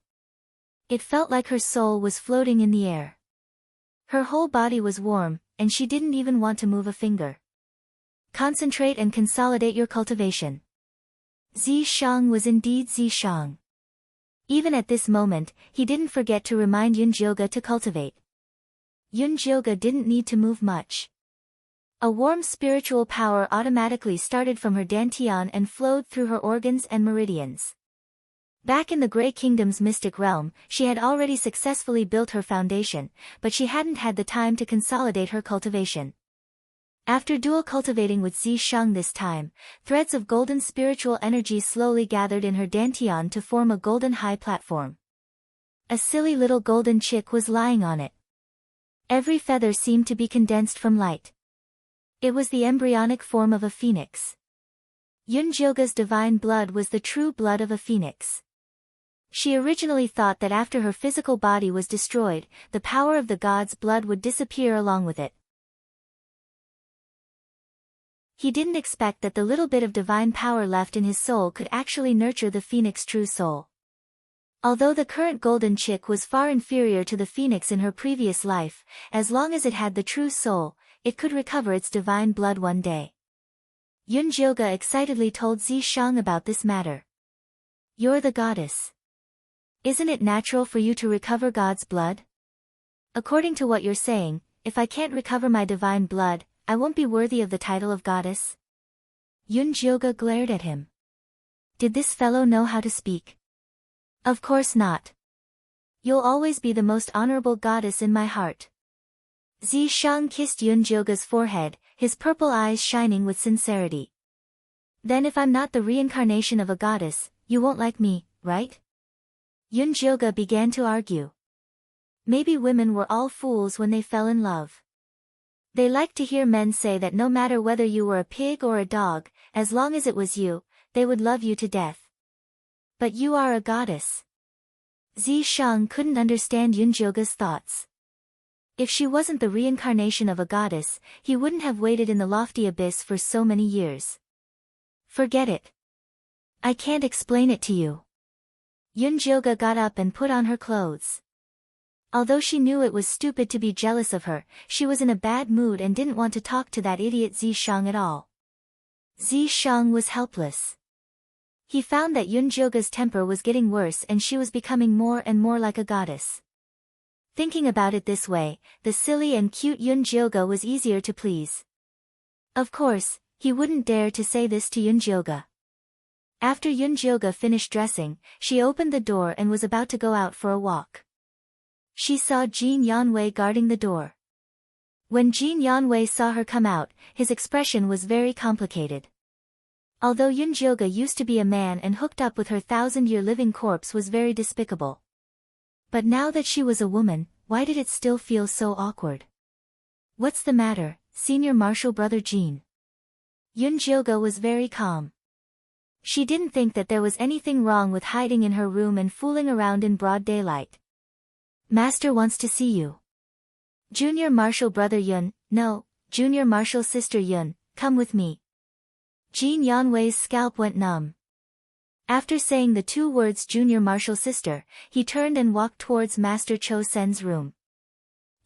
It felt like her soul was floating in the air. Her whole body was warm, and she didn't even want to move a finger. Concentrate and consolidate your cultivation. Zishang was indeed Zishang. Even at this moment, he didn't forget to remind Yunjioga to cultivate. Yunjioga didn't need to move much. A warm spiritual power automatically started from her dantian and flowed through her organs and meridians. Back in the Grey Kingdom's mystic realm, she had already successfully built her foundation, but she hadn't had the time to consolidate her cultivation. After dual cultivating with Zishang this time, threads of golden spiritual energy slowly gathered in her dantian to form a golden high platform. A silly little golden chick was lying on it. Every feather seemed to be condensed from light. It was the embryonic form of a phoenix. Yunjioga's divine blood was the true blood of a phoenix. She originally thought that after her physical body was destroyed, the power of the god's blood would disappear along with it. He didn't expect that the little bit of divine power left in his soul could actually nurture the phoenix's true soul. Although the current golden chick was far inferior to the phoenix in her previous life, as long as it had the true soul, it could recover its divine blood one day. Yunjioga excitedly told Zishang about this matter. "You're the goddess. Isn't it natural for you to recover God's blood? According to what you're saying, if I can't recover my divine blood, I won't be worthy of the title of goddess?" Yunjioga glared at him. Did this fellow know how to speak? Of course not. You'll always be the most honorable goddess in my heart. Zishang kissed Yunjioga's forehead, his purple eyes shining with sincerity. Then if I'm not the reincarnation of a goddess, you won't like me, right? Yunjioga began to argue. Maybe women were all fools when they fell in love. They liked to hear men say that no matter whether you were a pig or a dog, as long as it was you, they would love you to death. But you are a goddess. Zishang couldn't understand Yunjioga's thoughts. If she wasn't the reincarnation of a goddess, he wouldn't have waited in the lofty abyss for so many years. Forget it. I can't explain it to you. Yunjioga got up and put on her clothes. Although she knew it was stupid to be jealous of her, she was in a bad mood and didn't want to talk to that idiot Zishang at all. Zishang was helpless. He found that Yunjioga's temper was getting worse and she was becoming more and more like a goddess. Thinking about it this way, the silly and cute Yunjioga was easier to please. Of course, he wouldn't dare to say this to Yunjioga. After Yunjioga finished dressing, she opened the door and was about to go out for a walk. She saw Jin Yanwei guarding the door. When Jin Yanwei saw her come out, his expression was very complicated. Although Yunjioga used to be a man and hooked up with her 1,000-year living corpse was very despicable. But now that she was a woman, why did it still feel so awkward? What's the matter, Senior Marshal Brother Jin? Yunjioga was very calm. She didn't think that there was anything wrong with hiding in her room and fooling around in broad daylight. Master wants to see you. Junior Marshal Brother Yun, no, Junior Marshal Sister Yun, come with me. Jin Yanwei's scalp went numb. After saying the two words Junior Marshal Sister, he turned and walked towards Master Cho Sen's room.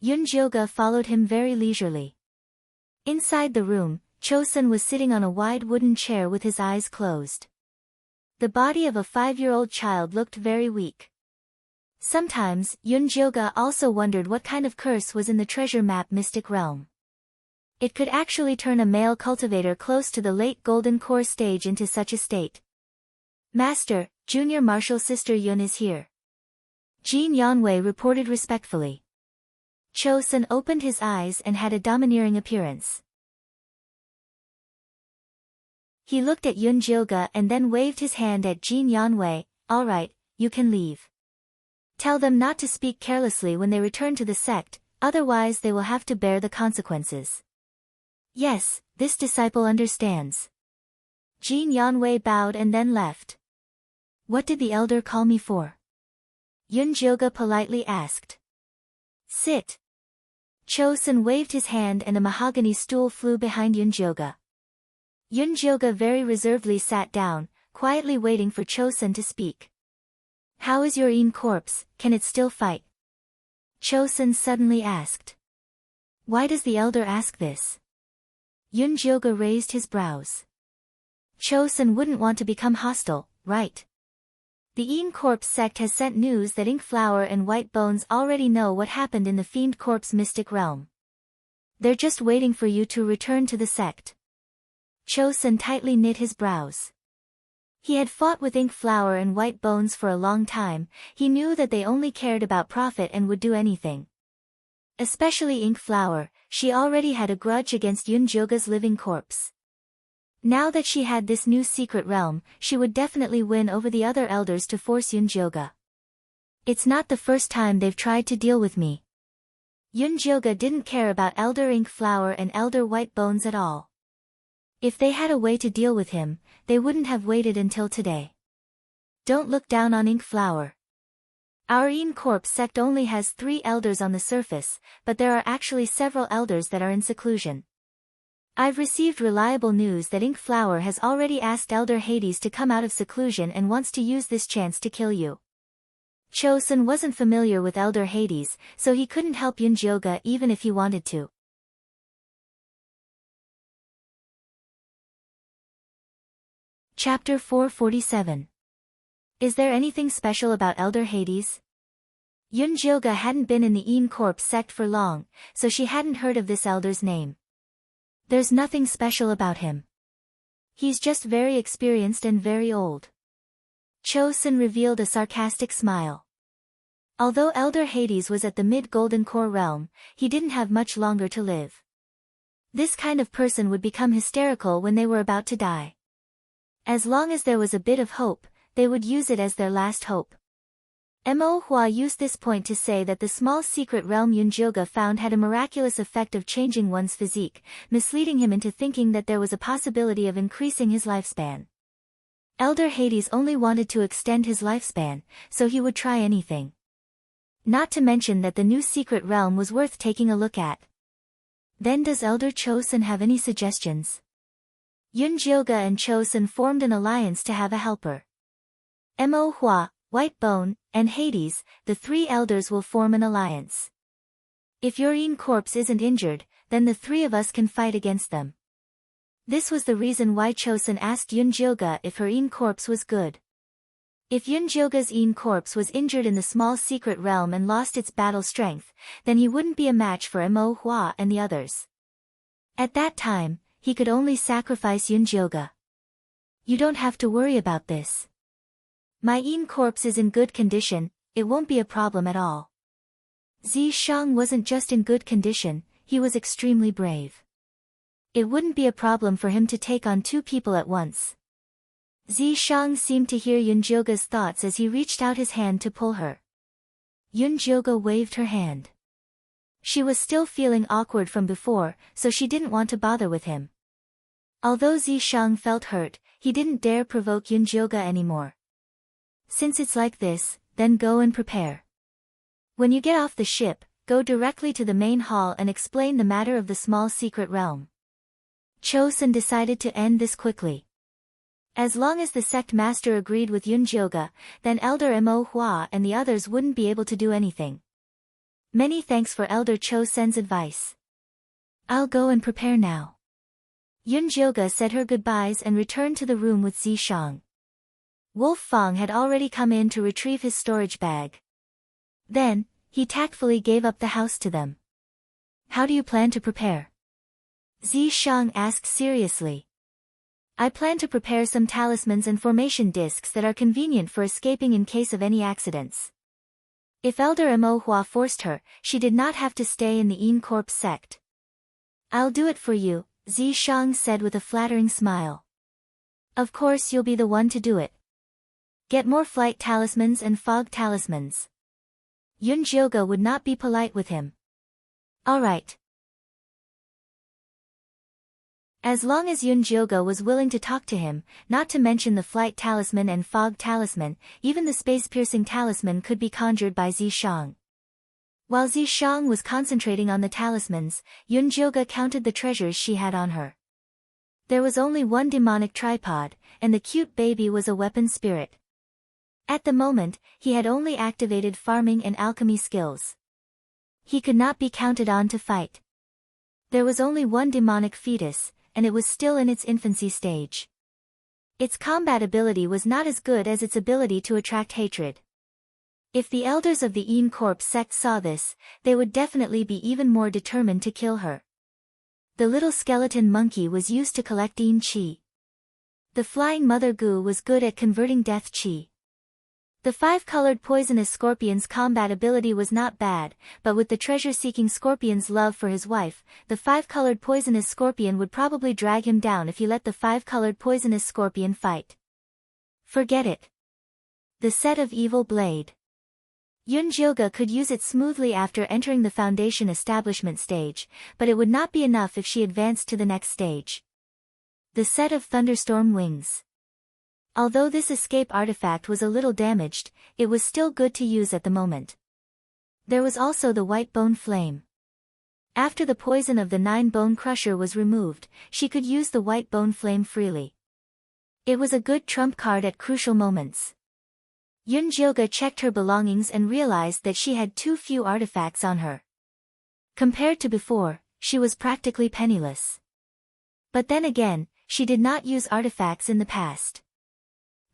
Yunjioga followed him very leisurely. Inside the room, Cho Sen was sitting on a wide wooden chair with his eyes closed. The body of a 5-year-old child looked very weak. Sometimes, Yunjioga also wondered what kind of curse was in the treasure map mystic realm. It could actually turn a male cultivator close to the late golden core stage into such a state. Master, Junior Marshal Sister Yun is here. Jin Yanwei reported respectfully. Cho Sen opened his eyes and had a domineering appearance. He looked at Yunjioga and then waved his hand at Jin Yanwei. All right, you can leave. Tell them not to speak carelessly when they return to the sect, otherwise they will have to bear the consequences. Yes, this disciple understands. Jin Yanwei bowed and then left. What did the elder call me for? Yunjilga politely asked. Sit. Chosun waved his hand and a mahogany stool flew behind Yunjilga. Yunjilga very reservedly sat down, quietly waiting for Chosun to speak. How is your Een corpse, can it still fight? Chosun suddenly asked. Why does the elder ask this? Yunjilga raised his brows. Chosun wouldn't want to become hostile, right? The Een Corpse sect has sent news that Ink Flower and White Bones already know what happened in the Fiend Corpse mystic realm. They're just waiting for you to return to the sect. Chosun tightly knit his brows. He had fought with Ink Flower and White Bones for a long time. He knew that they only cared about profit and would do anything. Especially Ink Flower, she already had a grudge against Yunjilga's living corpse. Now that she had this new secret realm, she would definitely win over the other elders to force Yunjilga. It's not the first time they've tried to deal with me. Yunjilga didn't care about Elder Ink Flower and Elder White Bones at all. If they had a way to deal with him, they wouldn't have waited until today. Don't look down on Ink Flower. Our Een Corpse sect only has 3 elders on the surface, but there are actually several elders that are in seclusion. I've received reliable news that Ink Flower has already asked Elder Hades to come out of seclusion and wants to use this chance to kill you. Chosun wasn't familiar with Elder Hades, so he couldn't help Yunjilga even if he wanted to. Chapter 447. Is there anything special about Elder Hades? Yunjilga hadn't been in the Een Corpse sect for long, so she hadn't heard of this elder's name. There's nothing special about him. He's just very experienced and very old. Chosun revealed a sarcastic smile. Although Elder Hades was at the mid-Golden Core realm, he didn't have much longer to live. This kind of person would become hysterical when they were about to die. As long as there was a bit of hope, they would use it as their last hope. Mo Hua used this point to say that the small secret realm Yunjilga found had a miraculous effect of changing one's physique, misleading him into thinking that there was a possibility of increasing his lifespan. Elder Hades only wanted to extend his lifespan, so he would try anything. Not to mention that the new secret realm was worth taking a look at. Then does Elder Chosun have any suggestions? Yunjilga and Chosun formed an alliance to have a helper. Mo Hua, White Bone, and Hades, the 3 elders will form an alliance. If your Een Corpse isn't injured, then the 3 of us can fight against them. This was the reason why Chosun asked Yunjilga if her Een Corpse was good. If Yunjilga's Een Corpse was injured in the small secret realm and lost its battle strength, then he wouldn't be a match for Mo Hua and the others. At that time, he could only sacrifice Yunjilga. You don't have to worry about this. My Een Corpse is in good condition, it won't be a problem at all. Zishang wasn't just in good condition, he was extremely brave. It wouldn't be a problem for him to take on 2 people at once. Zishang seemed to hear Yunjilga's thoughts as he reached out his hand to pull her. Yunjilga waved her hand. She was still feeling awkward from before, so she didn't want to bother with him. Although Zishang felt hurt, he didn't dare provoke Yunjilga anymore. Since it's like this, then go and prepare. When you get off the ship, go directly to the main hall and explain the matter of the small secret realm. Chosun decided to end this quickly. As long as the sect master agreed with Yunjilga, then Elder Mo Hua and the others wouldn't be able to do anything. Many thanks for Elder Chosun's advice. I'll go and prepare now. Yunjilga said her goodbyes and returned to the room with Zishang. Wolf Fang had already come in to retrieve his storage bag. Then, he tactfully gave up the house to them. How do you plan to prepare? Zishang asked seriously. I plan to prepare some talismans and formation discs that are convenient for escaping in case of any accidents. If Elder Mo Hua forced her, she did not have to stay in the Een Corpse sect. I'll do it for you, Zishang said with a flattering smile. Of course you'll be the one to do it. Get more flight talismans and fog talismans. Yunjilga would not be polite with him. All right. As long as Yun Jilga was willing to talk to him, not to mention the flight talisman and fog talisman, even the space-piercing talisman could be conjured by Zishang. While Zishang was concentrating on the talismans, Yun Jilga counted the treasures she had on her. There was only one demonic tripod, and the cute baby was a weapon spirit. At the moment, he had only activated farming and alchemy skills. He could not be counted on to fight. There was only one demonic fetus, and it was still in its infancy stage. Its combat ability was not as good as its ability to attract hatred. If the elders of the Een Corp sect saw this, they would definitely be even more determined to kill her. The little skeleton monkey was used to collect Een Chi. The flying Mother Goo was good at converting death Chi. The five-colored poisonous scorpion's combat ability was not bad, but with the treasure-seeking scorpion's love for his wife, the five-colored poisonous scorpion would probably drag him down if he let the five-colored poisonous scorpion fight. Forget it. The set of Evil Blade. Yun Jilga could use it smoothly after entering the Foundation establishment stage, but it would not be enough if she advanced to the next stage. The set of Thunderstorm Wings. Although this escape artifact was a little damaged, it was still good to use at the moment. There was also the White Bone Flame. After the poison of the 9-bone crusher was removed, she could use the White Bone Flame freely. It was a good trump card at crucial moments. Yun Jilga checked her belongings and realized that she had too few artifacts on her. Compared to before, she was practically penniless. But then again, she did not use artifacts in the past.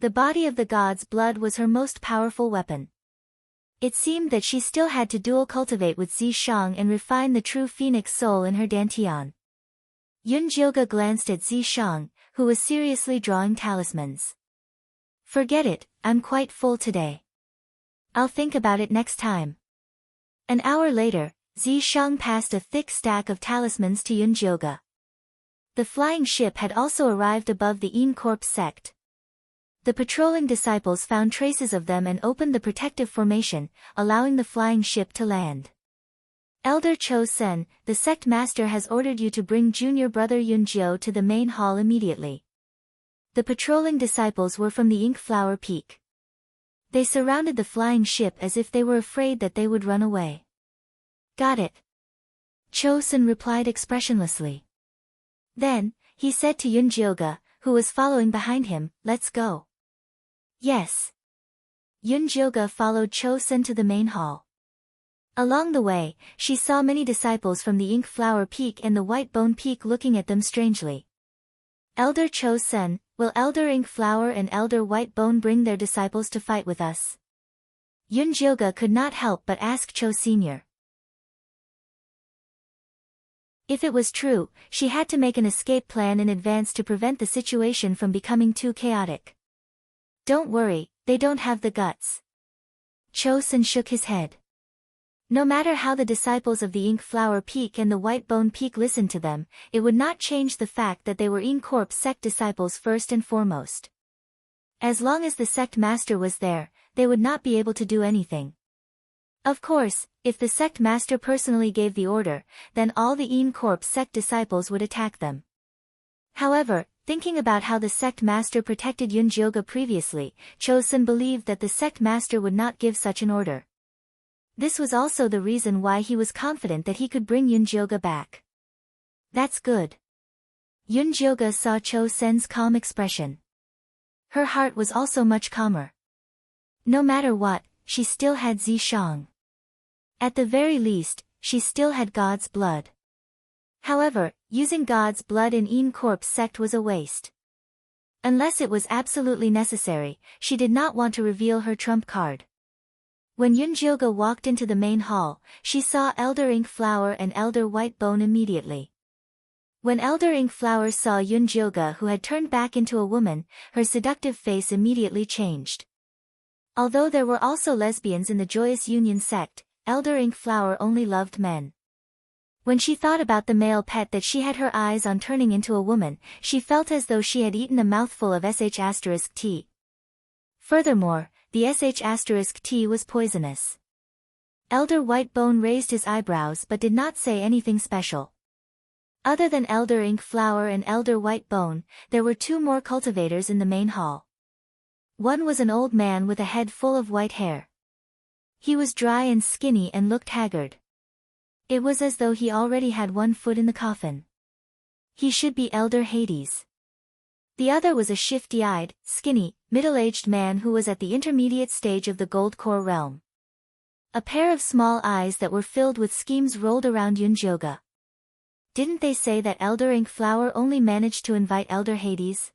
The body of the god's blood was her most powerful weapon. It seemed that she still had to dual cultivate with Zishang and refine the true phoenix soul in her dantian. Yun Jilga glanced at Zishang, who was seriously drawing talismans. Forget it, I'm quite full today. I'll think about it next time. An hour later, Zishang passed a thick stack of talismans to Yun Jilga. The flying ship had also arrived above the Een Corp sect. The patrolling disciples found traces of them and opened the protective formation, allowing the flying ship to land. Elder Cho Sen, the sect master has ordered you to bring junior brother Yun Jiu to the main hall immediately. The patrolling disciples were from the Ink Flower Peak. They surrounded the flying ship as if they were afraid that they would run away. Got it. Cho Sen replied expressionlessly. Then, he said to Yun Jilga, who was following behind him, let's go. Yes. Yun Jilga followed Cho Sen to the main hall. Along the way, she saw many disciples from the Ink Flower Peak and the White Bone Peak looking at them strangely. Elder Cho Sen, will Elder Ink Flower and Elder White Bone bring their disciples to fight with us? Yun Jilga could not help but ask Cho Sr. If it was true, she had to make an escape plan in advance to prevent the situation from becoming too chaotic. Don't worry, they don't have the guts. Cho Sen shook his head. No matter how the disciples of the Ink Flower Peak and the White Bone Peak listened to them, it would not change the fact that they were Een Corp sect disciples first and foremost. As long as the sect master was there, they would not be able to do anything. Of course, if the sect master personally gave the order, then all the Een Corp sect disciples would attack them. However, thinking about how the sect master protected Yun Jilga previously, Cho Sen believed that the sect master would not give such an order. This was also the reason why he was confident that he could bring Yun Jilga back. That's good. Yun Jilga saw Cho Sen's calm expression. Her heart was also much calmer. No matter what, she still had Zishang. At the very least, she still had God's blood. However, using God's blood in Een Corp sect was a waste. Unless it was absolutely necessary, she did not want to reveal her trump card. When Yun Jilga walked into the main hall, she saw Elder Ink Flower and Elder White Bone immediately. When Elder Ink Flower saw Yun Jilga, who had turned back into a woman, her seductive face immediately changed. Although there were also lesbians in the Joyous Union sect, Elder Ink Flower only loved men. When she thought about the male pet that she had her eyes on turning into a woman, she felt as though she had eaten a mouthful of sh*T. Furthermore, the sh*T was poisonous. Elder White Bone raised his eyebrows but did not say anything special. Other than Elder Ink Flower and Elder White Bone, there were two more cultivators in the main hall. One was an old man with a head full of white hair. He was dry and skinny and looked haggard. It was as though he already had one foot in the coffin. He should be Elder Hades. The other was a shifty-eyed, skinny, middle-aged man who was at the intermediate stage of the Gold Core realm. A pair of small eyes that were filled with schemes rolled around Yunjioga. Didn't they say that Elder Ink Flower only managed to invite Elder Hades?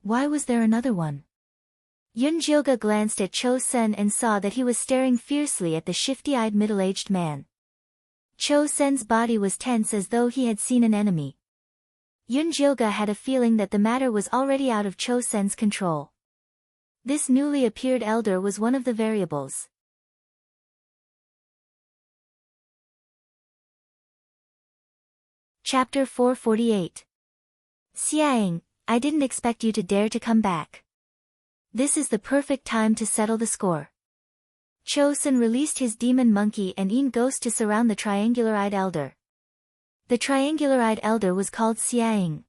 Why was there another one? Yunjioga glanced at Cho-sen and saw that he was staring fiercely at the shifty-eyed middle-aged man. Cho-sen's body was tense as though he had seen an enemy. Yunjioga had a feeling that the matter was already out of Cho-sen's control. This newly appeared elder was one of the variables. Chapter 448. Xiaing, I didn't expect you to dare to come back. This is the perfect time to settle the score. Cho-sen released his demon monkey and Yin ghost to surround the triangular-eyed elder. The triangular-eyed elder was called Xiaing.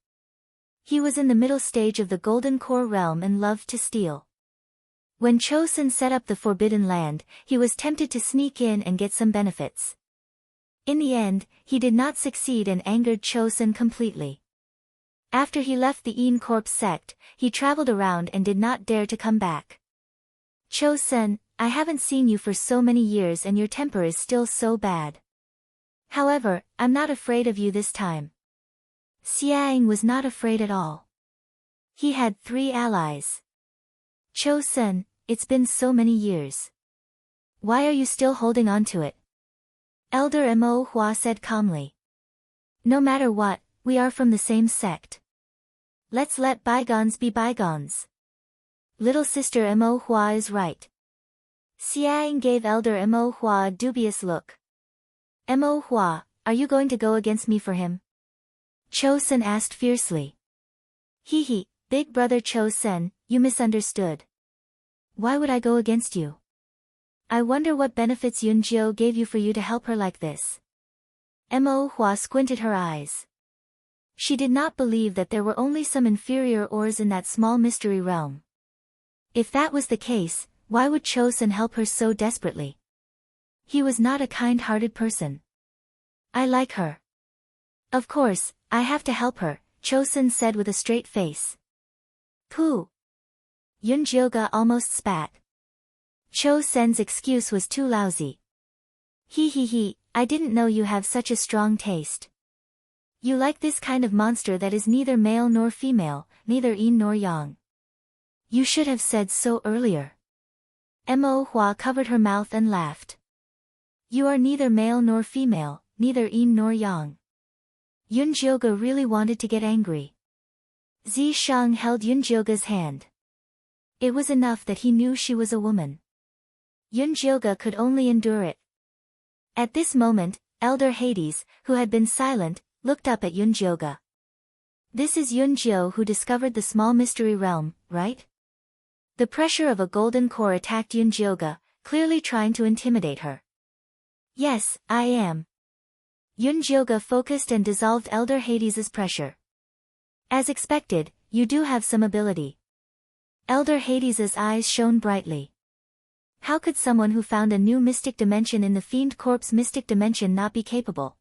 He was in the middle stage of the Golden Core realm and loved to steal. When Cho-sen set up the Forbidden Land, he was tempted to sneak in and get some benefits. In the end, he did not succeed and angered Cho-sen completely. After he left the Yin Corpse sect, he traveled around and did not dare to come back. Cho-sen, I haven't seen you for so many years and your temper is still so bad. However, I'm not afraid of you this time. Xiaing was not afraid at all. He had 3 allies. Cho-sen, it's been so many years. Why are you still holding on to it? Elder Mo Hua said calmly. No matter what, we are from the same sect. Let's let bygones be bygones. Little sister Mo Hua is right. Xiaing gave Elder Mo Hua a dubious look. Mo Hua, are you going to go against me for him? Cho-sen asked fiercely. Hee, big brother Cho-sen, you misunderstood. Why would I go against you? I wonder what benefits Yunjio gave you for you to help her like this. Mo Hua squinted her eyes. She did not believe that there were only some inferior ores in that small mystery realm. If that was the case, why would Cho-sen help her so desperately? He was not a kind-hearted person. I like her. Of course, I have to help her, Cho-sen said with a straight face. Pooh. Yunjioga almost spat. Cho-sen's excuse was too lousy. Hee, I didn't know you have such a strong taste. You like this kind of monster that is neither male nor female, neither yin nor yang. You should have said so earlier. Mo Hua covered her mouth and laughed. You are neither male nor female, neither yin nor yang. Yunjioga really wanted to get angry. Zi Shang held Yunjioga's hand. It was enough that he knew she was a woman. Yunjioga could only endure it. At this moment, Elder Hades, who had been silent, looked up at Yunjioga. This is Yunjio who discovered the small mystery realm, right? The pressure of a golden core attacked Yunjioga, clearly trying to intimidate her. Yes, I am. Yunjioga focused and dissolved Elder Hades's pressure. As expected, you do have some ability. Elder Hades's eyes shone brightly. How could someone who found a new mystic dimension in the Fiend Corp's mystic dimension not be capable?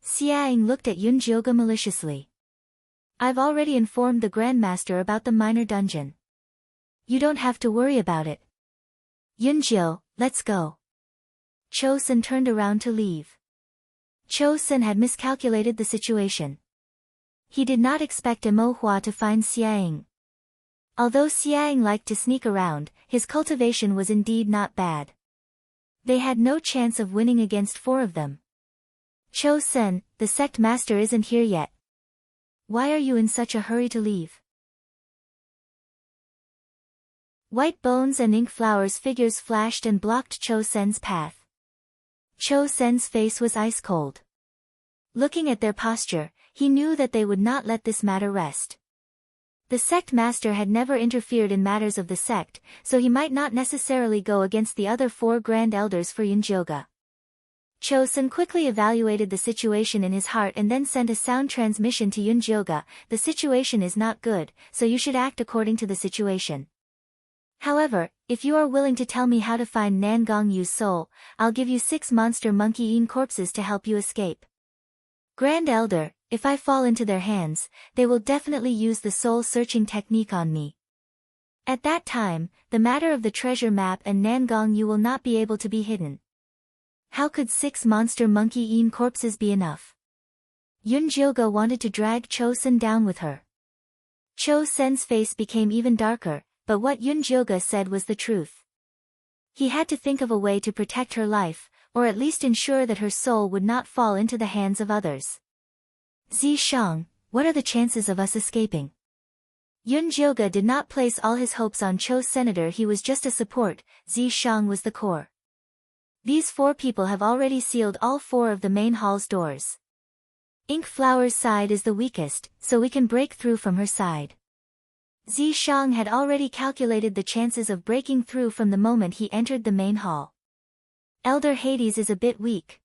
Xiaing looked at Yunjioga maliciously. I've already informed the Grandmaster about the minor dungeon. You don't have to worry about it. Yunjio, let's go. Cho-sen turned around to leave. Cho-sen had miscalculated the situation. He did not expect Mo Hua to find Xiaing. Although Xiaing liked to sneak around, his cultivation was indeed not bad. They had no chance of winning against 4 of them. Cho-sen, the sect master isn't here yet. Why are you in such a hurry to leave? White bones and ink flowers figures flashed and blocked Cho-sen's path. Cho-sen's face was ice cold. Looking at their posture, he knew that they would not let this matter rest. The sect master had never interfered in matters of the sect, so he might not necessarily go against the other 4 grand elders for Yunjioga. Chosun quickly evaluated the situation in his heart and then sent a sound transmission to Yunjioga. The situation is not good, so you should act according to the situation. However, if you are willing to tell me how to find Nangong Yu's soul, I'll give you 6 monster monkey yin corpses to help you escape. Grand Elder, if I fall into their hands, they will definitely use the soul-searching technique on me. At that time, the matter of the treasure map and Nangong Yu will not be able to be hidden. How could 6 monster monkey yin corpses be enough? Yunjioga wanted to drag Chosun down with her. Chosun's face became even darker, but what Yunjioga said was the truth. He had to think of a way to protect her life, or at least ensure that her soul would not fall into the hands of others. Zishang, what are the chances of us escaping? Yunjioga did not place all his hopes on Cho's senator, he was just a support, Zishang was the core. These 4 people have already sealed all 4 of the main hall's doors. Ink Flower's side is the weakest, so we can break through from her side. Zishang had already calculated the chances of breaking through from the moment he entered the main hall. Elder Hades is a bit weak.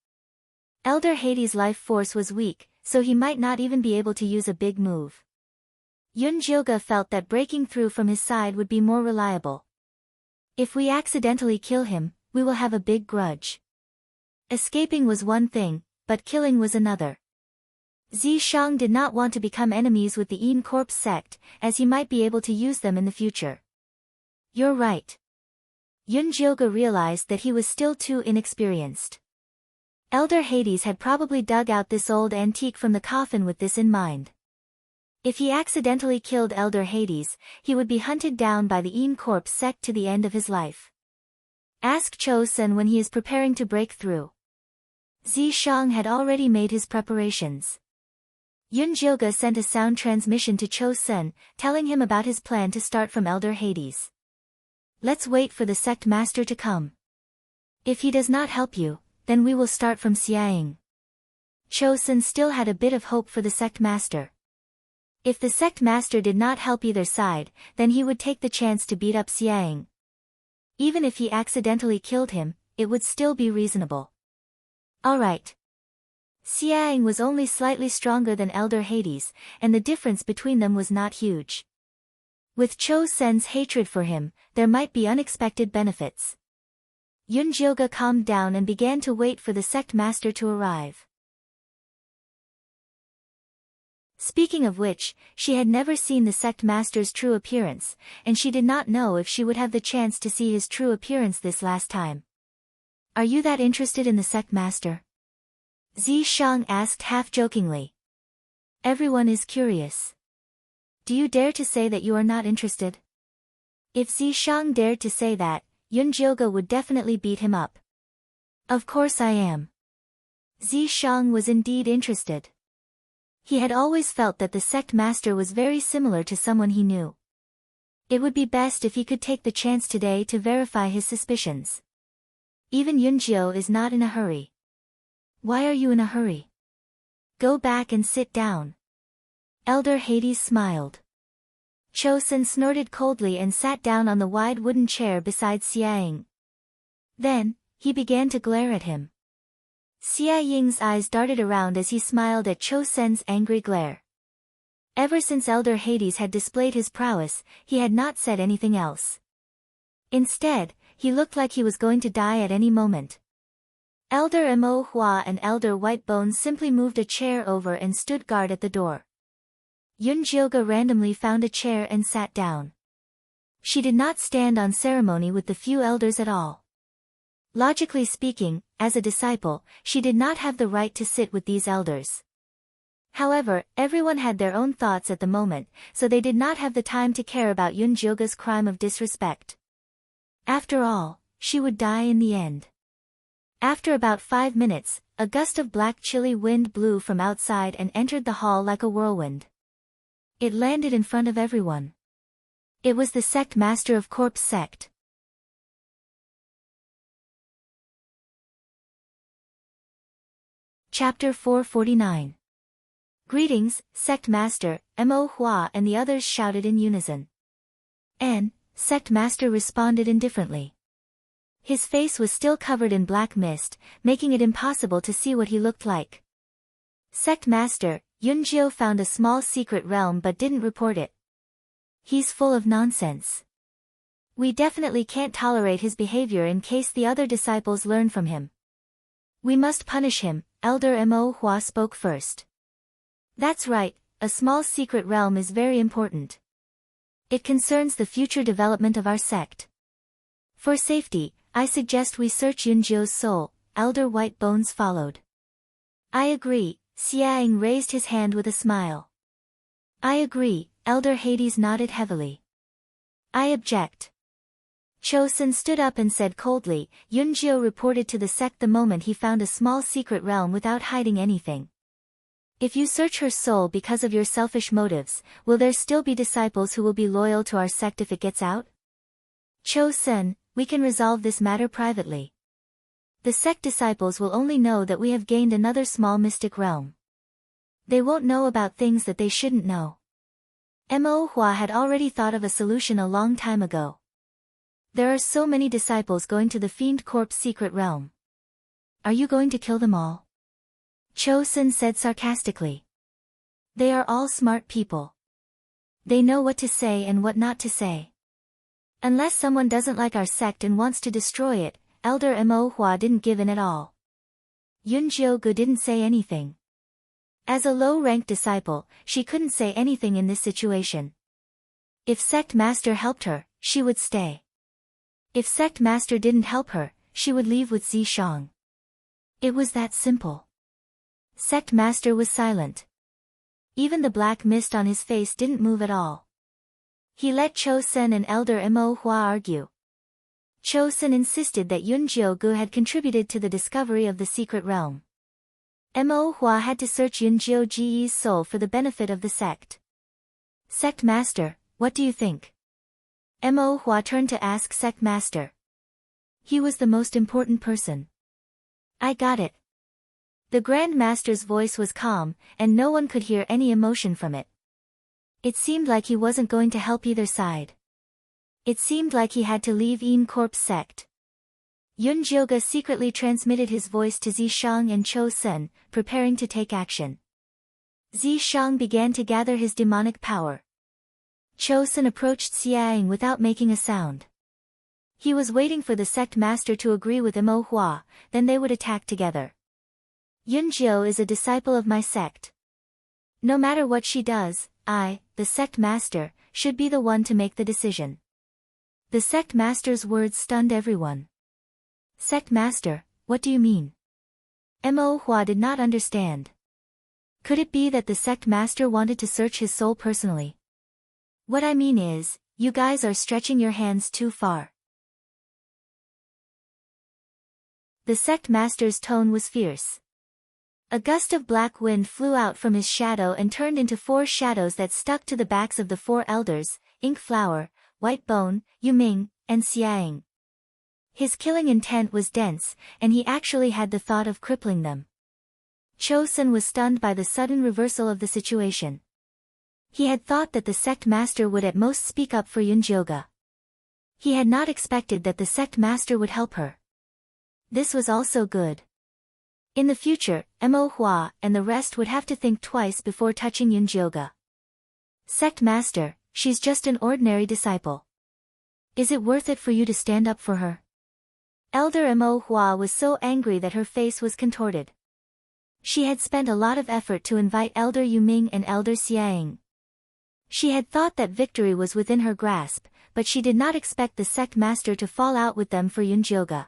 Elder Hades' life force was weak, so he might not even be able to use a big move. Yunjioga felt that breaking through from his side would be more reliable. If we accidentally kill him, we will have a big grudge. Escaping was one thing, but killing was another. Zishang did not want to become enemies with the Yin Corpse sect, as he might be able to use them in the future. You're right. Yunjioga realized that he was still too inexperienced. Elder Hades had probably dug out this old antique from the coffin with this in mind. If he accidentally killed Elder Hades, he would be hunted down by the Yin Corpse sect to the end of his life. Ask Chosun when he is preparing to break through. Zishang had already made his preparations. Yunjioga sent a sound transmission to Chosun, telling him about his plan to start from Elder Hades. Let's wait for the sect master to come. If he does not help you, then we will start from Xiaoying. Chosun still had a bit of hope for the sect master. If the sect master did not help either side, then he would take the chance to beat up Xiaoying. Even if he accidentally killed him, it would still be reasonable. Alright. Xiaoying was only slightly stronger than Elder Hades, and the difference between them was not huge. With Chosun's hatred for him, there might be unexpected benefits. Yunjioga calmed down and began to wait for the sect master to arrive. Speaking of which, she had never seen the sect master's true appearance, and she did not know if she would have the chance to see his true appearance this last time. Are you that interested in the sect master? Zishang asked half-jokingly. Everyone is curious. Do you dare to say that you are not interested? If Zishang dared to say that, Yunjioga would definitely beat him up. Of course I am. Zishang was indeed interested. He had always felt that the sect master was very similar to someone he knew. It would be best if he could take the chance today to verify his suspicions. Even Yunjio is not in a hurry. Why are you in a hurry? Go back and sit down. Elder Hades smiled. Chosun snorted coldly and sat down on the wide wooden chair beside Xiaoying. Then, he began to glare at him. Xiaoying's eyes darted around as he smiled at Chosun's angry glare. Ever since Elder Hades had displayed his prowess, he had not said anything else. Instead, he looked like he was going to die at any moment. Elder Mo Hua and Elder Whitebones simply moved a chair over and stood guard at the door. Yunjioga randomly found a chair and sat down. She did not stand on ceremony with the few elders at all. Logically speaking, as a disciple, she did not have the right to sit with these elders. However, everyone had their own thoughts at the moment, so they did not have the time to care about Yunjioga's crime of disrespect. After all, she would die in the end. After about 5 minutes, a gust of black chilly wind blew from outside and entered the hall like a whirlwind. It landed in front of everyone. It was the sect master of Corpse sect. Chapter 449. Greetings, Sect Master, Mo Hua and the others shouted in unison. Sect Master responded indifferently. His face was still covered in black mist, making it impossible to see what he looked like. Sect Master, Yunjio found a small secret realm but didn't report it. He's full of nonsense. We definitely can't tolerate his behavior in case the other disciples learn from him. We must punish him, Elder Mo Hua spoke first. That's right, a small secret realm is very important. It concerns the future development of our sect. For safety, I suggest we search Yunjio's soul, Elder White Bones followed. I agree, Xiaoying raised his hand with a smile. I agree, Elder Hades nodded heavily. I object. Chosun stood up and said coldly, Yunjio reported to the sect the moment he found a small secret realm without hiding anything. If you search her soul because of your selfish motives, will there still be disciples who will be loyal to our sect if it gets out? Chosun, we can resolve this matter privately. The sect disciples will only know that we have gained another small mystic realm. They won't know about things that they shouldn't know. Mo Hua had already thought of a solution a long time ago. There are so many disciples going to the Fiend Corp's secret realm. Are you going to kill them all? Chosun said sarcastically. They are all smart people. They know what to say and what not to say. Unless someone doesn't like our sect and wants to destroy it, Elder Mo Hua didn't give in at all. Yunjiogu didn't say anything. As a low-ranked disciple, she couldn't say anything in this situation. If Sect Master helped her, she would stay. If Sect Master didn't help her, she would leave with Zishang. It was that simple. Sect Master was silent. Even the black mist on his face didn't move at all. He let Chosun and Elder Mo Hua argue. Chosun insisted that Yunjiogu had contributed to the discovery of the secret realm. Mo Hua had to search Yunjiogu's soul for the benefit of the sect. Sect Master, what do you think? Mo Hua turned to ask Sect Master. He was the most important person. I got it. The Grand Master's voice was calm, and no one could hear any emotion from it. It seemed like he wasn't going to help either side. It seemed like he had to leave Fiend Corp's sect. Yunjiogu secretly transmitted his voice to Zishang and Chosun, preparing to take action. Zishang began to gather his demonic power. Chosun approached Xiaoying without making a sound. He was waiting for the sect master to agree with Mo Hua, then they would attack together. Yunjio is a disciple of my sect. No matter what she does, I, the sect master, should be the one to make the decision. The sect master's words stunned everyone. Sect master, what do you mean? Mo Hua did not understand. Could it be that the sect master wanted to search his soul personally? What I mean is, you guys are stretching your hands too far. The sect master's tone was fierce. A gust of black wind flew out from his shadow and turned into 4 shadows that stuck to the backs of the 4 elders, Ink Flower, White Bone, Yuming, and Xiaoying. His killing intent was dense, and he actually had the thought of crippling them. Chosun was stunned by the sudden reversal of the situation. He had thought that the sect master would at most speak up for Yunjiogu. He had not expected that the sect master would help her. This was also good. In the future, Mo Hua and the rest would have to think twice before touching Yunjiogu. Sect master, she's just an ordinary disciple. Is it worth it for you to stand up for her? Elder Mo Hua was so angry that her face was contorted. She had spent a lot of effort to invite Elder Yuming and Elder Xiaoying. She had thought that victory was within her grasp, but she did not expect the sect master to fall out with them for Yunjiogu.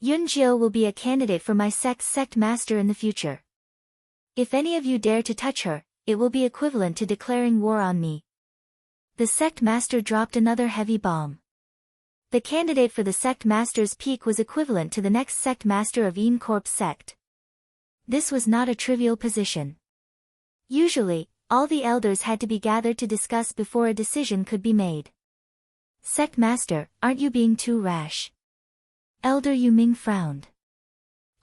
Yunjio will be a candidate for my sect's sect master in the future. If any of you dare to touch her, it will be equivalent to declaring war on me. The sect master dropped another heavy bomb. The candidate for the sect master's peak was equivalent to the next sect master of Fiend Corp's sect. This was not a trivial position. Usually, all the elders had to be gathered to discuss before a decision could be made. Sect master, aren't you being too rash? Elder Yuming frowned.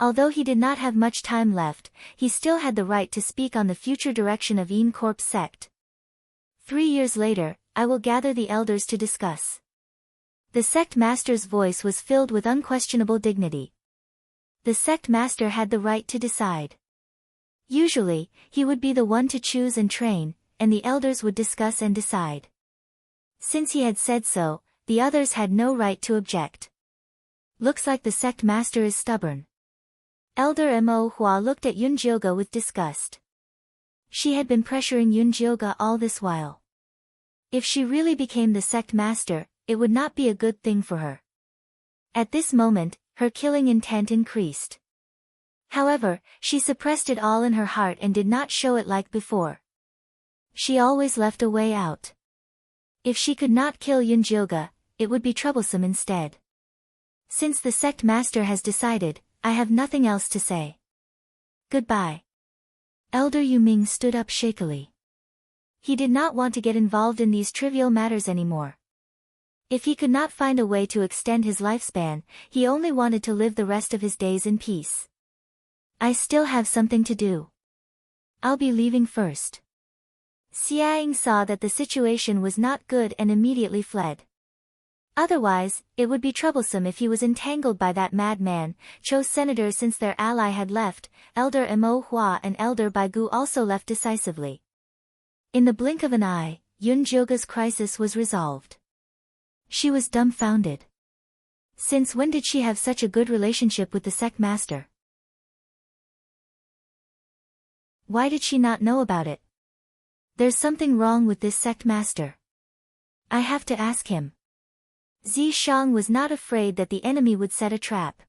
Although he did not have much time left, he still had the right to speak on the future direction of Fiend Corp's sect. 3 years later, I will gather the elders to discuss. The sect master's voice was filled with unquestionable dignity. The sect master had the right to decide. Usually, he would be the one to choose and train, and the elders would discuss and decide. Since he had said so, the others had no right to object. Looks like the sect master is stubborn. Elder Mo Hua looked at Yun Jilga with disgust. She had been pressuring Yun Jilga all this while. If she really became the sect master, it would not be a good thing for her. At this moment, her killing intent increased. However, she suppressed it all in her heart and did not show it like before. She always left a way out. If she could not kill Yun Jilga, it would be troublesome instead. Since the sect master has decided, I have nothing else to say. Goodbye. Elder Yuming stood up shakily. He did not want to get involved in these trivial matters anymore. If he could not find a way to extend his lifespan, he only wanted to live the rest of his days in peace. I still have something to do. I'll be leaving first. Xiaoying saw that the situation was not good and immediately fled. Otherwise, it would be troublesome if he was entangled by that madman. Cho's senators, since their ally had left, Elder Mo Hua and Elder Baigu also left decisively. In the blink of an eye, Yun Jilga's crisis was resolved. She was dumbfounded. Since when did she have such a good relationship with the sect master? Why did she not know about it? There's something wrong with this sect master. I have to ask him. Zishang was not afraid that the enemy would set a trap.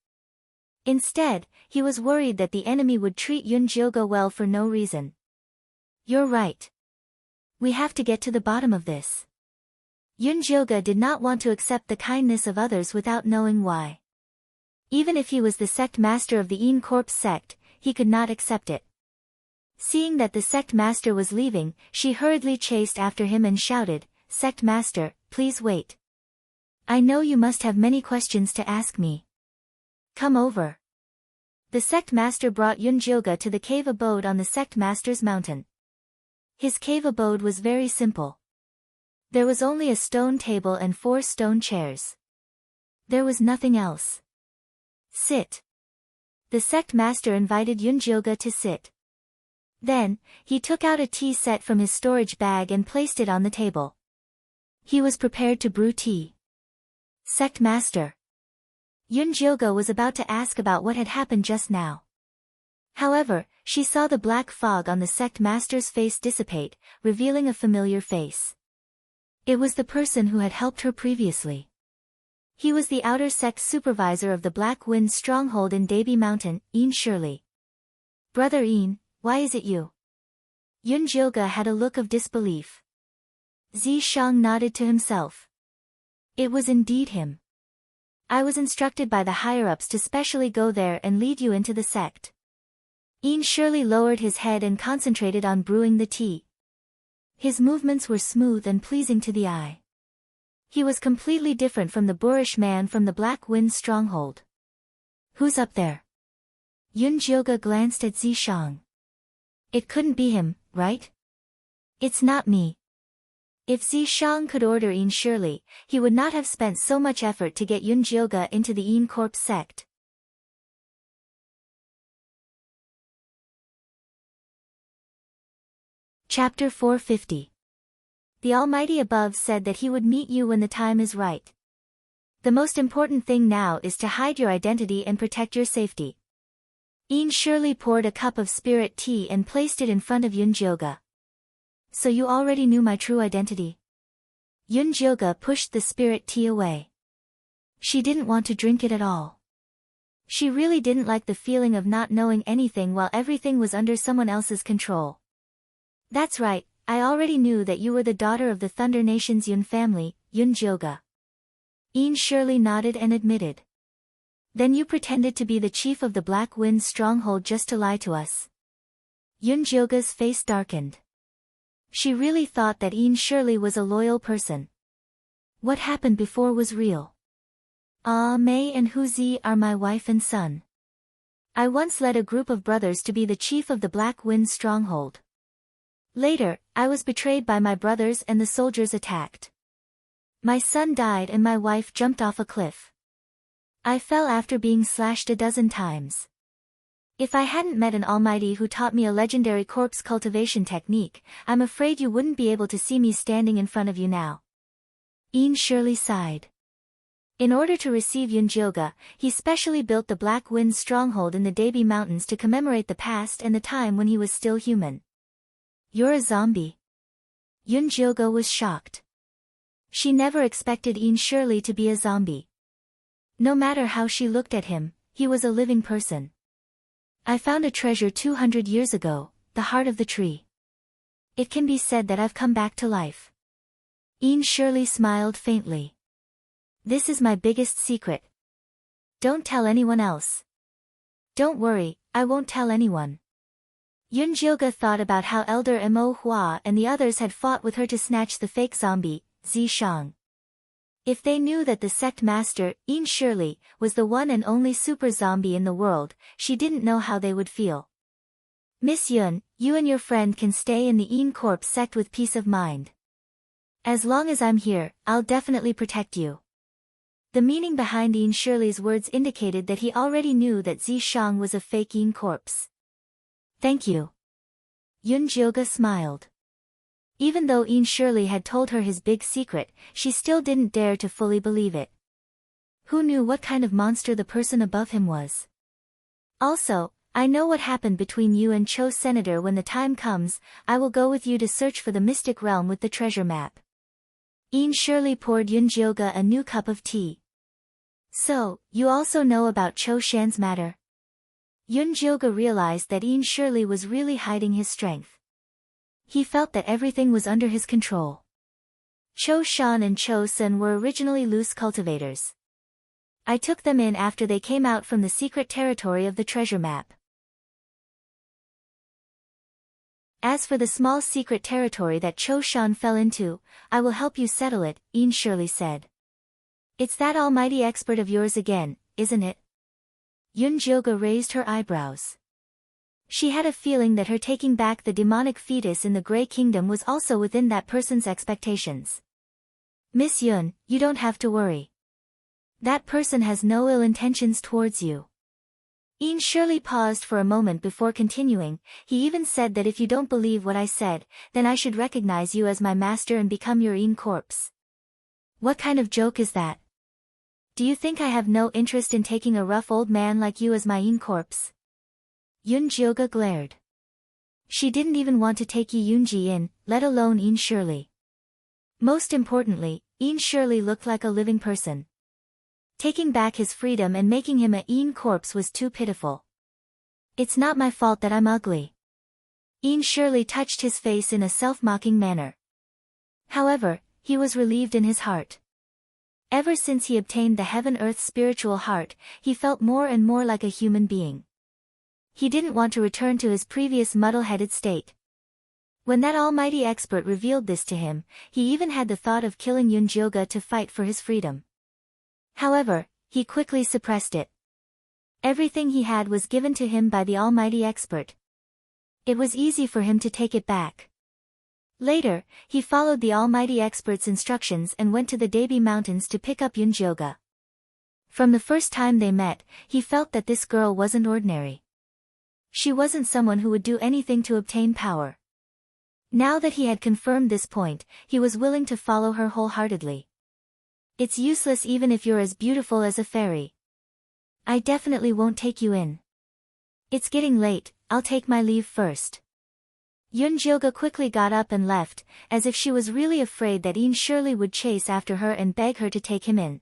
Instead, he was worried that the enemy would treat Yun Jilga well for no reason. You're right. We have to get to the bottom of this. Yun Jilga did not want to accept the kindness of others without knowing why. Even if he was the sect master of the Een Corpse sect, he could not accept it. Seeing that the sect master was leaving, she hurriedly chased after him and shouted, "Sect master, please wait. I know you must have many questions to ask me. Come over." The sect master brought Yun Jilga to the cave abode on the sect master's mountain. His cave abode was very simple. There was only a stone table and 4 stone chairs. There was nothing else. Sit. The sect master invited Yun Jilga to sit. Then, he took out a tea set from his storage bag and placed it on the table. He was prepared to brew tea. Sect master. Yun Jilga was about to ask about what had happened just now. However, she saw the black fog on the sect master's face dissipate, revealing a familiar face. It was the person who had helped her previously. He was the outer sect supervisor of the Black Wind stronghold in Dabi Mountain, Een Shirley. Brother Een, why is it you? Yun Jilga had a look of disbelief. Zishang nodded to himself. It was indeed him. I was instructed by the higher-ups to specially go there and lead you into the sect. Een Shirley lowered his head and concentrated on brewing the tea. His movements were smooth and pleasing to the eye. He was completely different from the boorish man from the Black Wind stronghold. Who's up there? Yun Jilga glanced at Zishang. It couldn't be him, right? It's not me. If Zishang could order Een Shirley, he would not have spent so much effort to get Yun Jilga into the Een Corpse sect. Chapter 450. The Almighty above said that he would meet you when the time is right. The most important thing now is to hide your identity and protect your safety. Een Shirley poured a cup of spirit tea and placed it in front of Yun Jilga. So you already knew my true identity? Yun Jilga pushed the spirit tea away. She didn't want to drink it at all. She really didn't like the feeling of not knowing anything while everything was under someone else's control. That's right, I already knew that you were the daughter of the Thunder Nation's Yun family, Yun Jilga. Een Shirley nodded and admitted. Then you pretended to be the chief of the Black Wind stronghold just to lie to us. Yun Jilga's face darkened. She really thought that Een Shirley was a loyal person. What happened before was real. Mei and Hu Zi are my wife and son. I once led a group of brothers to be the chief of the Black Wind stronghold. Later, I was betrayed by my brothers and the soldiers attacked. My son died and my wife jumped off a cliff. I fell after being slashed a dozen times. If I hadn't met an almighty who taught me a legendary corpse cultivation technique, I'm afraid you wouldn't be able to see me standing in front of you now. Ian Shirley sighed. In order to receive Yunjilga, he specially built the Black Wind's stronghold in the Debi Mountains to commemorate the past and the time when he was still human. You're a zombie. Yunjilga was shocked. She never expected Ian Shirley to be a zombie. No matter how she looked at him, he was a living person. I found a treasure 200 years ago, the heart of the tree. It can be said that I've come back to life. Ian Shirley smiled faintly. This is my biggest secret. Don't tell anyone else. Don't worry, I won't tell anyone. Yunjilga thought about how Elder Mo Hua and the others had fought with her to snatch the fake zombie, Zishang. If they knew that the sect master, Ian Shirley, was the one and only super zombie in the world, she didn't know how they would feel. Miss Yun, you and your friend can stay in the Ian Corpse sect with peace of mind. As long as I'm here, I'll definitely protect you. The meaning behind Ian Shirley's words indicated that he already knew that Zishang was a fake Ian Corpse. Thank you. Yunjilga smiled. Even though Ian Shirley had told her his big secret, she still didn't dare to fully believe it. Who knew what kind of monster the person above him was? Also, I know what happened between you and Cho Senator. When the time comes, I will go with you to search for the mystic realm with the treasure map. Ian Shirley poured Yunjilga a new cup of tea. So, you also know about Cho Shan's matter? Yunjilga realized that Ian Shirley was really hiding his strength. He felt that everything was under his control. Cho Shan and Cho Sun were originally loose cultivators. I took them in after they came out from the secret territory of the treasure map. As for the small secret territory that Cho Shan fell into, I will help you settle it, Ian Shirley said. It's that almighty expert of yours again, isn't it? Yunjilga raised her eyebrows. She had a feeling that her taking back the demonic fetus in the Grey Kingdom was also within that person's expectations. Miss Yun, you don't have to worry. That person has no ill intentions towards you. Ian Shirley paused for a moment before continuing. He even said that if you don't believe what I said, then I should recognize you as my master and become your Ian Corpse. What kind of joke is that? Do you think I have no interest in taking a rough old man like you as my Ian Corpse? Yunjilga glared. She didn't even want to take Yi Yunji in, let alone Ian Shirley. Most importantly, Ian Shirley looked like a living person. Taking back his freedom and making him a Ian Corpse was too pitiful. It's not my fault that I'm ugly. Ian Shirley touched his face in a self-mocking manner. However, he was relieved in his heart. Ever since he obtained the Heaven-Earth spiritual heart, he felt more and more like a human being. He didn't want to return to his previous muddle-headed state. When that almighty expert revealed this to him, he even had the thought of killing Yunjilga to fight for his freedom. However, he quickly suppressed it. Everything he had was given to him by the almighty expert. It was easy for him to take it back. Later, he followed the almighty expert's instructions and went to the Debi Mountains to pick up Yunjilga. From the first time they met, he felt that this girl wasn't ordinary. She wasn't someone who would do anything to obtain power. Now that he had confirmed this point, he was willing to follow her wholeheartedly. It's useless even if you're as beautiful as a fairy. I definitely won't take you in. It's getting late, I'll take my leave first. Yunjilga quickly got up and left, as if she was really afraid that Ian Shirley would chase after her and beg her to take him in.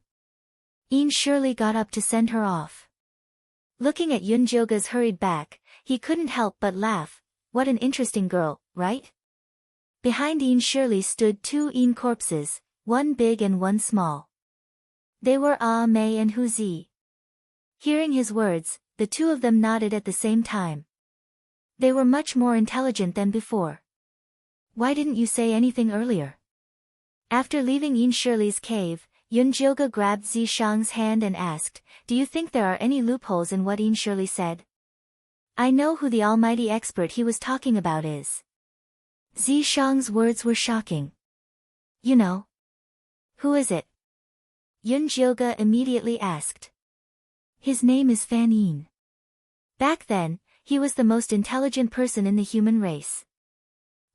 Ian Shirley got up to send her off. Looking at Yunjilga's hurried back, he couldn't help but laugh. What an interesting girl, right? Behind Ian Shirley stood two Ian Corpses, one big and one small. They were Ah Mei and Hu Zi. Hearing his words, the two of them nodded at the same time. They were much more intelligent than before. Why didn't you say anything earlier? After leaving Ian Shirley's cave, Yunjilga grabbed Zishang's hand and asked, do you think there are any loopholes in what Ian Shirley said? I know who the almighty expert he was talking about is. Zishang's words were shocking. You know? Who is it? Yun Jilga immediately asked. His name is Fan Yin. Back then, he was the most intelligent person in the human race.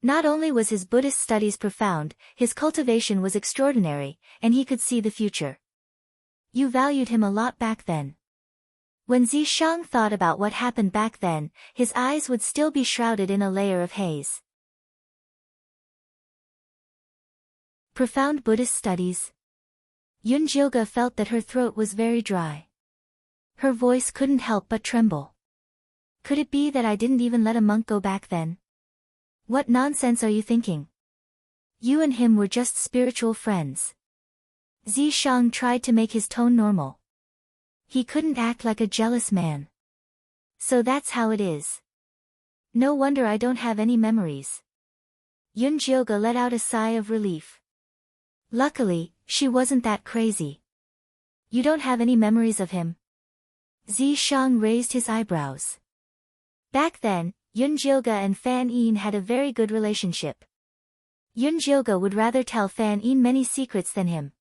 Not only was his Buddhist studies profound, his cultivation was extraordinary, and he could see the future. You valued him a lot back then. When Zishang thought about what happened back then, his eyes would still be shrouded in a layer of haze. Profound Buddhist studies. Yun Jilga felt that her throat was very dry. Her voice couldn't help but tremble. Could it be that I didn't even let a monk go back then? What nonsense are you thinking? You and him were just spiritual friends. Zishang tried to make his tone normal. He couldn't act like a jealous man. So that's how it is. No wonder I don't have any memories. Yun Jilga let out a sigh of relief. Luckily, she wasn't that crazy. You don't have any memories of him? Zishang raised his eyebrows. Back then, Yun Jilga and Fan Yin had a very good relationship. Yun Jilga would rather tell Fan Yin many secrets than him.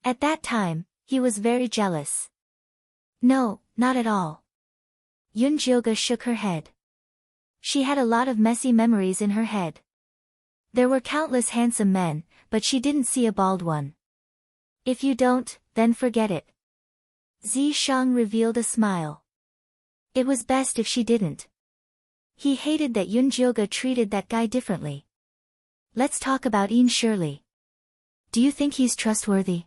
At that time, he was very jealous. No, not at all. Yun Jilga shook her head. She had a lot of messy memories in her head. There were countless handsome men, but she didn't see a bald one. If you don't, then forget it. Zishang revealed a smile. It was best if she didn't. He hated that Yun Jilga treated that guy differently. Let's talk about Yin Shirley. Do you think he's trustworthy?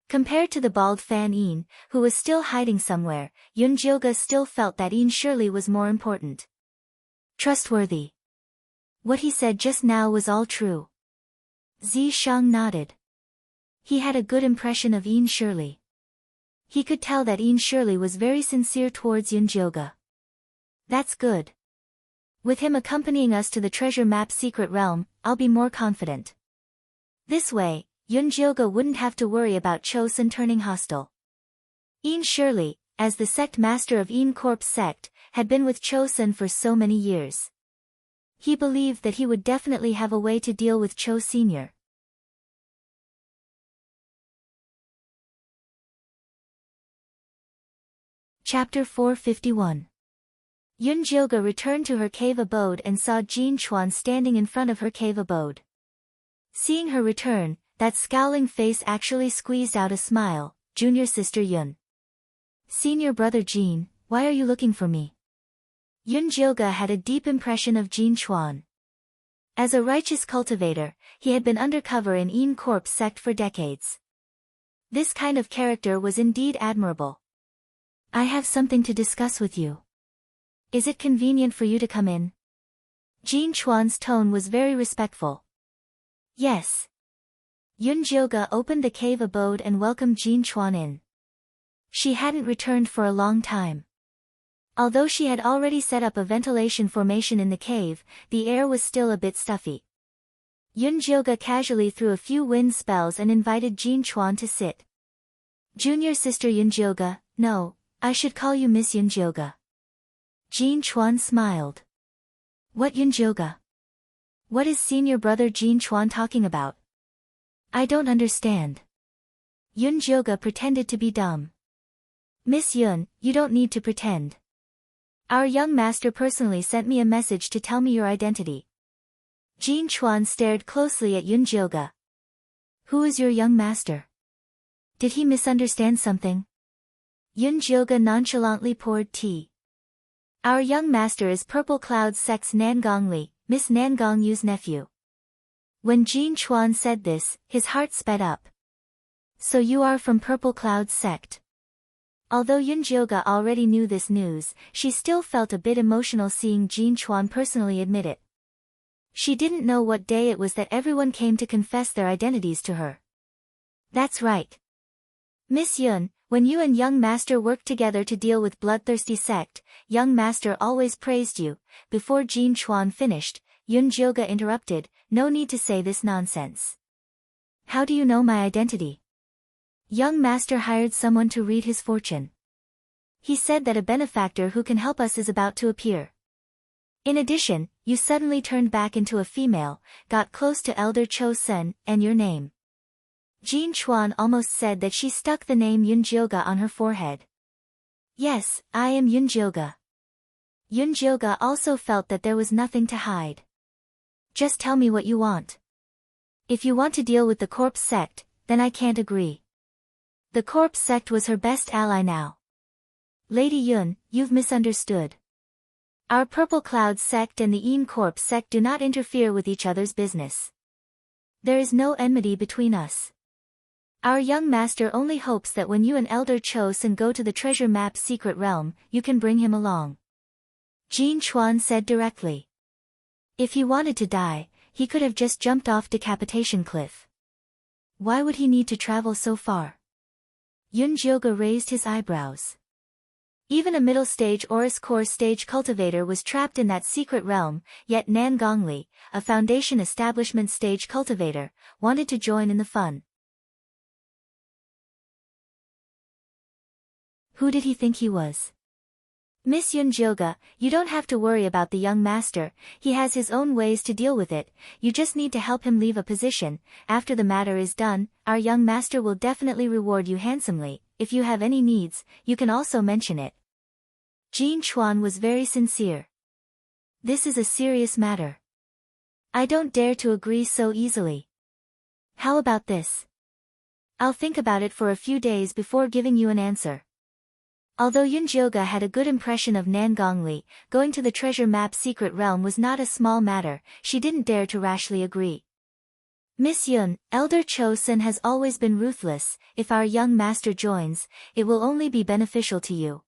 Compared to the bald Fan Yin, who was still hiding somewhere, Yun Jilga still felt that Yin Shirley was more important. Trustworthy. What he said just now was all true. Zishang nodded. He had a good impression of Yin Shirley. He could tell that Yin Shirley was very sincere towards Yun Jilga. That's good. With him accompanying us to the treasure map secret realm, I'll be more confident. This way, Yun Jilga wouldn't have to worry about Chosun turning hostile. Yin Shirley, as the sect master of Yin Corp's sect, had been with Chosun for so many years. He believed that he would definitely have a way to deal with Cho Sr. Chapter 451. Yun Jilga returned to her cave abode and saw Jin Chuan standing in front of her cave abode. Seeing her return, that scowling face actually squeezed out a smile. Junior sister Yun. Senior brother Jin, why are you looking for me? Yun Jilga had a deep impression of Jin Chuan. As a righteous cultivator, he had been undercover in Yin Corp's sect for decades. This kind of character was indeed admirable. I have something to discuss with you. Is it convenient for you to come in? Jin Chuan's tone was very respectful. Yes. Yun Jilga opened the cave abode and welcomed Jin Chuan in. She hadn't returned for a long time. Although she had already set up a ventilation formation in the cave, the air was still a bit stuffy. Yun Jilga casually threw a few wind spells and invited Jin Chuan to sit. Junior sister Yun Jilga, no, I should call you Miss Yun Jilga. Jin Chuan smiled. What Yun Jilga? What is senior brother Jin Chuan talking about? I don't understand. Yun Jilga pretended to be dumb. Miss Yun, you don't need to pretend. Our young master personally sent me a message to tell me your identity. Jin Chuan stared closely at Yun Jilga. Who is your young master? Did he misunderstand something? Yun Jilga nonchalantly poured tea. Our young master is Purple Cloud's sect's Nangong Li, Miss Nangong Yu's nephew. When Jin Chuan said this, his heart sped up. So you are from Purple Cloud's sect. Although Yun Jilga already knew this news, she still felt a bit emotional seeing Jin Chuan personally admit it. She didn't know what day it was that everyone came to confess their identities to her. That's right. Miss Yun, when you and young master worked together to deal with bloodthirsty sect, young master always praised you. Before Jin Chuan finished, Yun Jilga interrupted, no need to say this nonsense. How do you know my identity? Young master hired someone to read his fortune. He said that a benefactor who can help us is about to appear. In addition, you suddenly turned back into a female, got close to Elder Cho Sen, and your name. Jean Chuan almost said that she stuck the name Yunjilga on her forehead. Yes, I am Yunjilga. Yunjilga also felt that there was nothing to hide. Just tell me what you want. If you want to deal with the corpse sect, then I can't agree. The corpse sect was her best ally now. Lady Yun, you've misunderstood. Our Purple Cloud sect and the Een Corpse sect do not interfere with each other's business. There is no enmity between us. Our young master only hopes that when you and Elder Chosen go to the treasure map secret realm, you can bring him along. Jean Chuan said directly. If he wanted to die, he could have just jumped off Decapitation Cliff. Why would he need to travel so far? Yunjilga raised his eyebrows. Even a middle-stage Oris Core stage cultivator was trapped in that secret realm, yet Nan Gongli, a Foundation Establishment stage cultivator, wanted to join in the fun. Who did he think he was? Miss Yunjilga, you don't have to worry about the young master, he has his own ways to deal with it, you just need to help him leave a position. After the matter is done, our young master will definitely reward you handsomely. If you have any needs, you can also mention it. Jean Chuan was very sincere. This is a serious matter. I don't dare to agree so easily. How about this? I'll think about it for a few days before giving you an answer. Although Yunjilga had a good impression of Nan Gongli, going to the treasure map secret realm was not a small matter, she didn't dare to rashly agree. Miss Yun, Elder Chosen has always been ruthless, if our young master joins, it will only be beneficial to you.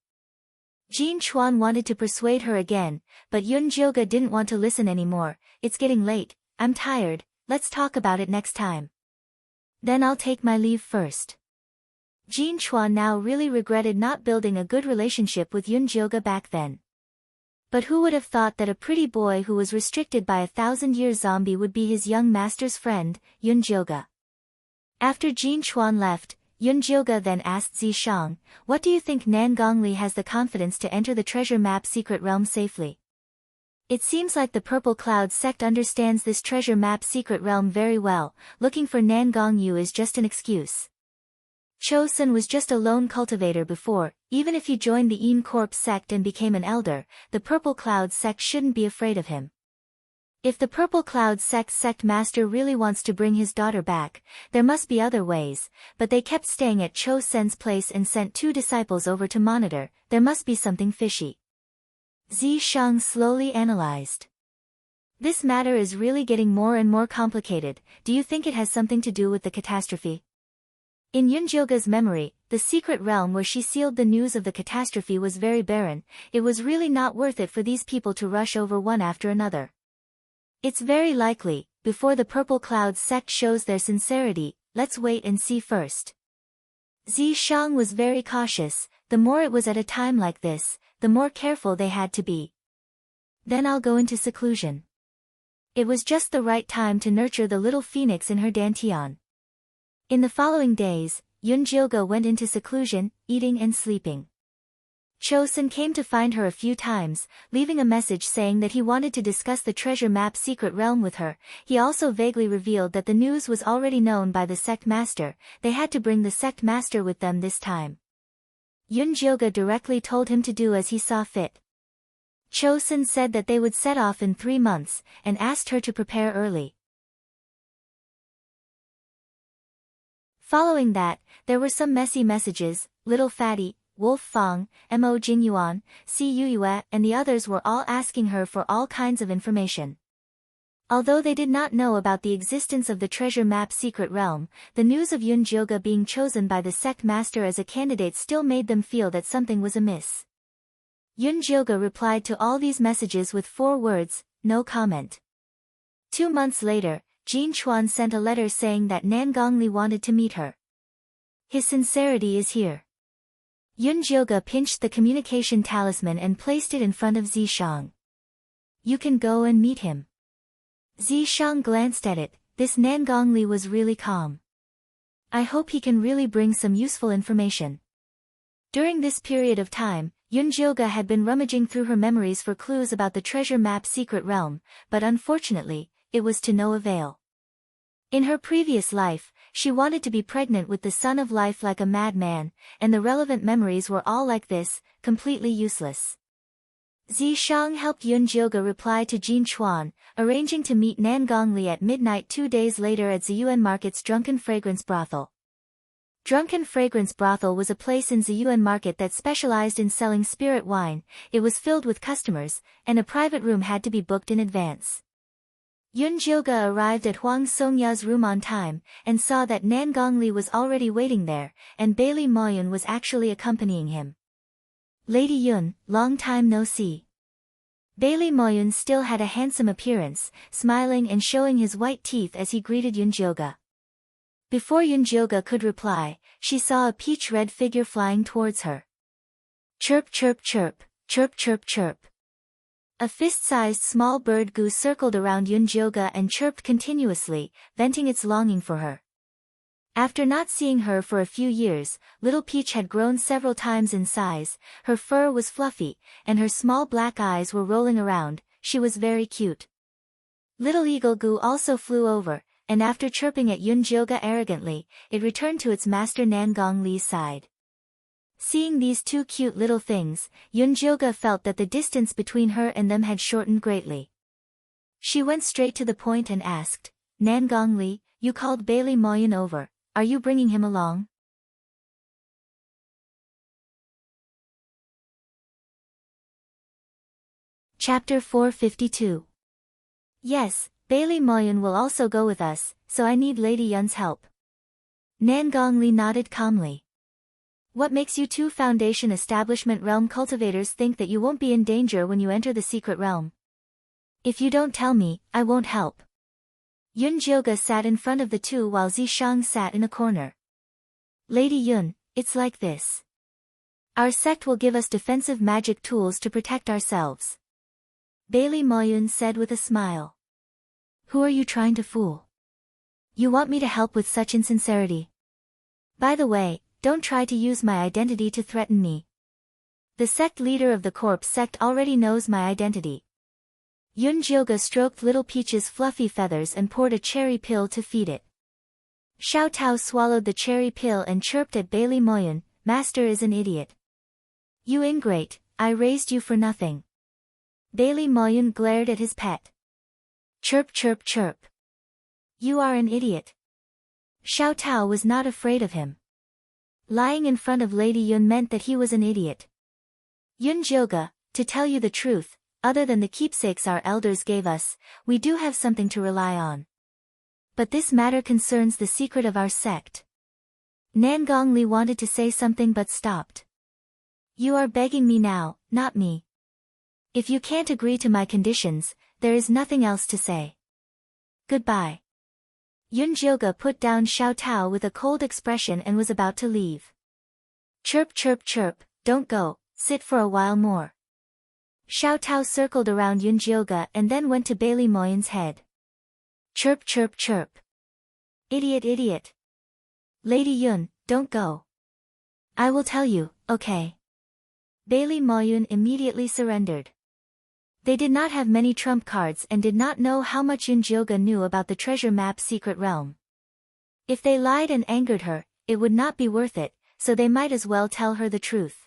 Jean Chuan wanted to persuade her again, but Yunjilga didn't want to listen anymore. It's getting late, I'm tired, let's talk about it next time. Then I'll take my leave first. Jean Chuan now really regretted not building a good relationship with Yunjilga back then. But who would have thought that a pretty boy who was restricted by a 1,000-year zombie would be his young master's friend, Yunjilga. After Jean Chuan left, Yunjilga then asked Zishang, what do you think Nan Gongli has the confidence to enter the treasure map secret realm safely? It seems like the Purple Cloud sect understands this treasure map secret realm very well, looking for Nan Gongyu is just an excuse. Chosen was just a lone cultivator before, even if he joined the Een Corpse sect and became an elder, the Purple Cloud sect shouldn't be afraid of him. If the Purple Cloud sect master really wants to bring his daughter back, there must be other ways, but they kept staying at Chosen's place and sent 2 disciples over to monitor, there must be something fishy. Zishang slowly analyzed. This matter is really getting more and more complicated, do you think it has something to do with the catastrophe? In Yunjilga's memory, the secret realm where she sealed the news of the catastrophe was very barren, it was really not worth it for these people to rush over one after another. It's very likely, before the Purple Cloud sect shows their sincerity, let's wait and see first. Zishang was very cautious, the more it was at a time like this, the more careful they had to be. Then I'll go into seclusion. It was just the right time to nurture the little phoenix in her dantian. In the following days, Yunjilga went into seclusion, eating and sleeping. Chosen came to find her a few times, leaving a message saying that he wanted to discuss the treasure map secret realm with her. He also vaguely revealed that the news was already known by the sect master, they had to bring the sect master with them this time. Yunjilga directly told him to do as he saw fit. Chosen said that they would set off in 3 months, and asked her to prepare early. Following that, there were some messy messages, Little Fatty, Wolf Fang, Mo Jingyuan, Si Yuyue and the others were all asking her for all kinds of information. Although they did not know about the existence of the treasure map secret realm, the news of Yunjilga being chosen by the sect master as a candidate still made them feel that something was amiss. Yunjilga replied to all these messages with 4 words, no comment. 2 months later, Jean Chuan sent a letter saying that Nan Gongli wanted to meet her. His sincerity is here. Yunjilga pinched the communication talisman and placed it in front of Zishang. You can go and meet him. Zishang glanced at it, this Nan Gongli was really calm. I hope he can really bring some useful information. During this period of time, Yunjilga had been rummaging through her memories for clues about the treasure map secret realm, but unfortunately, it was to no avail. In her previous life, she wanted to be pregnant with the son of life like a madman, and the relevant memories were all like this, completely useless. Zishang helped Yun Jilga reply to Jin Chuan, arranging to meet Nan Gongli at midnight 2 days later at Ziyuan Market's Drunken Fragrance Brothel. Drunken Fragrance Brothel was a place in Ziyuan Market that specialized in selling spirit wine. It was filled with customers, and a private room had to be booked in advance. Yun Jilga arrived at Huang Songya's room on time, and saw that Nan Gongli was already waiting there, and Bailey Moyun was actually accompanying him. Lady Yun, long time no see. Bailey Moyun still had a handsome appearance, smiling and showing his white teeth as he greeted Yun Jilga. Before Yun Jilga could reply, she saw a peach-red figure flying towards her. Chirp chirp chirp, chirp chirp chirp. A fist-sized small bird goose circled around Yun Jilga and chirped continuously, venting its longing for her. After not seeing her for a few years, Little Peach had grown several times in size, her fur was fluffy, and her small black eyes were rolling around. She was very cute. Little Eagle Goo also flew over, and after chirping at Yun Jilga arrogantly, it returned to its master Nan Gongli's side. Seeing these two cute little things, Yun Jilga felt that the distance between her and them had shortened greatly. She went straight to the point and asked, Nan Gongli, you called Bailey Moyun over, are you bringing him along? Chapter 452. Yes, Bailey Moyun will also go with us, so I need Lady Yun's help. Nan Gongli nodded calmly. What makes you two Foundation Establishment Realm cultivators think that you won't be in danger when you enter the secret realm? If you don't tell me, I won't help. Yun Jilga sat in front of the two while Zishang sat in a corner. Lady Yun, it's like this. Our sect will give us defensive magic tools to protect ourselves. Bailey Moyun said with a smile. Who are you trying to fool? You want me to help with such insincerity? By the way, don't try to use my identity to threaten me. The sect leader of the corpse sect already knows my identity. Yun Jilga stroked Little Peach's fluffy feathers and poured a cherry pill to feed it. Xiao Tao swallowed the cherry pill and chirped at Bailey Moyun, Master is an idiot. You ingrate, I raised you for nothing. Bailey Moyun glared at his pet. Chirp chirp chirp. You are an idiot. Xiao Tao was not afraid of him. Lying in front of Lady Yun meant that he was an idiot. Yun Jilga, to tell you the truth, other than the keepsakes our elders gave us, we do have something to rely on. But this matter concerns the secret of our sect. Nan Gongli wanted to say something but stopped. You are begging me now, not me. If you can't agree to my conditions, there is nothing else to say. Goodbye. Yun Jilga put down Xiao Tao with a cold expression and was about to leave. Chirp chirp chirp, don't go, sit for a while more. Xiao Tao circled around Yun Jilga and then went to Bailey Moyun's head. Chirp chirp chirp. Idiot idiot. Lady Yun, don't go. I will tell you, okay. Bailey Moyun immediately surrendered. They did not have many trump cards and did not know how much Yun Jilga knew about the treasure map secret realm. If they lied and angered her, it would not be worth it, so they might as well tell her the truth.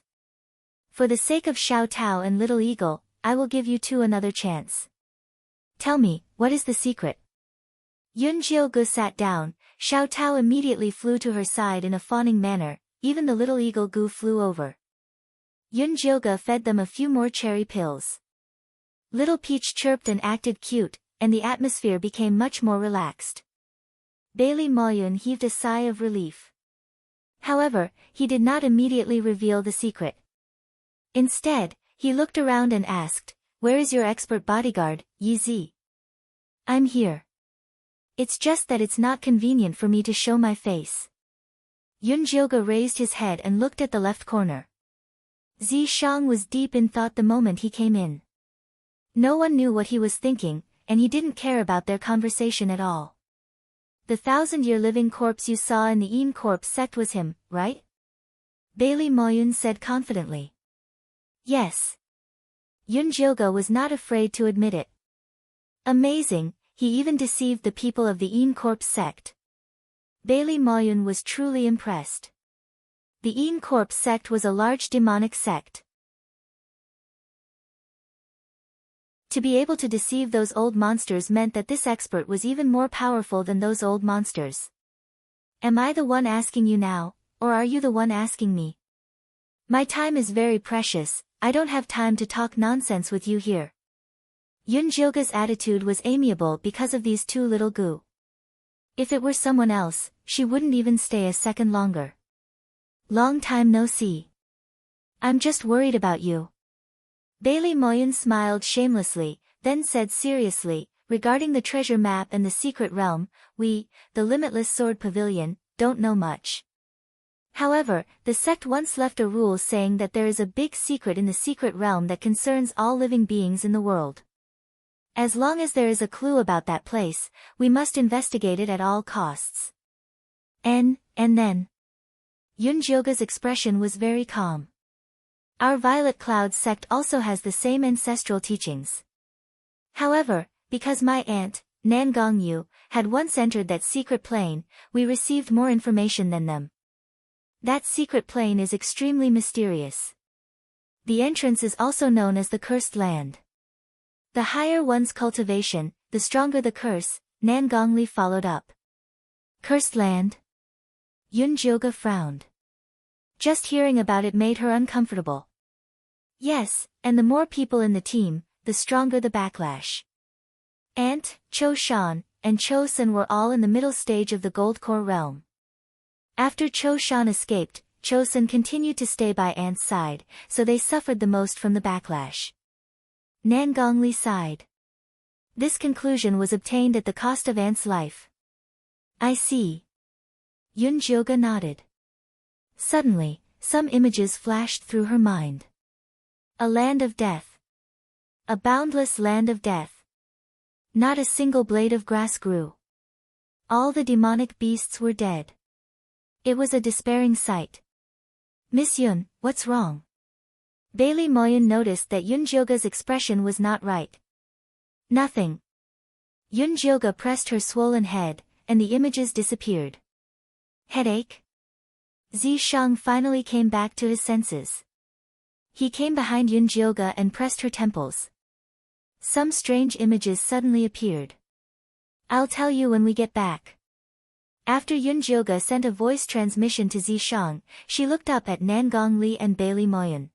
For the sake of Xiao Tao and Little Eagle, I will give you two another chance. Tell me, what is the secret? Yun Jilga sat down, Xiao Tao immediately flew to her side in a fawning manner, even the Little Eagle Goo flew over. Yun Jilga fed them a few more cherry pills. Little Peach chirped and acted cute, and the atmosphere became much more relaxed. Bailey Moyun heaved a sigh of relief. However, he did not immediately reveal the secret. Instead, he looked around and asked, where is your expert bodyguard, Yi Zi? I'm here. It's just that it's not convenient for me to show my face. Yun Jilga raised his head and looked at the left corner. Zishang was deep in thought the moment he came in. No one knew what he was thinking, and he didn't care about their conversation at all. The 1,000-year living corpse you saw in the Yin Corpse sect was him, right? Bailey Moyun said confidently. Yes. Yun Jilga was not afraid to admit it. Amazing, he even deceived the people of the Yin Corpse sect. Bailey Moyun was truly impressed. The Een Corp sect was a large demonic sect. To be able to deceive those old monsters meant that this expert was even more powerful than those old monsters. Am I the one asking you now, or are you the one asking me? My time is very precious, I don't have time to talk nonsense with you here. Yun Jilga's attitude was amiable because of these two little goo. If it were someone else, she wouldn't even stay a second longer. Long time no see. I'm just worried about you. Bailey Moyun smiled shamelessly, then said seriously, regarding the treasure map and the secret realm, we, the Limitless Sword Pavilion, don't know much. However, the sect once left a rule saying that there is a big secret in the secret realm that concerns all living beings in the world. As long as there is a clue about that place, we must investigate it at all costs. And then. Yun Jilga's expression was very calm. Our Violet Cloud sect also has the same ancestral teachings. However, because my aunt, Nan Gongyu, had once entered that secret plane, we received more information than them. That secret plane is extremely mysterious. The entrance is also known as the Cursed Land. The higher one's cultivation, the stronger the curse, Nan Gongli followed up. Cursed Land? Yun Jilga frowned. Just hearing about it made her uncomfortable. Yes, and the more people in the team, the stronger the backlash. Aunt, Cho Shan, and Cho Sun were all in the middle stage of the Gold Core realm. After Cho Shan escaped, Cho Sun continued to stay by Aunt's side, so they suffered the most from the backlash. Nan Gongli sighed. This conclusion was obtained at the cost of Aunt's life. I see. Yun Jilga nodded. Suddenly, some images flashed through her mind. A land of death. A boundless land of death. Not a single blade of grass grew. All the demonic beasts were dead. It was a despairing sight. Miss Yun, what's wrong? Bailey Moyun noticed that Yun Jilga's expression was not right. Nothing. Yun Jilga pressed her swollen head, and the images disappeared. Headache? Zi Shang finally came back to his senses. He came behind Yun Jilga and pressed her temples. Some strange images suddenly appeared. I'll tell you when we get back. After Yun Jilga sent a voice transmission to Zi Shang, she looked up at Nan Gongli and Bailey Moyun.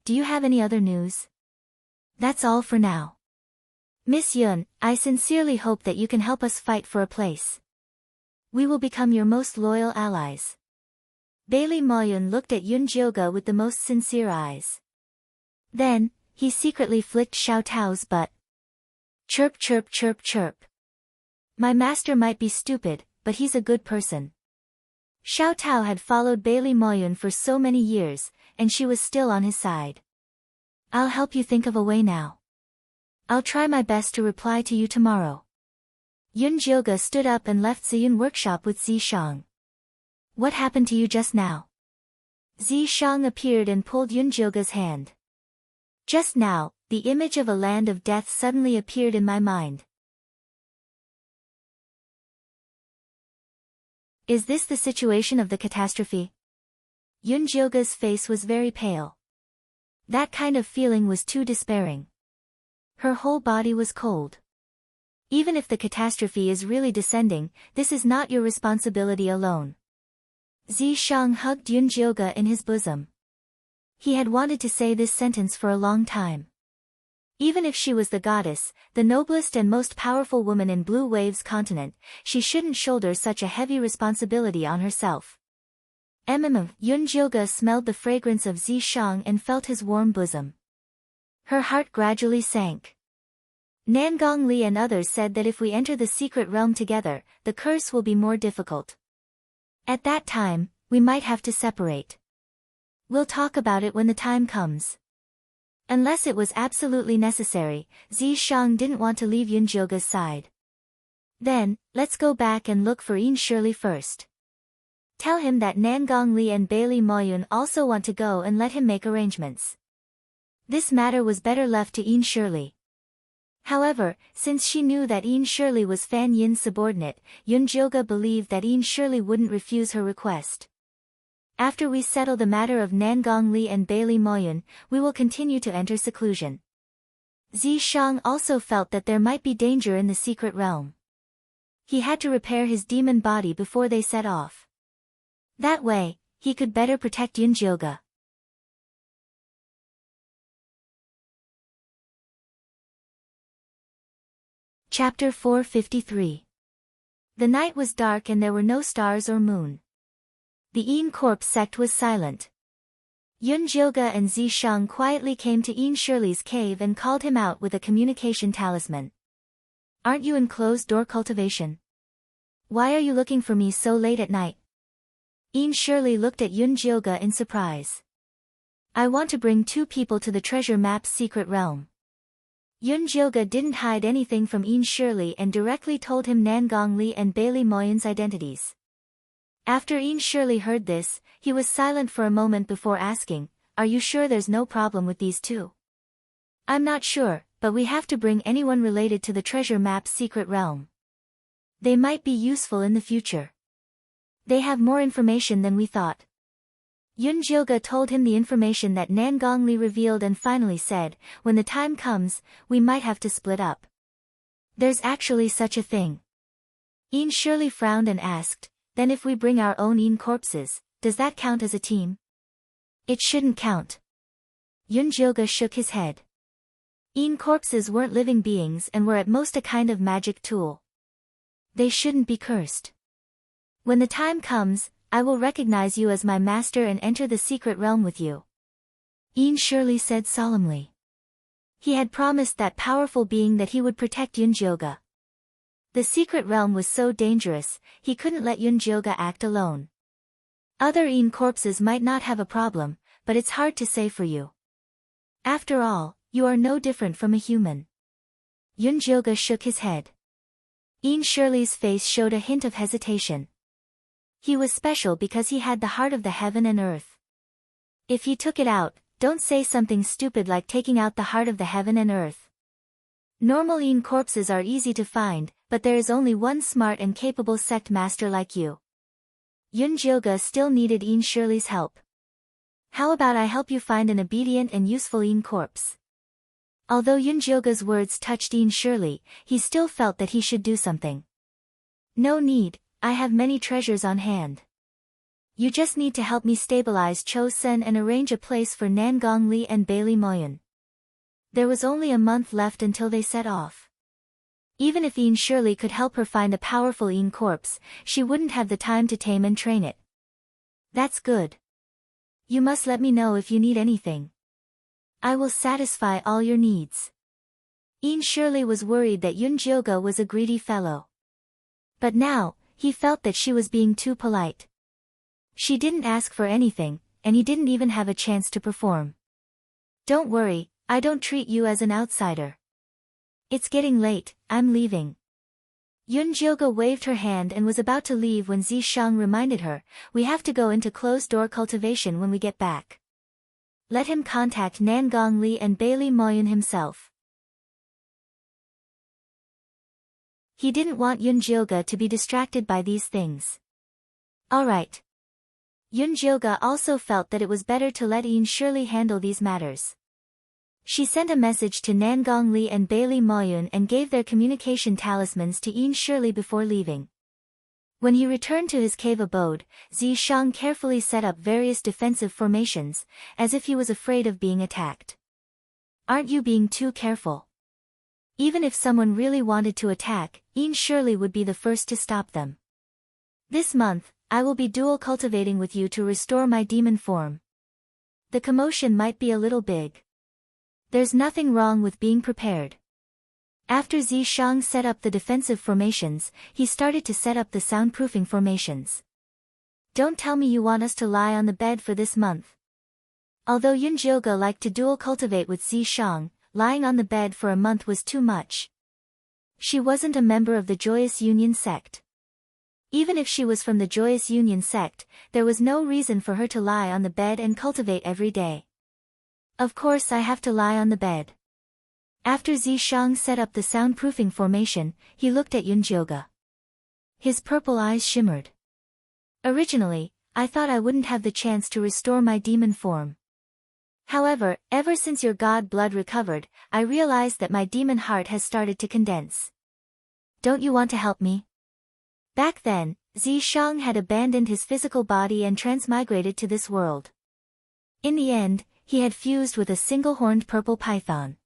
Do you have any other news? That's all for now. Miss Yun, I sincerely hope that you can help us fight for a place. We will become your most loyal allies. Bailey Moyun looked at Yun Jilga with the most sincere eyes. Then, he secretly flicked Xiao Tao's butt. Chirp chirp chirp chirp. My master might be stupid, but he's a good person. Xiao Tao had followed Bailey Moyun for so many years, and she was still on his side. I'll help you think of a way now. I'll try my best to reply to you tomorrow. Yun Jilga stood up and left Ziyun workshop with Zi Shang. What happened to you just now? Zi Shang appeared and pulled Yun Jilga's hand. Just now, the image of a land of death suddenly appeared in my mind. Is this the situation of the catastrophe? Yun Jilga's face was very pale. That kind of feeling was too despairing. Her whole body was cold. Even if the catastrophe is really descending, this is not your responsibility alone. Zi Shang hugged Yun Jilga in his bosom. He had wanted to say this sentence for a long time. Even if she was the goddess, the noblest and most powerful woman in Blue Wave's continent, she shouldn't shoulder such a heavy responsibility on herself. Yun Jilga smelled the fragrance of Zi Shang and felt his warm bosom. Her heart gradually sank. Nan Gongli and others said that if we enter the secret realm together, the curse will be more difficult. At that time, we might have to separate. We'll talk about it when the time comes. Unless it was absolutely necessary, Zi Shang didn't want to leave Yun Jilga's side. Then, let's go back and look for Yin Shirley first. Tell him that Nan Gongli and Bailey Moyun also want to go and let him make arrangements. This matter was better left to Yin Shirley. However, since she knew that Yin Shirley was Fan Yin's subordinate, Yun Jilga believed that Yin Shirley wouldn't refuse her request. After we settle the matter of Nangong Li and Bailey Moyun, we will continue to enter seclusion. Zi Shang also felt that there might be danger in the secret realm. He had to repair his demon body before they set off. That way, he could better protect Yun Jilga. Chapter 453. The night was dark and there were no stars or moon. The Yin Corpse sect was silent. Yun Jilga and Zi Shang quietly came to Yin Shirley's cave and called him out with a communication talisman. Aren't you in closed-door cultivation? Why are you looking for me so late at night? Yin Shirley looked at Yun Jilga in surprise. I want to bring 2 people to the treasure map's secret realm. Yun Jilga didn't hide anything from Yin Shirley and directly told him Nangong Li and Bailey Moyun's identities. After Yin Shirley heard this, he was silent for a moment before asking, Are you sure there's no problem with these 2? I'm not sure, but we have to bring anyone related to the treasure map's secret realm. They might be useful in the future. They have more information than we thought. Yun Jilga told him the information that Nangong Li revealed and finally said, When the time comes, we might have to split up. There's actually such a thing. Yin Shirley frowned and asked, Then if we bring our own Yin corpses, does that count as a team? It shouldn't count. Yun Jilga shook his head. Yin corpses weren't living beings and were at most a kind of magic tool. They shouldn't be cursed. When the time comes, I will recognize you as my master and enter the secret realm with you. Yin Shirley said solemnly. He had promised that powerful being that he would protect Yun Jilga. The secret realm was so dangerous, he couldn't let Yun Jilga act alone. Other Yin corpses might not have a problem, but it's hard to say for you. After all, you are no different from a human. Yun Jilga shook his head. Yin Shirley's face showed a hint of hesitation. He was special because he had the heart of the heaven and earth. If he took it out, don't say something stupid like taking out the heart of the heaven and earth. Normal Yin corpses are easy to find, but there is only one smart and capable sect master like you. Yun Jilga still needed Yin Shirley's help. How about I help you find an obedient and useful Yin corpse? Although Yun Jilga's words touched Yin Shirley, he still felt that he should do something. No need, I have many treasures on hand. You just need to help me stabilize Cho Sen and arrange a place for Nangong Li and Bailey Moyun. There was only a month left until they set off. Even if Yin Shirley could help her find a powerful Yin corpse, she wouldn't have the time to tame and train it. That's good. You must let me know if you need anything. I will satisfy all your needs. Yin Shirley was worried that Yun Jilga was a greedy fellow. But now, he felt that she was being too polite. She didn't ask for anything, and he didn't even have a chance to perform. Don't worry, I don't treat you as an outsider. It's getting late, I'm leaving. Yun Jilga waved her hand and was about to leave when Zi Shang reminded her, We have to go into closed-door cultivation when we get back. Let him contact Nangong Li and Bailey Moyun himself. He didn't want Yun Jilga to be distracted by these things. Alright. Yun Jilga also felt that it was better to let Yin Shirley handle these matters. She sent a message to Nangong Li and Bailey Moyun and gave their communication talismans to Yin Shirley before leaving. When he returned to his cave abode, Zi Shang carefully set up various defensive formations, as if he was afraid of being attacked. Aren't you being too careful? Even if someone really wanted to attack, Yin Shirley would be the first to stop them. This month, I will be dual cultivating with you to restore my demon form. The commotion might be a little big. There's nothing wrong with being prepared. After Zi Shang set up the defensive formations, he started to set up the soundproofing formations. Don't tell me you want us to lie on the bed for this month. Although Yun Jilga liked to dual cultivate with Zi Shang, lying on the bed for a month was too much. She wasn't a member of the Joyous Union sect. Even if she was from the Joyous Union sect, there was no reason for her to lie on the bed and cultivate every day. Of course I have to lie on the bed. After Zishang set up the soundproofing formation, he looked at Yunjioga. His purple eyes shimmered. Originally, I thought I wouldn't have the chance to restore my demon form. However, ever since your god blood recovered, I realized that my demon heart has started to condense. Don't you want to help me? Back then, Zishang had abandoned his physical body and transmigrated to this world. In the end, he had fused with a single-horned purple python.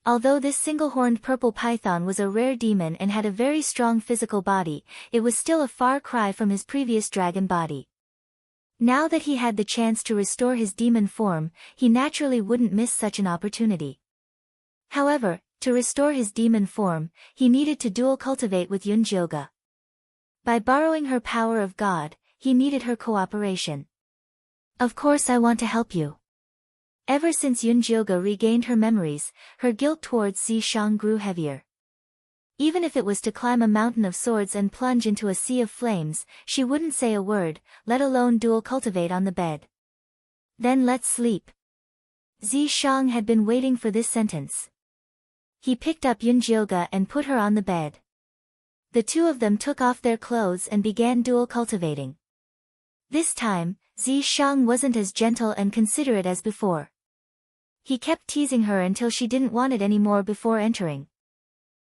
Although this single-horned purple python was a rare demon and had a very strong physical body, it was still a far cry from his previous dragon body. Now that he had the chance to restore his demon form, he naturally wouldn't miss such an opportunity. However, to restore his demon form, he needed to dual cultivate with Yunjioga. By borrowing her power of God, he needed her cooperation. Of course I want to help you. Ever since Yunjioga regained her memories, her guilt towards Zishang grew heavier. Even if it was to climb a mountain of swords and plunge into a sea of flames, she wouldn't say a word, let alone dual cultivate on the bed. Then let's sleep. Zishang had been waiting for this sentence. He picked up Yunjioga and put her on the bed. The two of them took off their clothes and began dual cultivating. This time, Zishang wasn't as gentle and considerate as before. He kept teasing her until she didn't want it anymore before entering.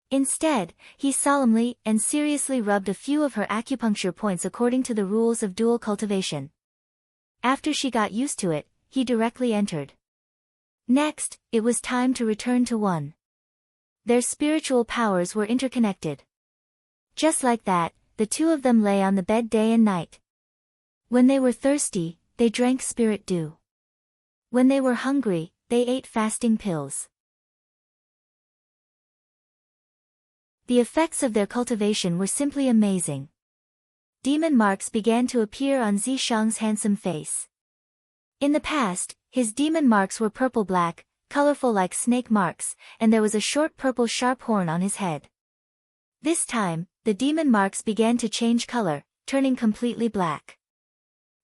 Instead, he solemnly and seriously rubbed a few of her acupuncture points according to the rules of dual cultivation. After she got used to it, he directly entered. Next, it was time to return to one. Their spiritual powers were interconnected. Just like that, the two of them lay on the bed day and night. When they were thirsty, they drank spirit dew. When they were hungry, they ate fasting pills. The effects of their cultivation were simply amazing. Demon marks began to appear on Zishang's handsome face. In the past, his demon marks were purple-black, colorful like snake marks, and there was a short purple sharp horn on his head. This time, the demon marks began to change color, turning completely black.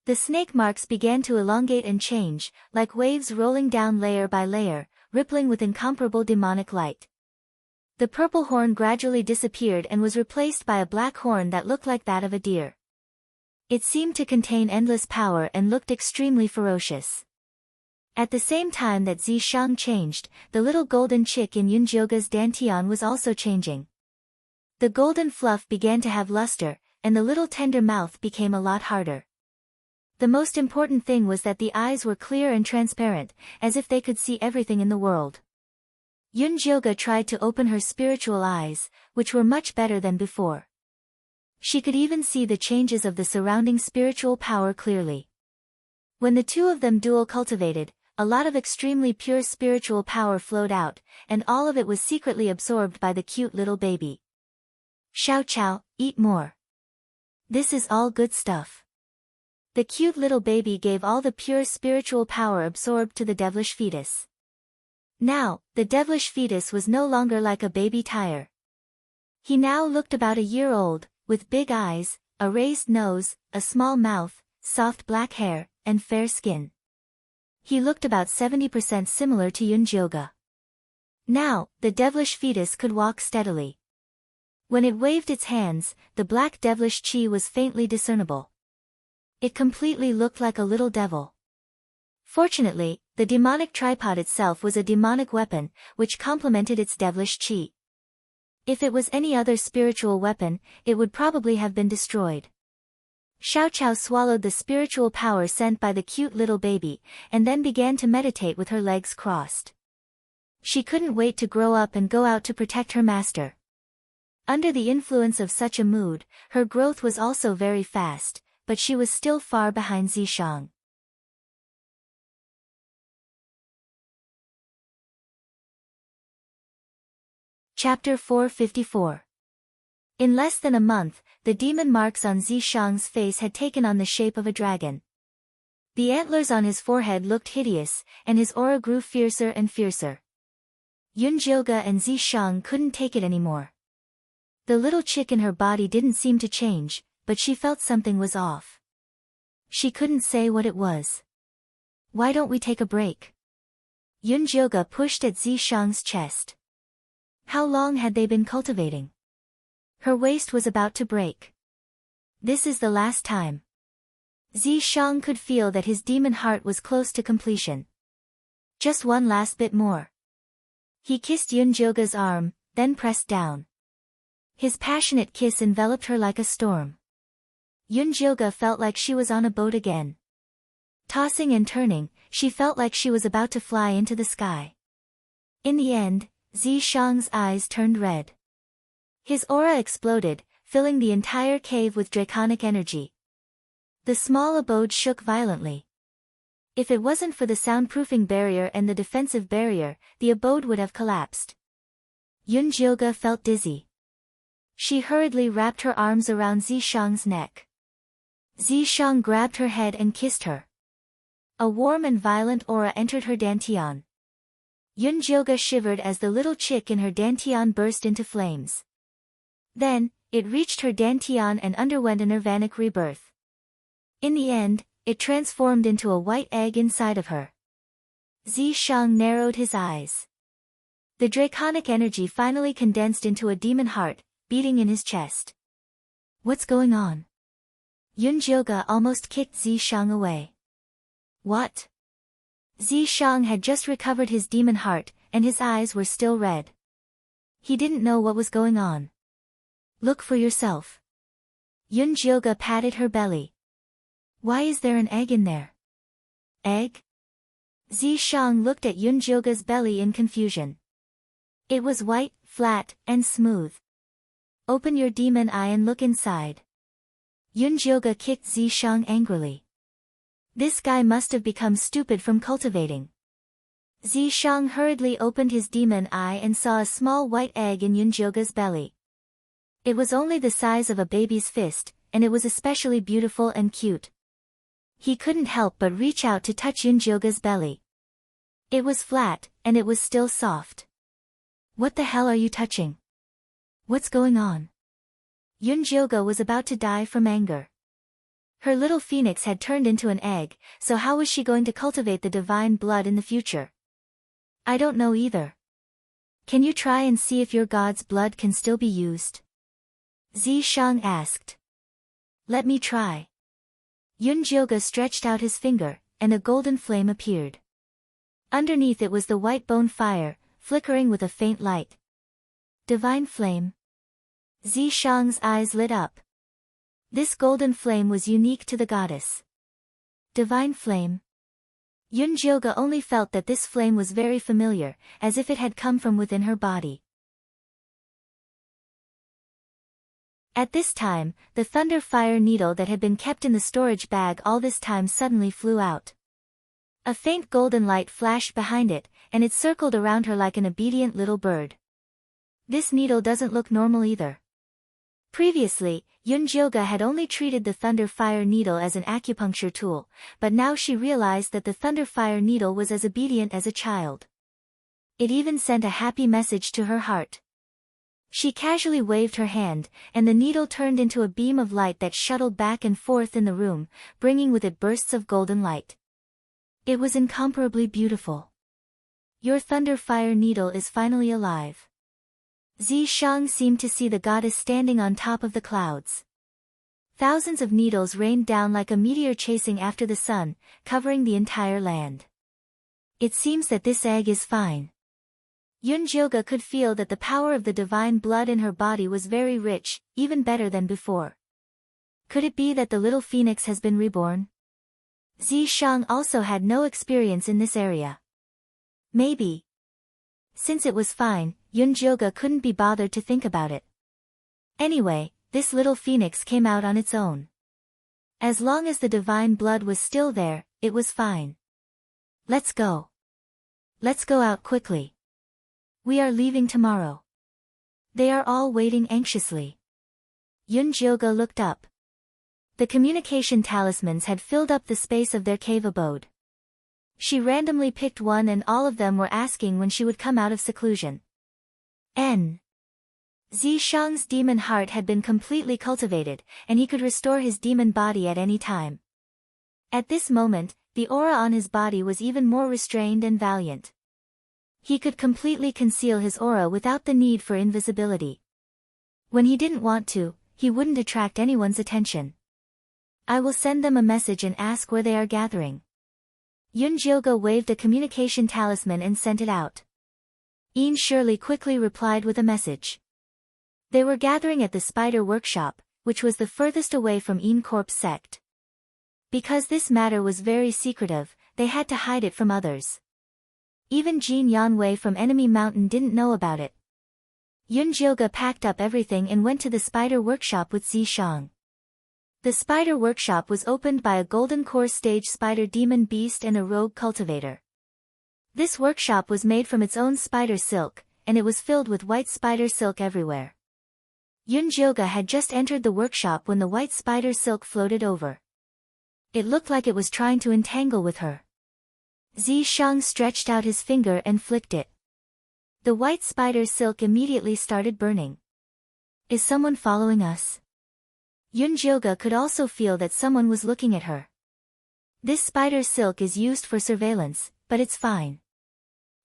The snake marks began to elongate and change, like waves rolling down layer by layer, rippling with incomparable demonic light. The purple horn gradually disappeared and was replaced by a black horn that looked like that of a deer. It seemed to contain endless power and looked extremely ferocious. At the same time that Zishang changed, the little golden chick in Yunjioga's dantian was also changing. The golden fluff began to have luster, and the little tender mouth became a lot harder. The most important thing was that the eyes were clear and transparent, as if they could see everything in the world. Yunjioga tried to open her spiritual eyes, which were much better than before. She could even see the changes of the surrounding spiritual power clearly. When the two of them dual cultivated, a lot of extremely pure spiritual power flowed out, and all of it was secretly absorbed by the cute little baby. Xiao Chow, eat more. This is all good stuff. The cute little baby gave all the pure spiritual power absorbed to the devilish fetus. Now, the devilish fetus was no longer like a baby tire. He now looked about a year old, with big eyes, a raised nose, a small mouth, soft black hair, and fair skin. He looked about 70% similar to Yunjioga. Now, the devilish fetus could walk steadily. When it waved its hands, the black devilish chi was faintly discernible. It completely looked like a little devil. Fortunately, the demonic tripod itself was a demonic weapon, which complemented its devilish chi. If it was any other spiritual weapon, it would probably have been destroyed. Xiao Chow swallowed the spiritual power sent by the cute little baby, and then began to meditate with her legs crossed. She couldn't wait to grow up and go out to protect her master. Under the influence of such a mood, her growth was also very fast, but she was still far behind Zishang. Chapter 454. In less than a month, the demon marks on Zishang's face had taken on the shape of a dragon. The antlers on his forehead looked hideous, and his aura grew fiercer and fiercer. Yunjioga and Zishang couldn't take it anymore. The little chick in her body didn't seem to change, but she felt something was off. She couldn't say what it was. Why don't we take a break? Yunjioga pushed at Zishang's chest. How long had they been cultivating? Her waist was about to break. This is the last time. Zishang could feel that his demon heart was close to completion. Just one last bit more. He kissed Yunjilga's arm, then pressed down. His passionate kiss enveloped her like a storm. Yunjilga felt like she was on a boat again. Tossing and turning, she felt like she was about to fly into the sky. In the end, Zishang's eyes turned red. His aura exploded, filling the entire cave with draconic energy. The small abode shook violently. If it wasn't for the soundproofing barrier and the defensive barrier, the abode would have collapsed. Yunjilga felt dizzy. She hurriedly wrapped her arms around Zishang's neck. Zishang grabbed her head and kissed her. A warm and violent aura entered her dantian. Yunjilga shivered as the little chick in her dantian burst into flames. Then, it reached her dantian and underwent a nirvanic rebirth. In the end, it transformed into a white egg inside of her. Zishang narrowed his eyes. The draconic energy finally condensed into a demon heart, beating in his chest. What's going on? Yunjilga almost kicked Zishang away. What? Zishang had just recovered his demon heart, and his eyes were still red. He didn't know what was going on. Look for yourself. Yunjilga patted her belly. Why is there an egg in there? Egg? Zishang looked at Yunjilga's belly in confusion. It was white, flat, and smooth. Open your demon eye and look inside. Yunjilga kicked Zishang angrily. This guy must have become stupid from cultivating. Zishang hurriedly opened his demon eye and saw a small white egg in Yunjilga's belly. It was only the size of a baby's fist, and it was especially beautiful and cute. He couldn't help but reach out to touch Yunjilga's belly. It was flat, and it was still soft. What the hell are you touching? What's going on? Yunjilga was about to die from anger. Her little phoenix had turned into an egg, so how was she going to cultivate the divine blood in the future? I don't know either. Can you try and see if your god's blood can still be used? Zishang asked. Let me try. Yunjilga stretched out his finger, and a golden flame appeared. Underneath it was the white bone fire, flickering with a faint light. Divine flame. Zishang's eyes lit up. This golden flame was unique to the goddess. Divine flame. Yunjilga only felt that this flame was very familiar, as if it had come from within her body. At this time, the thunder fire needle that had been kept in the storage bag all this time suddenly flew out. A faint golden light flashed behind it, and it circled around her like an obedient little bird. This needle doesn't look normal either. Previously, Yunjilga had only treated the thunder fire needle as an acupuncture tool, but now she realized that the thunder fire needle was as obedient as a child. It even sent a happy message to her heart. She casually waved her hand, and the needle turned into a beam of light that shuttled back and forth in the room, bringing with it bursts of golden light. It was incomparably beautiful. Your thunder fire needle is finally alive. Zishang seemed to see the goddess standing on top of the clouds. Thousands of needles rained down like a meteor chasing after the sun, covering the entire land. It seems that this egg is fine. Yunjilga could feel that the power of the divine blood in her body was very rich, even better than before. Could it be that the little phoenix has been reborn? Zishang also had no experience in this area. Maybe. Since it was fine, Yunjilga couldn't be bothered to think about it. Anyway, this little phoenix came out on its own. As long as the divine blood was still there, it was fine. Let's go. Let's go out quickly. We are leaving tomorrow. They are all waiting anxiously. Yunjilga looked up. The communication talismans had filled up the space of their cave abode. She randomly picked one and all of them were asking when she would come out of seclusion. Zishang's demon heart had been completely cultivated, and he could restore his demon body at any time. At this moment, the aura on his body was even more restrained and valiant. He could completely conceal his aura without the need for invisibility. When he didn't want to, he wouldn't attract anyone's attention. I will send them a message and ask where they are gathering. Yunjilga waved a communication talisman and sent it out. Ian Shirley quickly replied with a message. They were gathering at the Spider Workshop, which was the furthest away from Ian Corp's sect. Because this matter was very secretive, they had to hide it from others. Even Jin Yanwei from Enemy Mountain didn't know about it. Yunjilga packed up everything and went to the Spider Workshop with Zishang. The Spider Workshop was opened by a Golden Core Stage Spider Demon Beast and a Rogue Cultivator. This workshop was made from its own spider silk, and it was filled with white spider silk everywhere. Yunjilga had just entered the workshop when the white spider silk floated over. It looked like it was trying to entangle with her. Zishang stretched out his finger and flicked it. The white spider silk immediately started burning. Is someone following us? Yunjilga could also feel that someone was looking at her. This spider silk is used for surveillance, but it's fine.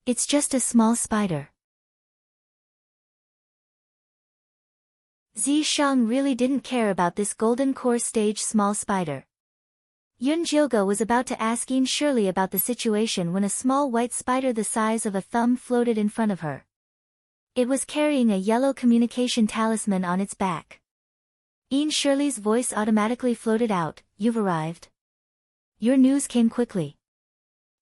It's just a small spider. Zishang really didn't care about this Golden Core Stage small spider. Yunjilga was about to ask Ian Shirley about the situation when a small white spider the size of a thumb floated in front of her. It was carrying a yellow communication talisman on its back. Ian Shirley's voice automatically floated out, "You've arrived. Your news came quickly."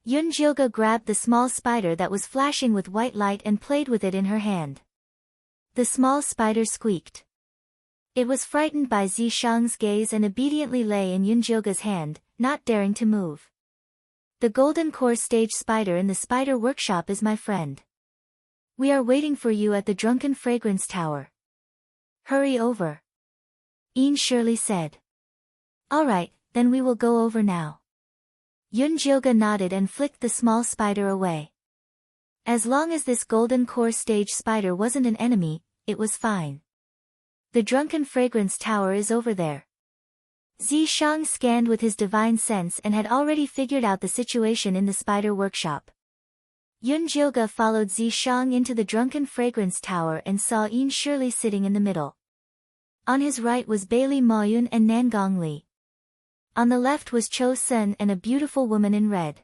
Yunjilga grabbed the small spider that was flashing with white light and played with it in her hand. The small spider squeaked. It was frightened by Zishang's gaze and obediently lay in Yunjilga's hand, not daring to move. The Golden Core Stage spider in the Spider Workshop is my friend. We are waiting for you at the Drunken Fragrance Tower. Hurry over. Ian Shirley said. All right, then we will go over now. Yunjilga nodded and flicked the small spider away. As long as this Golden Core Stage spider wasn't an enemy, it was fine. The Drunken Fragrance Tower is over there. Zishang scanned with his divine sense and had already figured out the situation in the Spider Workshop. Yunjilga followed Zishang into the Drunken Fragrance Tower and saw Ian Shirley sitting in the middle. On his right was Bailey Maoyun and Nangong Li. On the left was Cho Sun and a beautiful woman in red.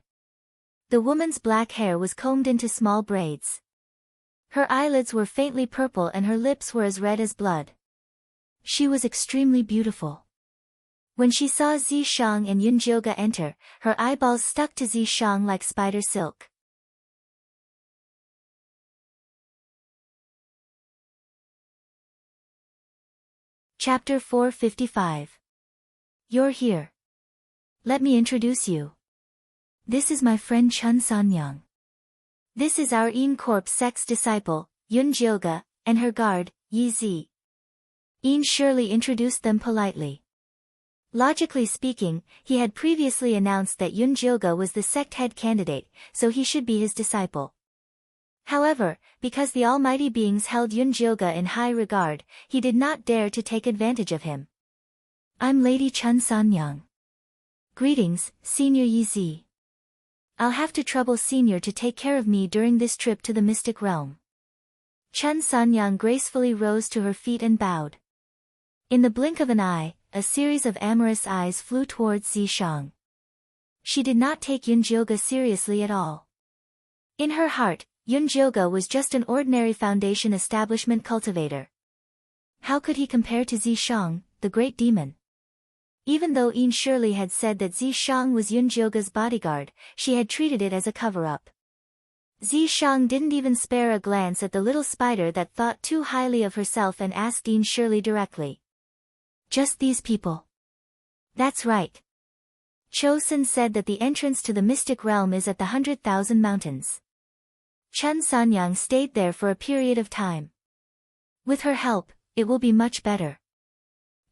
The woman's black hair was combed into small braids. Her eyelids were faintly purple and her lips were as red as blood. She was extremely beautiful. When she saw Zishang and Yunjilga enter, her eyeballs stuck to Zishang like spider silk. Chapter 455. You're here. Let me introduce you. This is my friend Chun Sanyang. This is our Ian Corp sex disciple, Yunjilga, and her guard, Yi Zi. Ian Shirley introduced them politely. Logically speaking, he had previously announced that Yunjilga was the sect head candidate, so he should be his disciple. However, because the almighty beings held Yunjilga in high regard, he did not dare to take advantage of him. I'm Lady Chun Sanyang. Greetings, Senior Yi Zi. I'll have to trouble Senior to take care of me during this trip to the mystic realm. Chun Sanyang gracefully rose to her feet and bowed. In the blink of an eye, a series of amorous eyes flew towards Zishang. She did not take Yunjilga seriously at all. In her heart, Yunjilga was just an ordinary Foundation establishment cultivator. How could he compare to Zishang, the great demon? Even though Ian Shirley had said that Zishang was Yunjilga's bodyguard, she had treated it as a cover-up. Zishang didn't even spare a glance at the little spider that thought too highly of herself and asked Ian Shirley directly. Just these people. That's right. Chosun said that the entrance to the mystic realm is at the 100,000 mountains. Chun Sanyang stayed there for a period of time. With her help, it will be much better.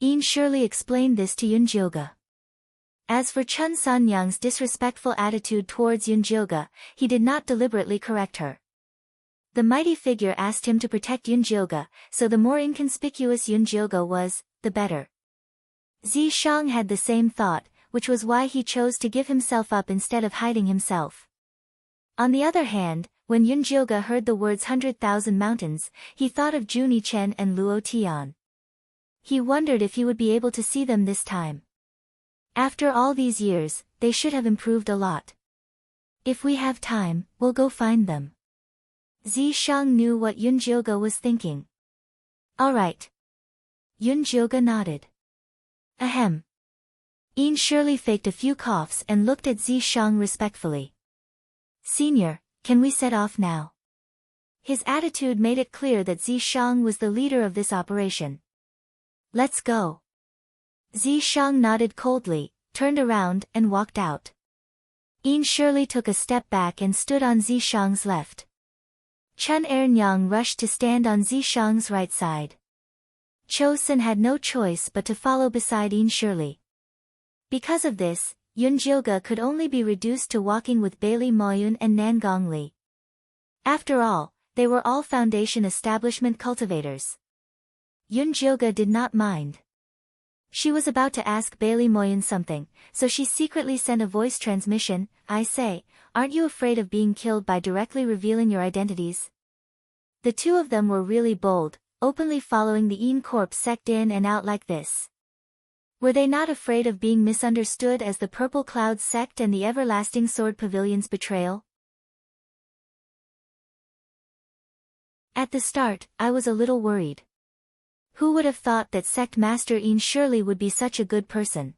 Ian Shirley explained this to Yunjilga. As for Chun Sanyang's disrespectful attitude towards Yunjilga, he did not deliberately correct her. The mighty figure asked him to protect Yunjilga, so the more inconspicuous Yunjilga was, the better. Zishang had the same thought, which was why he chose to give himself up instead of hiding himself. On the other hand, when Yunjioga heard the words 100,000 mountains, he thought of Juni Chen and Luo Tian. He wondered if he would be able to see them this time. After all these years, they should have improved a lot. If we have time, we'll go find them. Zishang knew what Yunjioga was thinking. Alright. Yunjioga nodded. Ahem. Ian Shirley faked a few coughs and looked at Zishang respectfully. Senior, can we set off now? His attitude made it clear that Zishang was the leader of this operation. Let's go. Zishang nodded coldly, turned around and walked out. Ian Shirley took a step back and stood on Zishang's left. Chun Ernyang rushed to stand on Zishang's right side. Cho Sun had no choice but to follow beside Ian Shirley. Because of this, Yunjioga could only be reduced to walking with Bailey Moyun and Nangong Li. After all, they were all foundation establishment cultivators. Yunjioga did not mind. She was about to ask Bailey Moyun something, so she secretly sent a voice transmission. I say, aren't you afraid of being killed by directly revealing your identities? The two of them were really bold, openly following the Een Corp sect in and out like this. Were they not afraid of being misunderstood as the Purple Cloud sect and the Everlasting Sword Pavilion's betrayal? At the start, I was a little worried. Who would have thought that Sect Master Ian Shirley would be such a good person?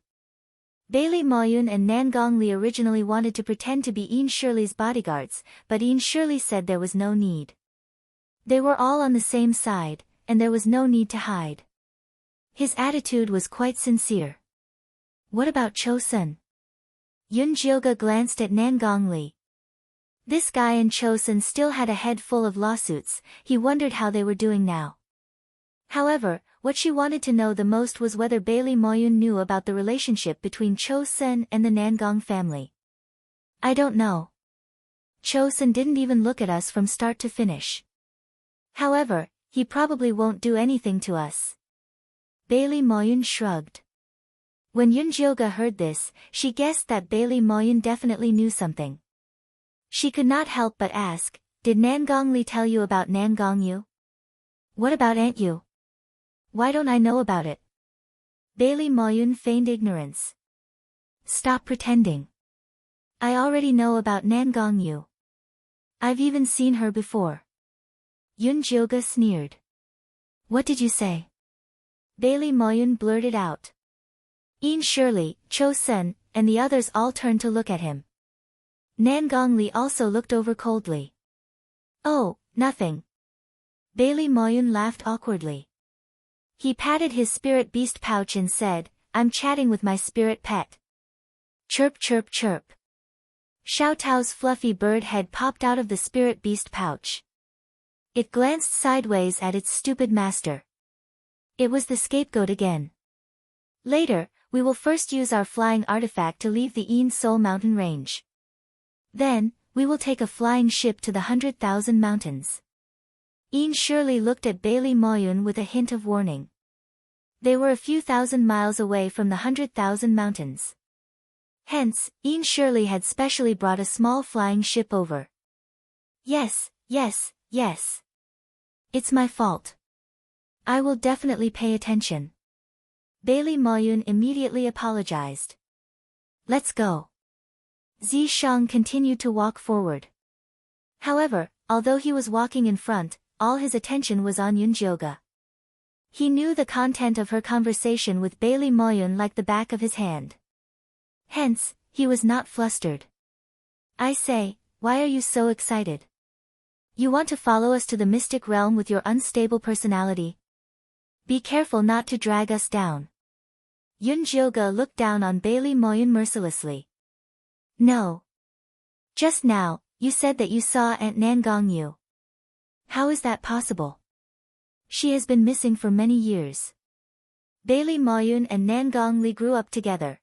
Bailey Moyun and Nangong Li originally wanted to pretend to be Ian Shirley's bodyguards, but Ian Shirley said there was no need. They were all on the same side, and there was no need to hide. His attitude was quite sincere. What about Cho Sun? Yunjioga glanced at Nangong Li. This guy and Cho Sun still had a head full of lawsuits. He wondered how they were doing now. However, what she wanted to know the most was whether Bailey Moyun knew about the relationship between Cho Sun and the Nangong family. I don't know. Cho Sun didn't even look at us from start to finish. However, he probably won't do anything to us. Bailey Moyun shrugged. When Yunjioga heard this, she guessed that Bailey Moyun definitely knew something. She could not help but ask, did Nangong Li tell you about Nangong Yu? What about Aunt Yu? Why don't I know about it? Bailey Moyun feigned ignorance. Stop pretending. I already know about Nangong Yu. I've even seen her before. Yunjioga sneered. What did you say? Bailey Moyun blurted out. Ian Shirley, Cho Sun, and the others all turned to look at him. Nangong Li also looked over coldly. Oh, nothing. Bailey Moyun laughed awkwardly. He patted his spirit beast pouch and said, I'm chatting with my spirit pet. Chirp chirp chirp. Xiao Tao's fluffy bird head popped out of the spirit beast pouch. It glanced sideways at its stupid master. It was the scapegoat again. Later, we will first use our flying artifact to leave the Een Seoul mountain range. Then, we will take a flying ship to the 100,000 mountains. Ian Shirley looked at Bailey Moyun with a hint of warning. They were a few thousand miles away from the 100,000 mountains. Hence, Ian Shirley had specially brought a small flying ship over. Yes, yes, yes. It's my fault. I will definitely pay attention. Bailey Moyun immediately apologized. Let's go. Zishang continued to walk forward. However, although he was walking in front, all his attention was on Yunjioga. He knew the content of her conversation with Bailey Moyun like the back of his hand. Hence, he was not flustered. I say, why are you so excited? You want to follow us to the mystic realm with your unstable personality? Be careful not to drag us down. Yunjioga looked down on Bailey Moyun mercilessly. No. Just now, you said that you saw Aunt Nangong Yu. How is that possible? She has been missing for many years. Bailey Moyun and Nangong Li grew up together.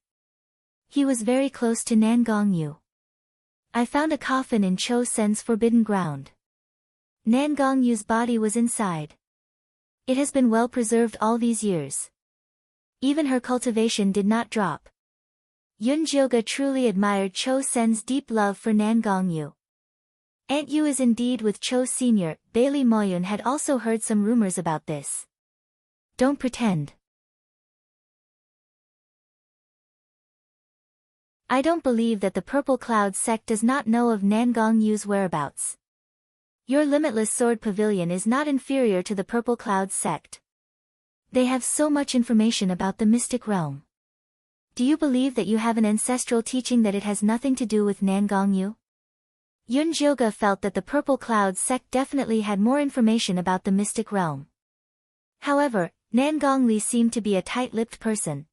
He was very close to Nangong Yu. I found a coffin in Cho Sen's forbidden ground. Nangong Yu's body was inside. It has been well preserved all these years. Even her cultivation did not drop. Yunjioga truly admired Cho Sen's deep love for Nangong Yu. Aunt Yu is indeed with Cho Sr. Bailey Moyun had also heard some rumors about this. Don't pretend. I don't believe that the Purple Cloud sect does not know of Nangong Yu's whereabouts. Your Limitless Sword Pavilion is not inferior to the Purple Cloud sect. They have so much information about the mystic realm. Do you believe that you have an ancestral teaching that it has nothing to do with Nangong Yu? Yun Jioga felt that the Purple Cloud sect definitely had more information about the mystic realm. However, Nangong Li seemed to be a tight-lipped person.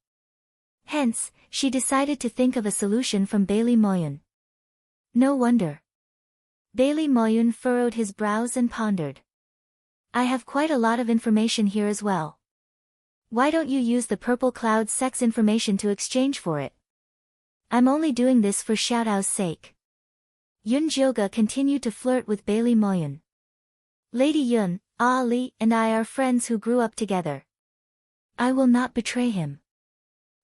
Hence, she decided to think of a solution from Bailey Moyun. No wonder. Bailey Moyun furrowed his brows and pondered. I have quite a lot of information here as well. Why don't you use the Purple Cloud sect's information to exchange for it? I'm only doing this for Xiaodao's sake. Yun Jioga continued to flirt with Bailey Moyun. Lady Yun, Ali, and I are friends who grew up together. I will not betray him.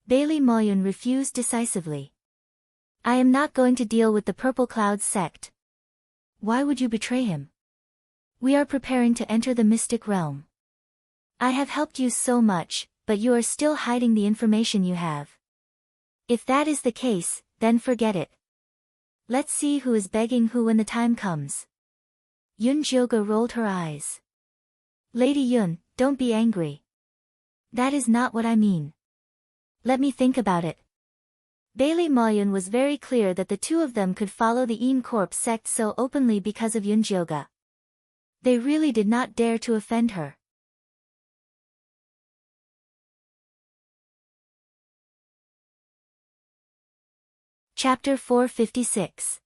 Bailey Moyun refused decisively. I am not going to deal with the Purple Cloud sect. Why would you betray him? We are preparing to enter the mystic realm. I have helped you so much, but you are still hiding the information you have. If that is the case, then forget it. Let's see who is begging who when the time comes. Yun Jioga rolled her eyes. Lady Yun, don't be angry. That is not what I mean. Let me think about it. Bailey Moyun was very clear that the two of them could follow the Een Corp sect so openly because of Yun Jioga. They really did not dare to offend her. Chapter 456.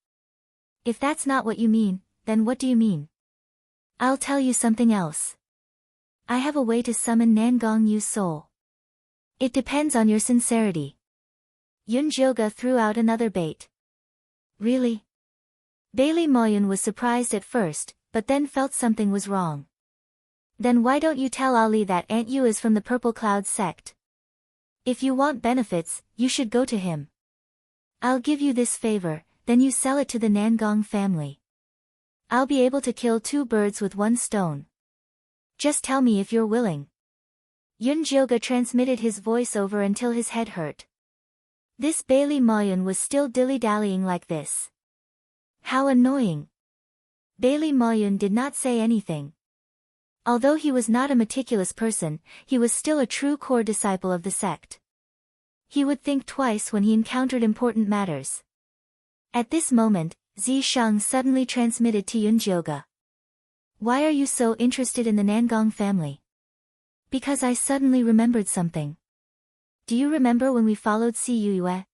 If that's not what you mean, then what do you mean? I'll tell you something else. I have a way to summon Nangong Yu's soul. It depends on your sincerity. Yun Jioga threw out another bait. Really? Bailey Moyun was surprised at first, but then felt something was wrong. Then why don't you tell Ali that Aunt Yu is from the Purple Cloud sect? If you want benefits, you should go to him. I'll give you this favor, then you sell it to the Nangong family. I'll be able to kill two birds with one stone. Just tell me if you're willing. Yun Jioga transmitted his voice over until his head hurt. This Bailey Moyun was still dilly-dallying like this. How annoying. Bailey Moyun did not say anything. Although he was not a meticulous person, he was still a true core disciple of the sect. He would think twice when he encountered important matters. At this moment, Zi Shang suddenly transmitted to Yun Jioga. Why are you so interested in the Nangong family? Because I suddenly remembered something. Do you remember when we followed Si Yue?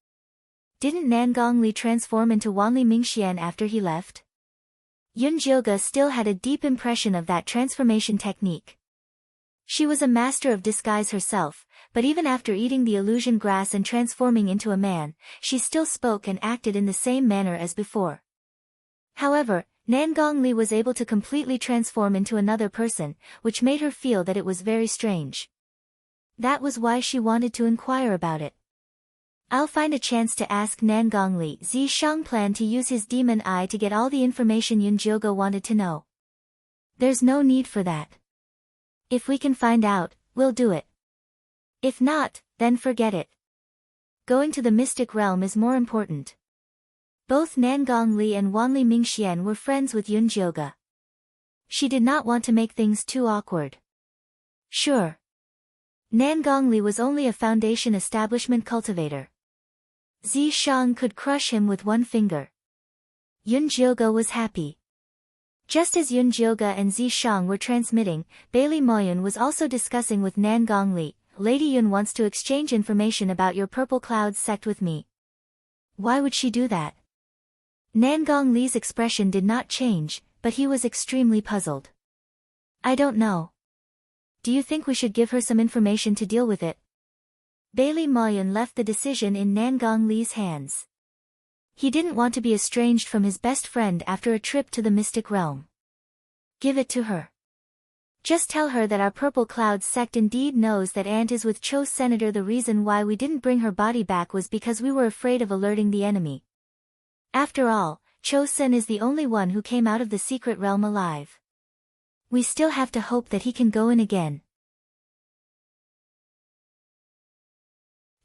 Didn't Nangong Li transform into Wanli Mingxian after he left? Yun Jioga still had a deep impression of that transformation technique. She was a master of disguise herself, but even after eating the illusion grass and transforming into a man, she still spoke and acted in the same manner as before. However, Nangong Li was able to completely transform into another person, which made her feel that it was very strange. That was why she wanted to inquire about it. I'll find a chance to ask Nangong Li. Zi Shang planned to use his demon eye to get all the information Yun Jioga wanted to know. There's no need for that. If we can find out, we'll do it. If not, then forget it. Going to the mystic realm is more important. Both Nangong Li and Wanli Mingxian were friends with Yun Jioga. She did not want to make things too awkward. Sure. Nangong Li was only a foundation establishment cultivator. Zi Shang could crush him with one finger. Yun Jioga was happy. Just as Yun Jioga and Zi Shang were transmitting, Bailey Moyun was also discussing with Nangong Li. Lady Yun wants to exchange information about your Purple Cloud sect with me. Why would she do that? Nangong Li's expression did not change, but he was extremely puzzled. I don't know. Do you think we should give her some information to deal with it? Bailey Moyun left the decision in Nangong Li's hands. He didn't want to be estranged from his best friend after a trip to the mystic realm. Give it to her. Just tell her that our Purple Cloud sect indeed knows that Aunt is with Cho Senator. The reason why we didn't bring her body back was because we were afraid of alerting the enemy. After all, Chosun is the only one who came out of the secret realm alive. We still have to hope that he can go in again.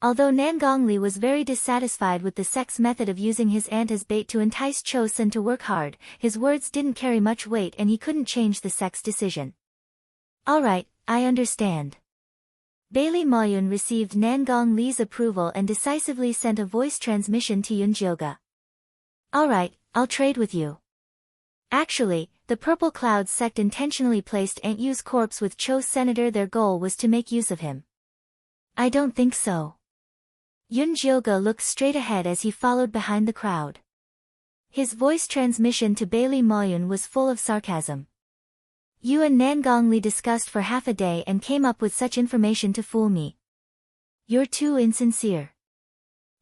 Although Nangongli was very dissatisfied with the sect's method of using his aunt as bait to entice Chosun to work hard, his words didn't carry much weight and he couldn't change the sect's decision. Alright, I understand. Bailey Moyun received Nangong-li's approval and decisively sent a voice transmission to Yunjioga. Alright, I'll trade with you. Actually, the Purple Cloud sect intentionally placed Aunt Yu's corpse with Cho's senator. Their goal was to make use of him. I don't think so. Yunjioga looked straight ahead as he followed behind the crowd. His voice transmission to Bailey Moyun was full of sarcasm. You and Nangongli discussed for half a day and came up with such information to fool me. You're too insincere.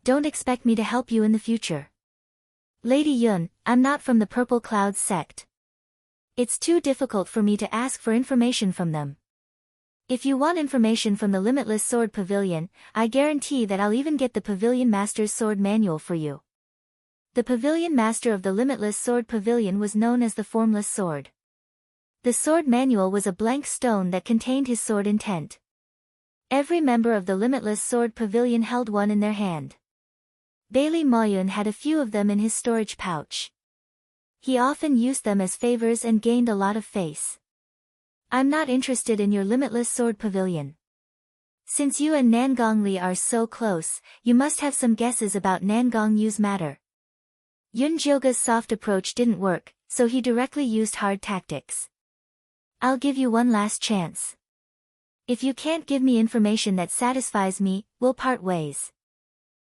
Don't expect me to help you in the future. Lady Yun, I'm not from the Purple Cloud sect. It's too difficult for me to ask for information from them. If you want information from the Limitless Sword Pavilion, I guarantee that I'll even get the Pavilion Master's sword manual for you. The Pavilion Master of the Limitless Sword Pavilion was known as the Formless Sword. The sword manual was a blank stone that contained his sword intent. Every member of the Limitless Sword Pavilion held one in their hand. Bailey Moyun had a few of them in his storage pouch. He often used them as favors and gained a lot of face. I'm not interested in your Limitless Sword Pavilion. Since you and Nangongli are so close, you must have some guesses about Nangong-yu's matter. Yunjioga's soft approach didn't work, so he directly used hard tactics. I'll give you one last chance. If you can't give me information that satisfies me, we'll part ways.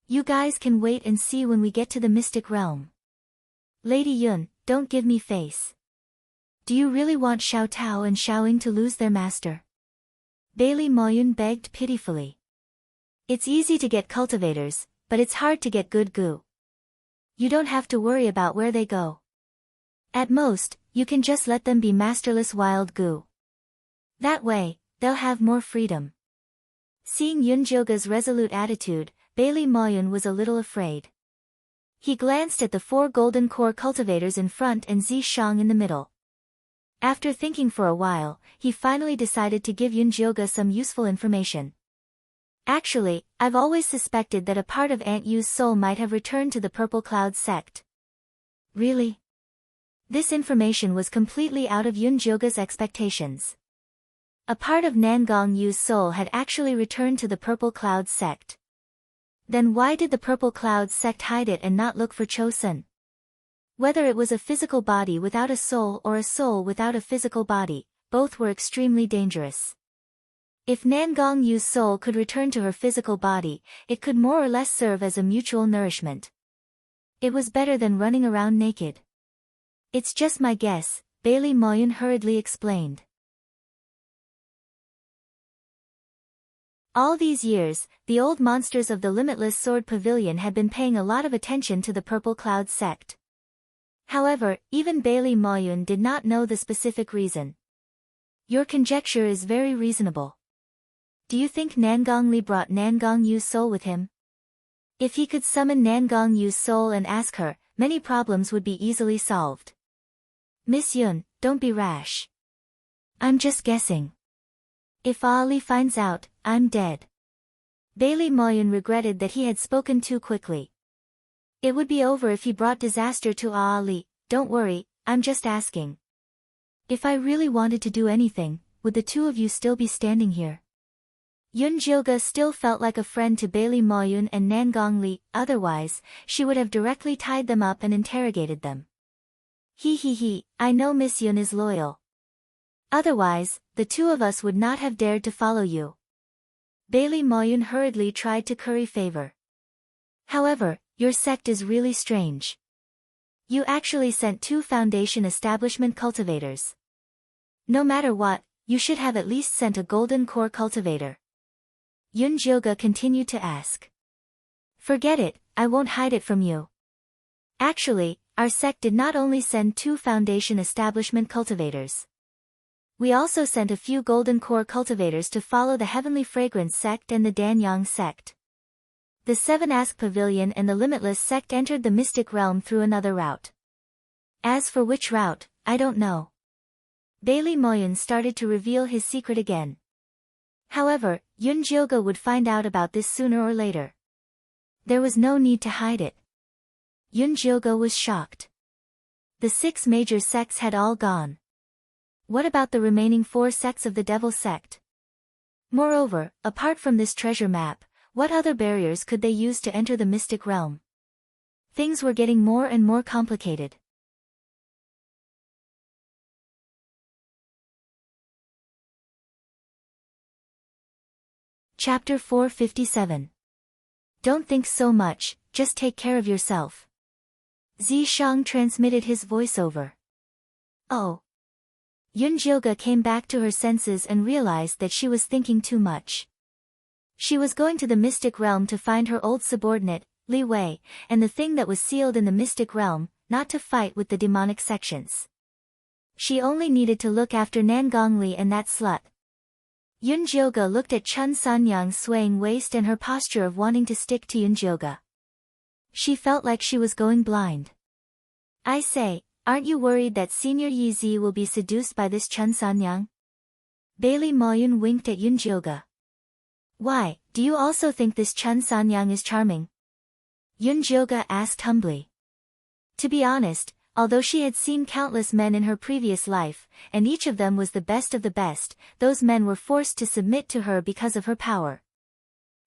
You guys can wait and see when we get to the Mystic Realm. Lady Yun, don't give me face. Do you really want Xiao Tao and Xiaoying to lose their master? Bailey Moyun begged pitifully. It's easy to get cultivators, but it's hard to get good gu. You don't have to worry about where they go. At most, you can just let them be masterless wild gu. That way, they'll have more freedom. Seeing Yunjioga's resolute attitude, Bailey Moyun was a little afraid. He glanced at the 4 golden core cultivators in front and Zi Shang in the middle. After thinking for a while, he finally decided to give Yunjioga some useful information. Actually, I've always suspected that a part of Aunt Yu's soul might have returned to the Purple Cloud sect. Really? This information was completely out of Yunjioga's expectations. A part of Nangong-yu's soul had actually returned to the Purple Cloud sect. Then why did the Purple Cloud sect hide it and not look for Chosun? Whether it was a physical body without a soul or a soul without a physical body, both were extremely dangerous. If Nangong-yu's soul could return to her physical body, it could more or less serve as a mutual nourishment. It was better than running around naked. It's just my guess, Bailey Moyun hurriedly explained. All these years, the old monsters of the Limitless Sword Pavilion had been paying a lot of attention to the Purple Cloud sect. However, even Bailey Moyun did not know the specific reason. Your conjecture is very reasonable. Do you think Nangongli brought Nangong-yu's soul with him? If he could summon Nangong-yu's soul and ask her, many problems would be easily solved. Miss Yun, don't be rash. I'm just guessing. If Ali finds out, I'm dead. Bailey Moyun regretted that he had spoken too quickly. It would be over if he brought disaster to Ali. Don't worry, I'm just asking. If I really wanted to do anything, would the two of you still be standing here? Yunjioga still felt like a friend to Bailey Moyun and Nangongli, otherwise, she would have directly tied them up and interrogated them. He, I know Miss Yun is loyal. Otherwise, the two of us would not have dared to follow you. Bailey Moyun hurriedly tried to curry favor. However, your sect is really strange. You actually sent 2 Foundation establishment cultivators. No matter what, you should have at least sent a golden core cultivator. Yunjioga continued to ask. Forget it, I won't hide it from you. Actually, our sect did not only send 2 Foundation establishment cultivators. We also sent a few golden core cultivators to follow the Heavenly Fragrance sect and the Danyang sect. The 7 Ask Pavilion and the Limitless sect entered the Mystic Realm through another route. As for which route, I don't know. Bailey Moyun started to reveal his secret again. However, Yun Jilga would find out about this sooner or later. There was no need to hide it. Yun Jilga was shocked. The 6 major sects had all gone. What about the remaining 4 sects of the Devil sect? Moreover, apart from this treasure map, what other barriers could they use to enter the mystic realm? Things were getting more and more complicated. Chapter 457. Don't think so much, just take care of yourself. Zishang transmitted his voiceover. Oh. Yun Jilga came back to her senses and realized that she was thinking too much. She was going to the mystic realm to find her old subordinate, Li Wei, and the thing that was sealed in the mystic realm, not to fight with the demonic sections. She only needed to look after Nangong Li and that slut. Yun Jilga looked at Chun Sanyang's swaying waist and her posture of wanting to stick to Yun Jilga. She felt like she was going blind. I say, aren't you worried that Senior Yi Zi will be seduced by this Chun Sanyang? Bailey Moyun winked at Yun Jilga. Why, do you also think this Chun Sanyang is charming? Yun Jilga asked humbly. To be honest, although she had seen countless men in her previous life, and each of them was the best of the best, those men were forced to submit to her because of her power.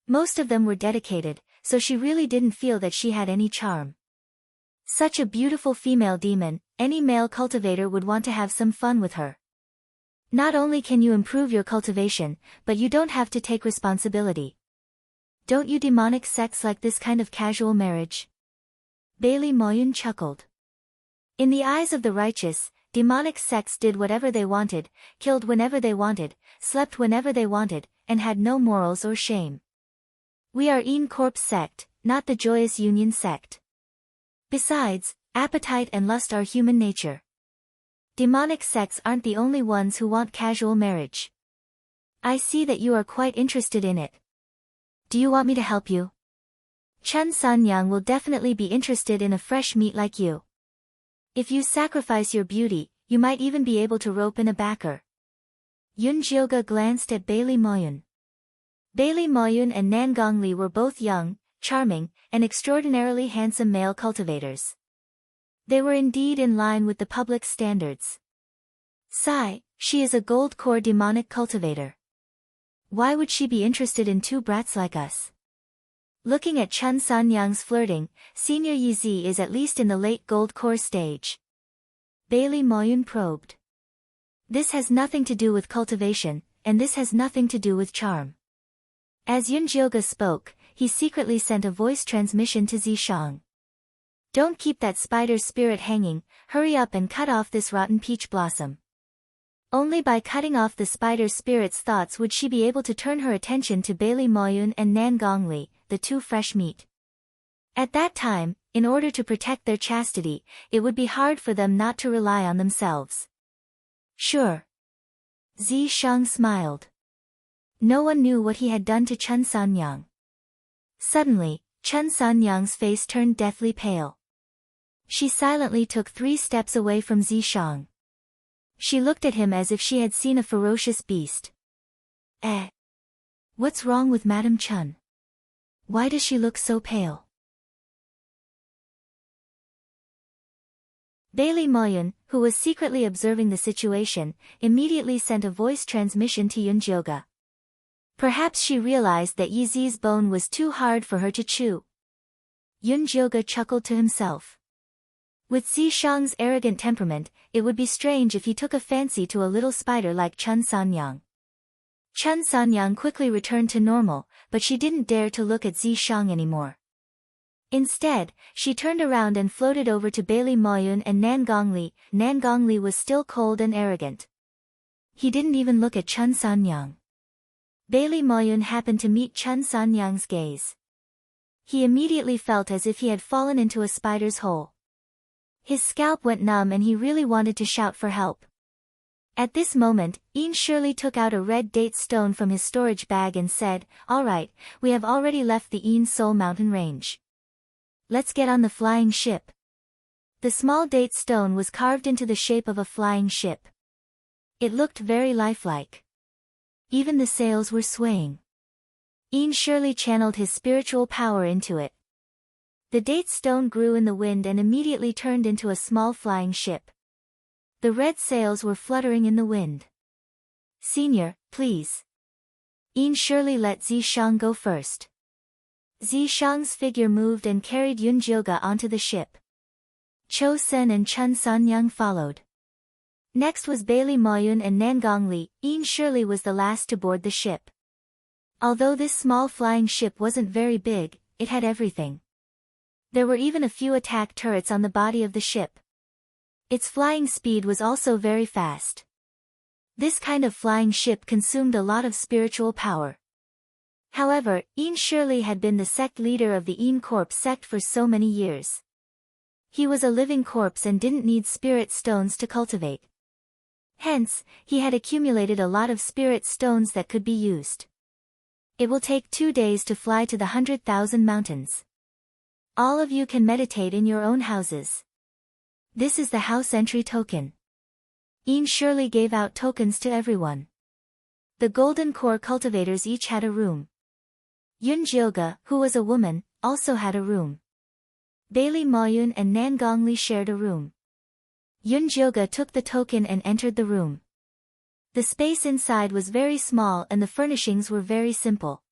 Most of them were dedicated, so she really didn't feel that she had any charm. Such a beautiful female demon, any male cultivator would want to have some fun with her. Not only can you improve your cultivation, but you don't have to take responsibility. Don't you demonic sects like this kind of casual marriage? Bailey Moyun chuckled. In the eyes of the righteous, demonic sects did whatever they wanted, killed whenever they wanted, slept whenever they wanted, and had no morals or shame. We are Een Corp's sect, not the Joyous Union sect. Besides, appetite and lust are human nature. Demonic sects aren't the only ones who want casual marriage. I see that you are quite interested in it. Do you want me to help you? Chun Sanyang will definitely be interested in a fresh meat like you. If you sacrifice your beauty, you might even be able to rope in a backer. Yun Jilga glanced at Bailey Moyun. Bailey Moyun and Nangong Li were both young, charming, and extraordinarily handsome male cultivators. They were indeed in line with the public standards. Sigh, she is a gold core demonic cultivator. Why would she be interested in 2 brats like us? Looking at Chun Sanyang's flirting, Senior Yi Zi is at least in the late gold core stage. Bailey Moyun probed. This has nothing to do with cultivation, and this has nothing to do with charm. As Yun Jilga spoke, he secretly sent a voice transmission to Zishang. Don't keep that spider's spirit hanging, hurry up and cut off this rotten peach blossom. Only by cutting off the spider's spirit's thoughts would she be able to turn her attention to Bailey Moyun and Nangong Li, the 2 fresh meat. At that time, in order to protect their chastity, it would be hard for them not to rely on themselves. Sure. Zishang smiled. No one knew what he had done to Chun Sanyang. Suddenly, Chun Sanyang's face turned deathly pale. She silently took 3 steps away from Zishang. She looked at him as if she had seen a ferocious beast. What's wrong with Madame Chun? Why does she look so pale? Bailey Moyun, who was secretly observing the situation, immediately sent a voice transmission to Yun Jilga. Perhaps she realized that Yi Zi's bone was too hard for her to chew. Yun Jilga chuckled to himself. With Zishang's arrogant temperament, it would be strange if he took a fancy to a little spider like Chun Sanyang. Chun Sanyang quickly returned to normal, but she didn't dare to look at Zishang anymore. Instead, she turned around and floated over to Bailey Moyun and Nangong Li. Nangong Li was still cold and arrogant. He didn't even look at Chun Sanyang. Bailey Moyun happened to meet Chun Sanyang's gaze. He immediately felt as if he had fallen into a spider's hole. His scalp went numb and he really wanted to shout for help. At this moment, Een Shirley took out a red date stone from his storage bag and said, "All right, we have already left the Een Seoul mountain range. Let's get on the flying ship." The small date stone was carved into the shape of a flying ship. It looked very lifelike. Even the sails were swaying. Ian surely channeled his spiritual power into it. The date stone grew in the wind and immediately turned into a small flying ship. The red sails were fluttering in the wind. Senior, please. Ian surely let Zishang go first. Zishang's figure moved and carried Yunjilga onto the ship. Cho Sen and Chun Sanyang followed. Next was Bailey Moyun and Nangongli. Ian surely was the last to board the ship. Although this small flying ship wasn't very big, it had everything. There were even a few attack turrets on the body of the ship. Its flying speed was also very fast. This kind of flying ship consumed a lot of spiritual power. However, Ian surely had been the sect leader of the Ian Corpse sect for so many years. He was a living corpse and didn't need spirit stones to cultivate. Hence, he had accumulated a lot of spirit stones that could be used. It will take 2 days to fly to the 100,000 mountains. All of you can meditate in your own houses. This is the house entry token. Ian surely gave out tokens to everyone. The Golden Core cultivators each had a room. Yunjilga, who was a woman, also had a room. Bailey Moyun and Nangongli shared a room. Yunjilga took the token and entered the room. The space inside was very small and the furnishings were very simple.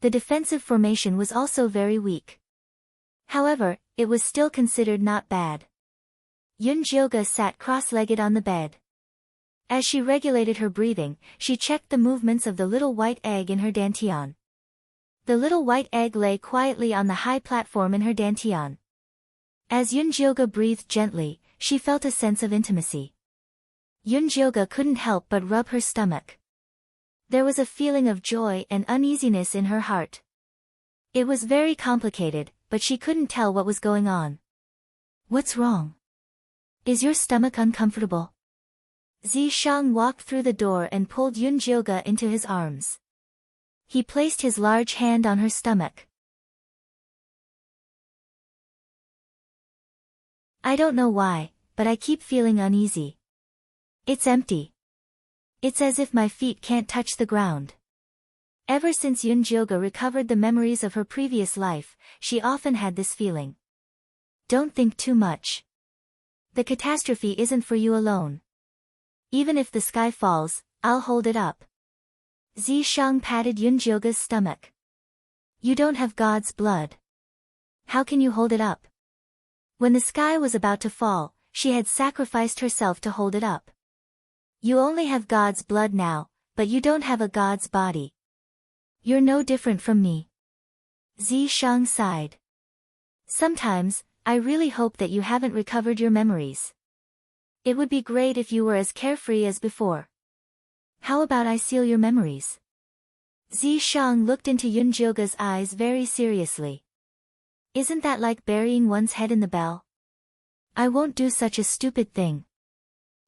The defensive formation was also very weak. However, it was still considered not bad. Yunjilga sat cross-legged on the bed. As she regulated her breathing, she checked the movements of the little white egg in her dantian. The little white egg lay quietly on the high platform in her dantian. As Yunjilga breathed gently, she felt a sense of intimacy. Yunjilga couldn't help but rub her stomach. There was a feeling of joy and uneasiness in her heart. It was very complicated, but she couldn't tell what was going on. What's wrong? Is your stomach uncomfortable? Zishang walked through the door and pulled Yunjilga into his arms. He placed his large hand on her stomach. I don't know why, but I keep feeling uneasy. It's empty. It's as if my feet can't touch the ground. Ever since Yunjilga recovered the memories of her previous life, she often had this feeling. Don't think too much. The catastrophe isn't for you alone. Even if the sky falls, I'll hold it up. Zishang patted Yunjilga's stomach. You don't have God's blood. How can you hold it up? When the sky was about to fall, she had sacrificed herself to hold it up. You only have God's blood now, but you don't have a God's body. You're no different from me. Zishang sighed. Sometimes, I really hope that you haven't recovered your memories. It would be great if you were as carefree as before. How about I seal your memories? Zishang looked into Yunjilga's eyes very seriously. Isn't that like burying one's head in the bell? I won't do such a stupid thing.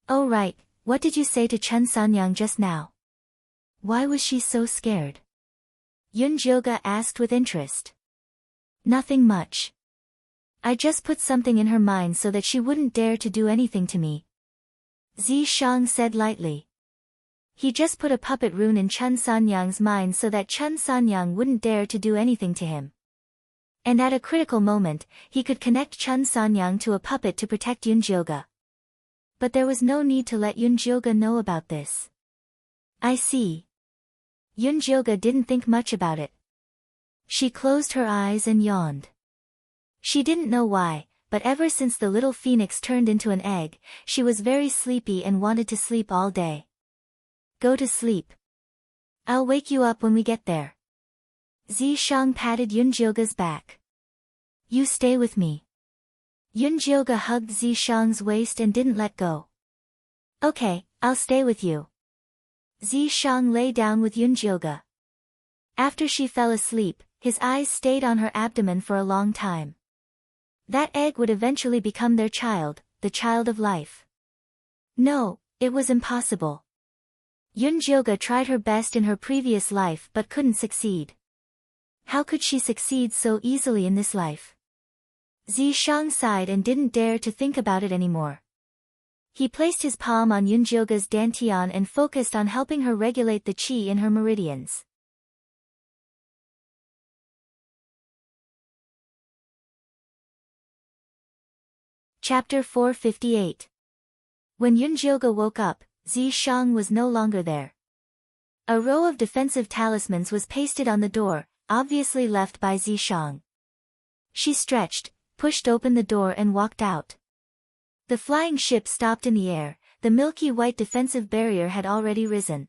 Oh right, what did you say to Chun Sanyang just now? Why was she so scared? Yunjilga asked with interest. Nothing much. I just put something in her mind so that she wouldn't dare to do anything to me. Zishang said lightly. He just put a puppet rune in Chun Sanyang's mind so that Chun Sanyang wouldn't dare to do anything to him. And at a critical moment, he could connect Chun Sanyang to a puppet to protect Yunjilga. But there was no need to let Yunjilga know about this. I see. Yunjilga didn't think much about it. She closed her eyes and yawned. She didn't know why, but ever since the little phoenix turned into an egg, she was very sleepy and wanted to sleep all day. Go to sleep. I'll wake you up when we get there. Zishang patted Yunjilga's back. You stay with me. Yunjilga hugged Zishang's waist and didn't let go. Okay, I'll stay with you. Zishang lay down with Yunjilga. After she fell asleep, his eyes stayed on her abdomen for a long time. That egg would eventually become their child, the child of life. No, it was impossible. Yunjilga tried her best in her previous life but couldn't succeed. How could she succeed so easily in this life? Zishang sighed and didn't dare to think about it anymore. He placed his palm on Yunjilga's dantian and focused on helping her regulate the qi in her meridians. Chapter 458. When Yunjilga woke up, Zishang was no longer there. A row of defensive talismans was pasted on the door, obviously left by Zishang. She stretched, pushed open the door and walked out. The flying ship stopped in the air, the milky white defensive barrier had already risen.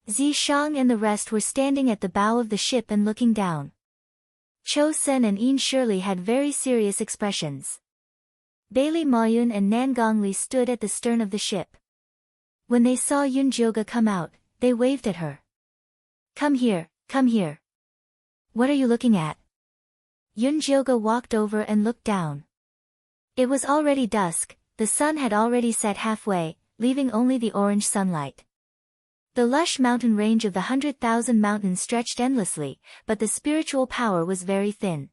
Zishang and the rest were standing at the bow of the ship and looking down. Cho Sen and Yin Shirley had very serious expressions. Bailey Moyun and Nangongli stood at the stern of the ship. When they saw Yunjilga come out, they waved at her. Come here, come here. What are you looking at? Yunjilga walked over and looked down. It was already dusk, the sun had already set halfway, leaving only the orange sunlight. The lush mountain range of the 100,000 mountains stretched endlessly, but the spiritual power was very thin.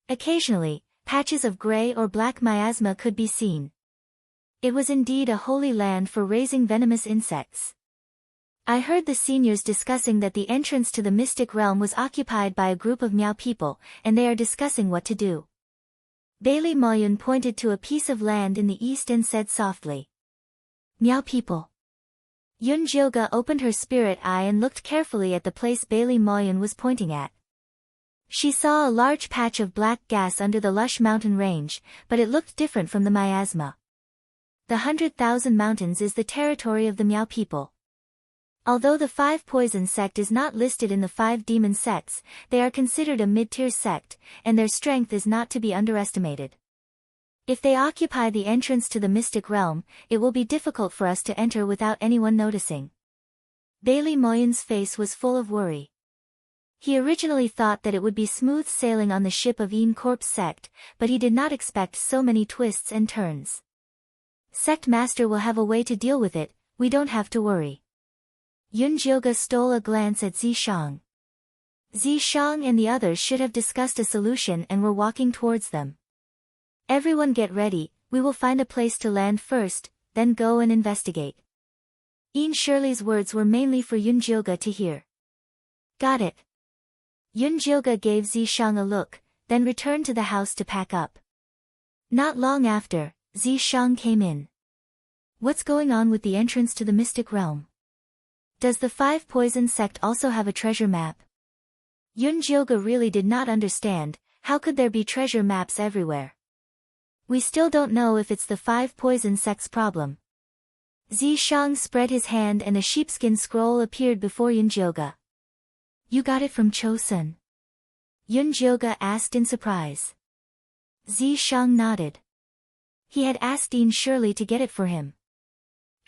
Occasionally, patches of gray or black miasma could be seen. It was indeed a holy land for raising venomous insects. I heard the seniors discussing that the entrance to the mystic realm was occupied by a group of Miao people, and they are discussing what to do. Bailey Moyun pointed to a piece of land in the east and said softly. Miao people. Yunjilga opened her spirit eye and looked carefully at the place Bailey Moyun was pointing at. She saw a large patch of black gas under the lush mountain range, but it looked different from the miasma. The 100,000 mountains is the territory of the Miao people. Although the 5 poison sect is not listed in the 5 demon sects, they are considered a mid-tier sect, and their strength is not to be underestimated. If they occupy the entrance to the mystic realm, it will be difficult for us to enter without anyone noticing. Bailey Moyun's face was full of worry. He originally thought that it would be smooth sailing on the ship of Yin Corp's sect, but he did not expect so many twists and turns. Sect Master will have a way to deal with it, we don't have to worry. Yunjilga stole a glance at Zishang. Zishang and the others should have discussed a solution and were walking towards them. Everyone get ready, we will find a place to land first, then go and investigate. Yin Shirley's words were mainly for Yunjilga to hear. Got it. Yunjilga gave Zishang a look, then returned to the house to pack up. Not long after, Zishang came in. What's going on with the entrance to the mystic realm? Does the 5 poison sect also have a treasure map? Yunjilga really did not understand, how could there be treasure maps everywhere? We still don't know if it's the 5 poison sect's problem. Zishang spread his hand and a sheepskin scroll appeared before Yunjilga. You got it from Chosun? Yunjilga asked in surprise. Zishang nodded. He had asked Yin Shirley to get it for him.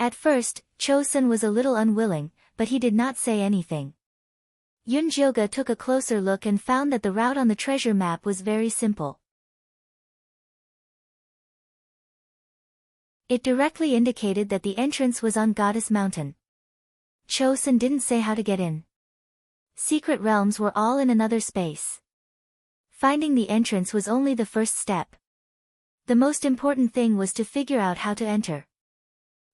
At first, Chosun was a little unwilling, but he did not say anything. Yunjilga took a closer look and found that the route on the treasure map was very simple. It directly indicated that the entrance was on Goddess Mountain. Chosun didn't say how to get in. Secret realms were all in another space. Finding the entrance was only the first step. The most important thing was to figure out how to enter.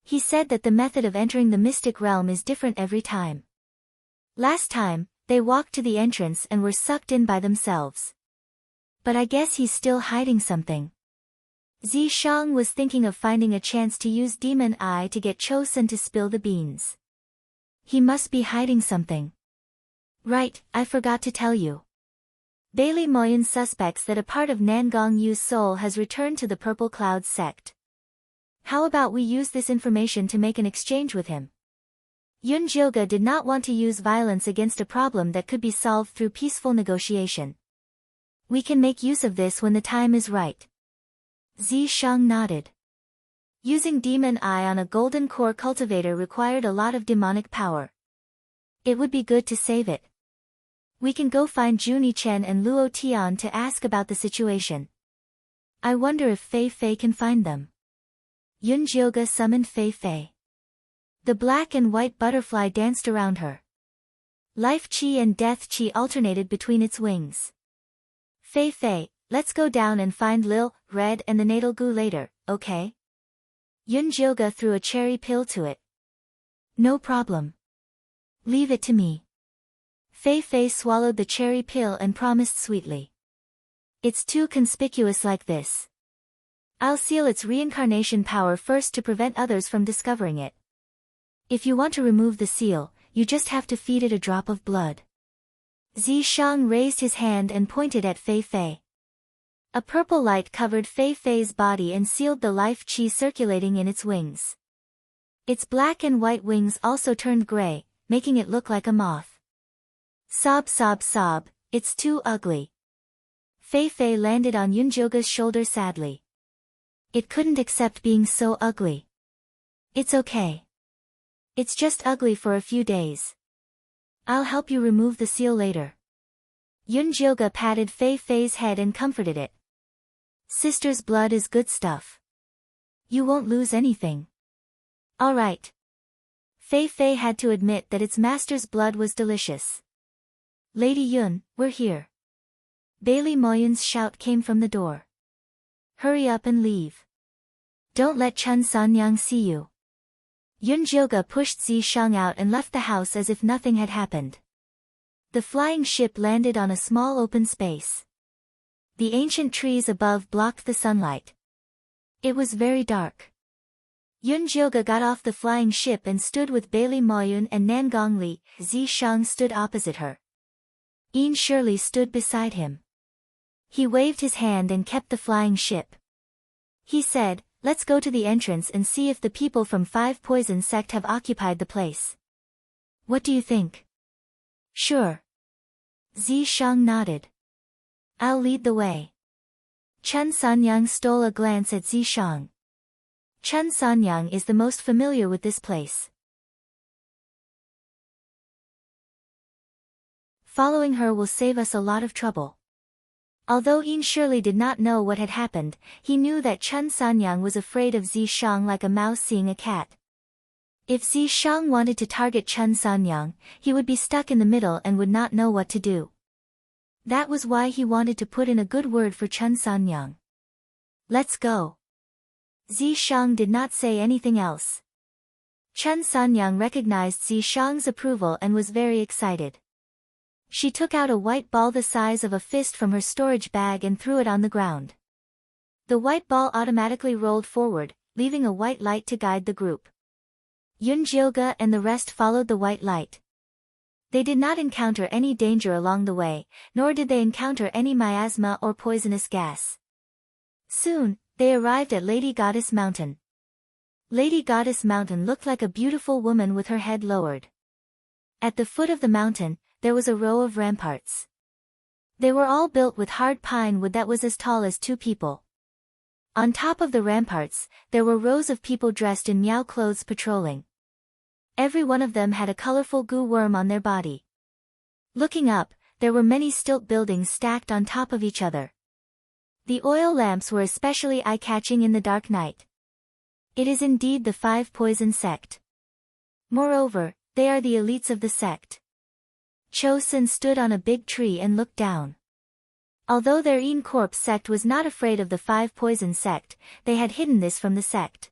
He said that the method of entering the mystic realm is different every time. Last time, they walked to the entrance and were sucked in by themselves. But I guess he's still hiding something. Zishang was thinking of finding a chance to use Demon Eye to get Chosun to spill the beans. He must be hiding something. Right, I forgot to tell you. Bailey Moyun suspects that a part of Nangong Yu's soul has returned to the Purple Clouds sect. How about we use this information to make an exchange with him? Yunjilga did not want to use violence against a problem that could be solved through peaceful negotiation. We can make use of this when the time is right. Zishang nodded. Using Demon Eye on a golden core cultivator required a lot of demonic power. It would be good to save it. We can go find Juni Chen and Luo Tian to ask about the situation. I wonder if Fei Fei can find them. Yunjilga summoned Fei Fei. The black and white butterfly danced around her. Life Qi and Death Qi alternated between its wings. Fei Fei, let's go down and find Lil, Red and the natal goo later, okay? Yun Jilga threw a cherry pill to it. No problem. Leave it to me. Fei Fei swallowed the cherry pill and promised sweetly. It's too conspicuous like this. I'll seal its reincarnation power first to prevent others from discovering it. If you want to remove the seal, you just have to feed it a drop of blood. Zishang raised his hand and pointed at Fei Fei. A purple light covered Fei Fei's body and sealed the life chi circulating in its wings. Its black and white wings also turned gray, making it look like a moth. Sob sob sob, it's too ugly. Fei Fei landed on Yunjilga's shoulder sadly. It couldn't accept being so ugly. It's okay. It's just ugly for a few days. I'll help you remove the seal later. Yunjilga patted Fei Fei's head and comforted it. Sister's blood is good stuff. You won't lose anything. All right. Fei Fei had to admit that its master's blood was delicious. Lady Yun, we're here. Bailey Moyun's shout came from the door. Hurry up and leave. Don't let Chun Sanyang see you. Yun Jilga pushed Zishang out and left the house as if nothing had happened. The flying ship landed on a small open space. The ancient trees above blocked the sunlight. It was very dark. Yun Jilga got off the flying ship and stood with Bailey Moyun and Nangong Li. Zishang stood opposite her. Yin Shirley stood beside him. He waved his hand and kept the flying ship. He said, let's go to the entrance and see if the people from Five Poison sect have occupied the place. What do you think? Sure. Zishang nodded. I'll lead the way. Chun Sanyang stole a glance at Zishang. Chun Sanyang is the most familiar with this place. Following her will save us a lot of trouble. Although Yin Shirley did not know what had happened, he knew that Chun Sanyang was afraid of Zishang like a mouse seeing a cat. If Zishang wanted to target Chun Sanyang, he would be stuck in the middle and would not know what to do. That was why he wanted to put in a good word for Chun Sanyang. Let's go. Zishang did not say anything else. Chun Sanyang recognized Zishang's approval and was very excited. She took out a white ball the size of a fist from her storage bag and threw it on the ground. The white ball automatically rolled forward, leaving a white light to guide the group. Yun Jilga and the rest followed the white light. They did not encounter any danger along the way, nor did they encounter any miasma or poisonous gas. Soon, they arrived at Lady Goddess Mountain. Lady Goddess Mountain looked like a beautiful woman with her head lowered. At the foot of the mountain, there was a row of ramparts. They were all built with hard pine wood that was as tall as 2 people. On top of the ramparts, there were rows of people dressed in meow clothes patrolling. Every one of them had a colorful goo worm on their body. Looking up, there were many stilt buildings stacked on top of each other. The oil lamps were especially eye-catching in the dark night. It is indeed the Five Poison sect. Moreover, they are the elites of the sect. Chosun stood on a big tree and looked down. Although their Een Corp sect was not afraid of the Five Poison sect, they had hidden this from the sect.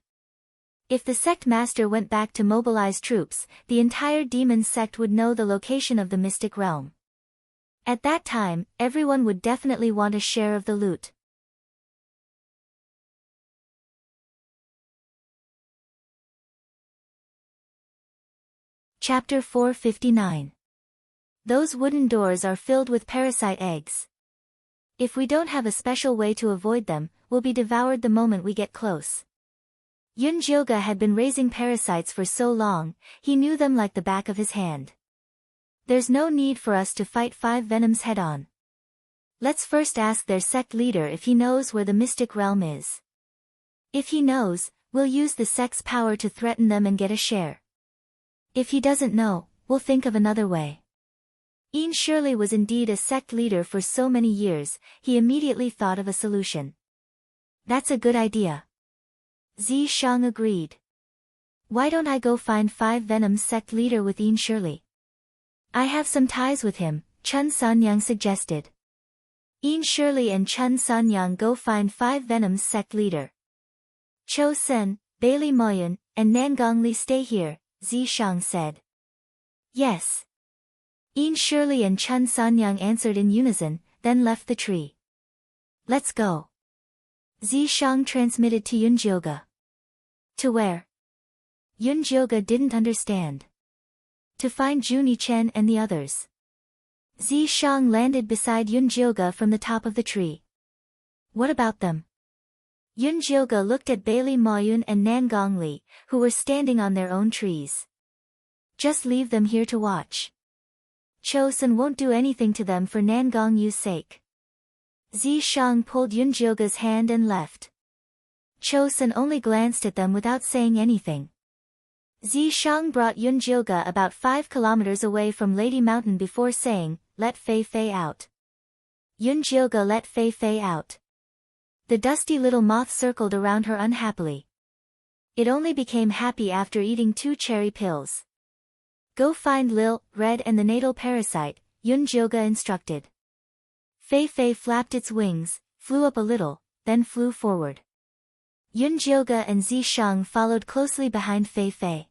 If the sect master went back to mobilize troops, the entire demon sect would know the location of the mystic realm. At that time, everyone would definitely want a share of the loot. Chapter 459. Those wooden doors are filled with parasite eggs. If we don't have a special way to avoid them, we'll be devoured the moment we get close. Yun Jilga had been raising parasites for so long, he knew them like the back of his hand. There's no need for us to fight 5 venoms head-on. Let's first ask their sect leader if he knows where the mystic realm is. If he knows, we'll use the sect's power to threaten them and get a share. If he doesn't know, we'll think of another way. Yin Shirley was indeed a sect leader for so many years, he immediately thought of a solution. That's a good idea. Zishang agreed. Why don't I go find 5 Venom's sect leader with Yin Shirley? I have some ties with him, Chun Sanyang suggested. Yin Shirley and Chun Sanyang go find 5 Venoms sect leader. Cho Sen, Bailey Moyun, and Nangong Li stay here, Zi Shang said. Yes. Yin Shirley and Chun Sanyang answered in unison, then left the tree. Let's go. Zi Shang transmitted to Yunjioga. To where? Yunjioga didn't understand. To find Juni Chen and the others. Zi Shang landed beside Yunjioga from the top of the tree. What about them? Yunjioga looked at Bailey Moyun and Nangong Li, who were standing on their own trees. Just leave them here to watch. Cho Sen won't do anything to them for Nangong Yu's sake. Zi Shang pulled Yunjioga's hand and left. Cho Sen only glanced at them without saying anything. Zi Shang brought Yunjioga about 5 kilometers away from Lady Mountain before saying, "Let Fei Fei out." Yunjioga let Fei Fei out. The dusty little moth circled around her unhappily. It only became happy after eating 2 cherry pills. Go find Lil, Red and the natal parasite, Yunjioga instructed. Fei Fei flapped its wings, flew up a little, then flew forward. Yunjioga and Zi Shang followed closely behind Fei Fei.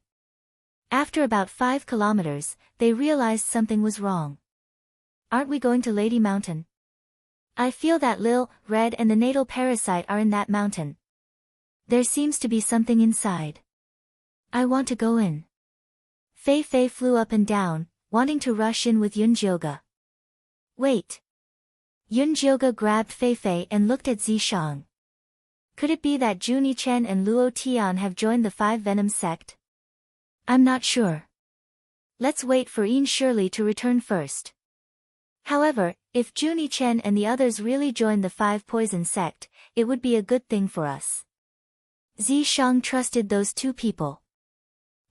After about 5 kilometers, they realized something was wrong. Aren't we going to Lady Mountain? I feel that Lil, Red and the natal parasite are in that mountain. There seems to be something inside. I want to go in. Fei Fei flew up and down, wanting to rush in with Yunjioga. Wait. Yunjioga grabbed Fei Fei and looked at Zi Shang. Could it be that Juni Chen and Luo Tian have joined the 5 Venom sect? I'm not sure. Let's wait for Yin Shirley to return first. However, if Juni Chen and the others really join the 5 Poison sect, it would be a good thing for us. Zi Shang trusted those 2 people.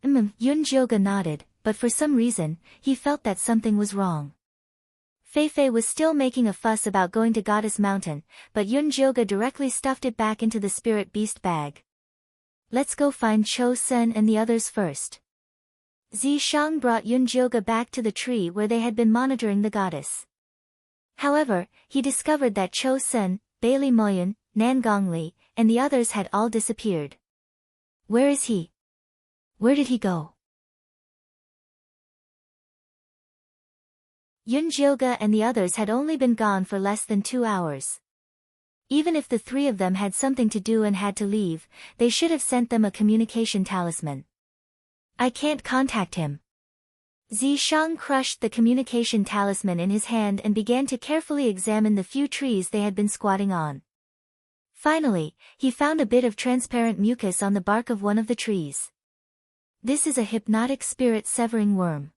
Yunjioga nodded, but for some reason, he felt that something was wrong. Fei Fei was still making a fuss about going to Goddess Mountain, but Yunjioga directly stuffed it back into the spirit beast bag. Let's go find Cho Sen and the others first. Zi Shang brought Yunjioga back to the tree where they had been monitoring the goddess. However, he discovered that Cho Sen, Bailey Moyun, Nangong Li, and the others had all disappeared. Where is he? Where did he go? Yunjioga and the others had only been gone for less than 2 hours. Even if the 3 of them had something to do and had to leave, they should have sent them a communication talisman. I can't contact him. Zi Shang crushed the communication talisman in his hand and began to carefully examine the few trees they had been squatting on. Finally, he found a bit of transparent mucus on the bark of one of the trees. This is a hypnotic spirit-severing worm.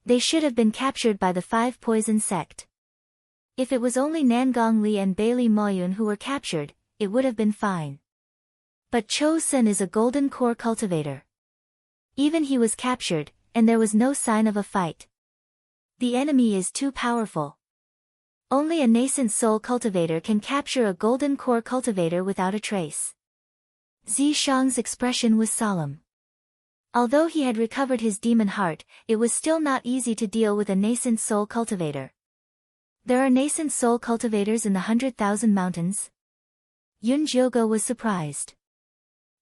They should have been captured by the 5 Poison sect. If it was only Nangong Li and Bailey Moyun who were captured, it would have been fine. But Cho Sen is a golden core cultivator. Even he was captured, and there was no sign of a fight. The enemy is too powerful. Only a nascent soul cultivator can capture a golden core cultivator without a trace. Zi Shang's expression was solemn. Although he had recovered his demon heart, it was still not easy to deal with a nascent soul cultivator. There are nascent soul cultivators in the 100,000 mountains? Yunjioga was surprised.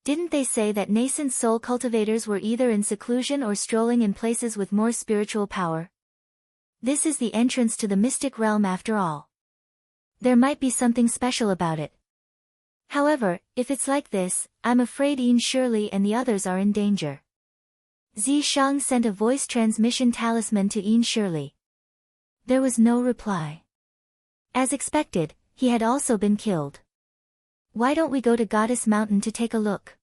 Didn't they say that nascent soul cultivators were either in seclusion or strolling in places with more spiritual power? This is the entrance to the mystic realm after all. There might be something special about it. However, if it's like this, I'm afraid Yin Shirley and the others are in danger. Zi Shang sent a voice transmission talisman to Yin Shirley. There was no reply. As expected, he had also been killed. Why don't we go to Goddess Mountain to take a look?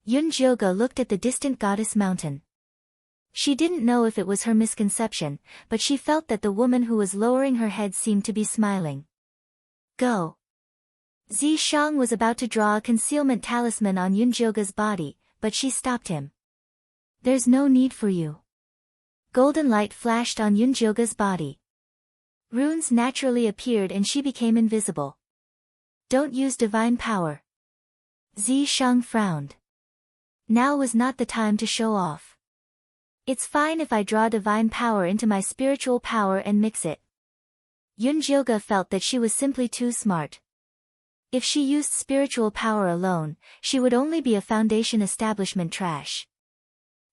Yunjioga looked at the distant Goddess Mountain. She didn't know if it was her misconception, but she felt that the woman who was lowering her head seemed to be smiling. Go. Zi Shang was about to draw a concealment talisman on Yunjioga's body, but she stopped him. There's no need for you. Golden light flashed on Yunjioga's body. Runes naturally appeared and she became invisible. Don't use divine power. Zi Shang frowned. Now was not the time to show off. It's fine if I draw divine power into my spiritual power and mix it. Yunjilga felt that she was simply too smart. If she used spiritual power alone, she would only be a foundation eshable trash.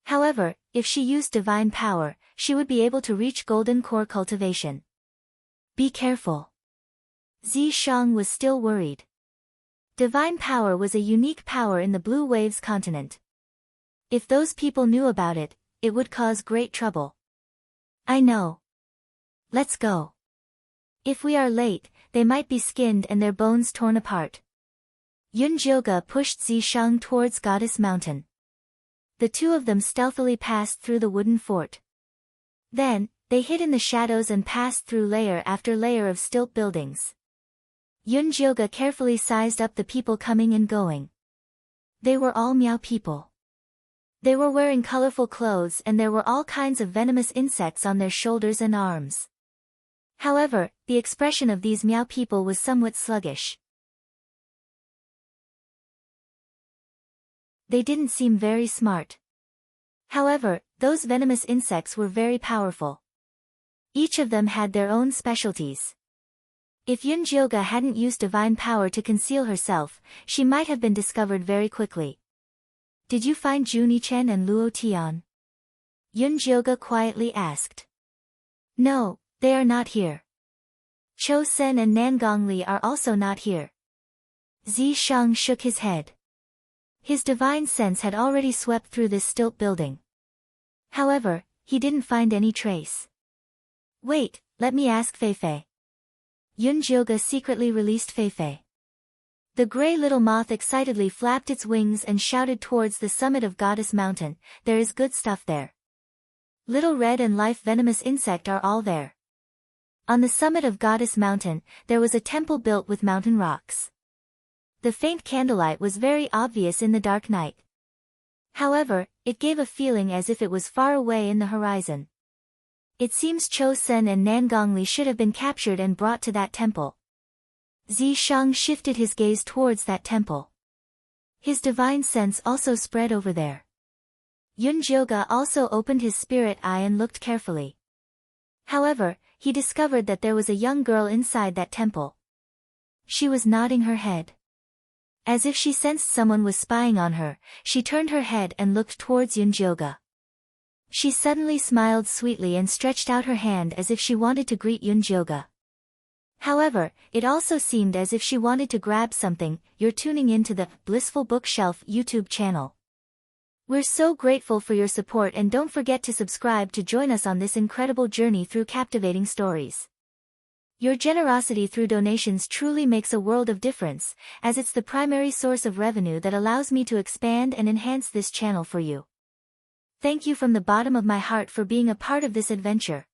However, if she used divine power, she would be able to reach golden core cultivation. Be careful. Zi Shang was still worried. Divine power was a unique power in the Blue Waves continent. If those people knew about it, it would cause great trouble. I know. Let's go. If we are late, they might be skinned and their bones torn apart. Yunjilga pushed Zi Shang towards Goddess Mountain. The two of them stealthily passed through the wooden fort. Then, they hid in the shadows and passed through layer after layer of stilt buildings. Yunjilga carefully sized up the people coming and going. They were all Miao people. They were wearing colorful clothes and there were all kinds of venomous insects on their shoulders and arms. However, the expression of these Miao people was somewhat sluggish. They didn't seem very smart. However, those venomous insects were very powerful. Each of them had their own specialties. If Yunjilga hadn't used divine power to conceal herself, she might have been discovered very quickly. Did you find Junichen and Luo Tian? Yunjilga quietly asked. No, they are not here. Cho Sen and Nangongli are also not here. Zi Shang shook his head. His divine sense had already swept through this stilt building. However, he didn't find any trace. Wait, let me ask Feifei. Yunjilga secretly released Feifei. The gray little moth excitedly flapped its wings and shouted towards the summit of Goddess Mountain, there is good stuff there. Little red and life venomous insect are all there. On the summit of Goddess Mountain, there was a temple built with mountain rocks. The faint candlelight was very obvious in the dark night. However, it gave a feeling as if it was far away in the horizon. It seems Cho Sen and Nangongli should have been captured and brought to that temple. Zi Shang shifted his gaze towards that temple. His divine sense also spread over there. Yunjilga also opened his spirit eye and looked carefully. However, he discovered that there was a young girl inside that temple. She was nodding her head. As if she sensed someone was spying on her, she turned her head and looked towards Yunjilga. She suddenly smiled sweetly and stretched out her hand as if she wanted to greet Yunjilga. However, it also seemed as if she wanted to grab something. You're tuning into the Blissful Bookshelf YouTube channel. We're so grateful for your support and don't forget to subscribe to join us on this incredible journey through captivating stories. Your generosity through donations truly makes a world of difference, as it's the primary source of revenue that allows me to expand and enhance this channel for you. Thank you from the bottom of my heart for being a part of this adventure.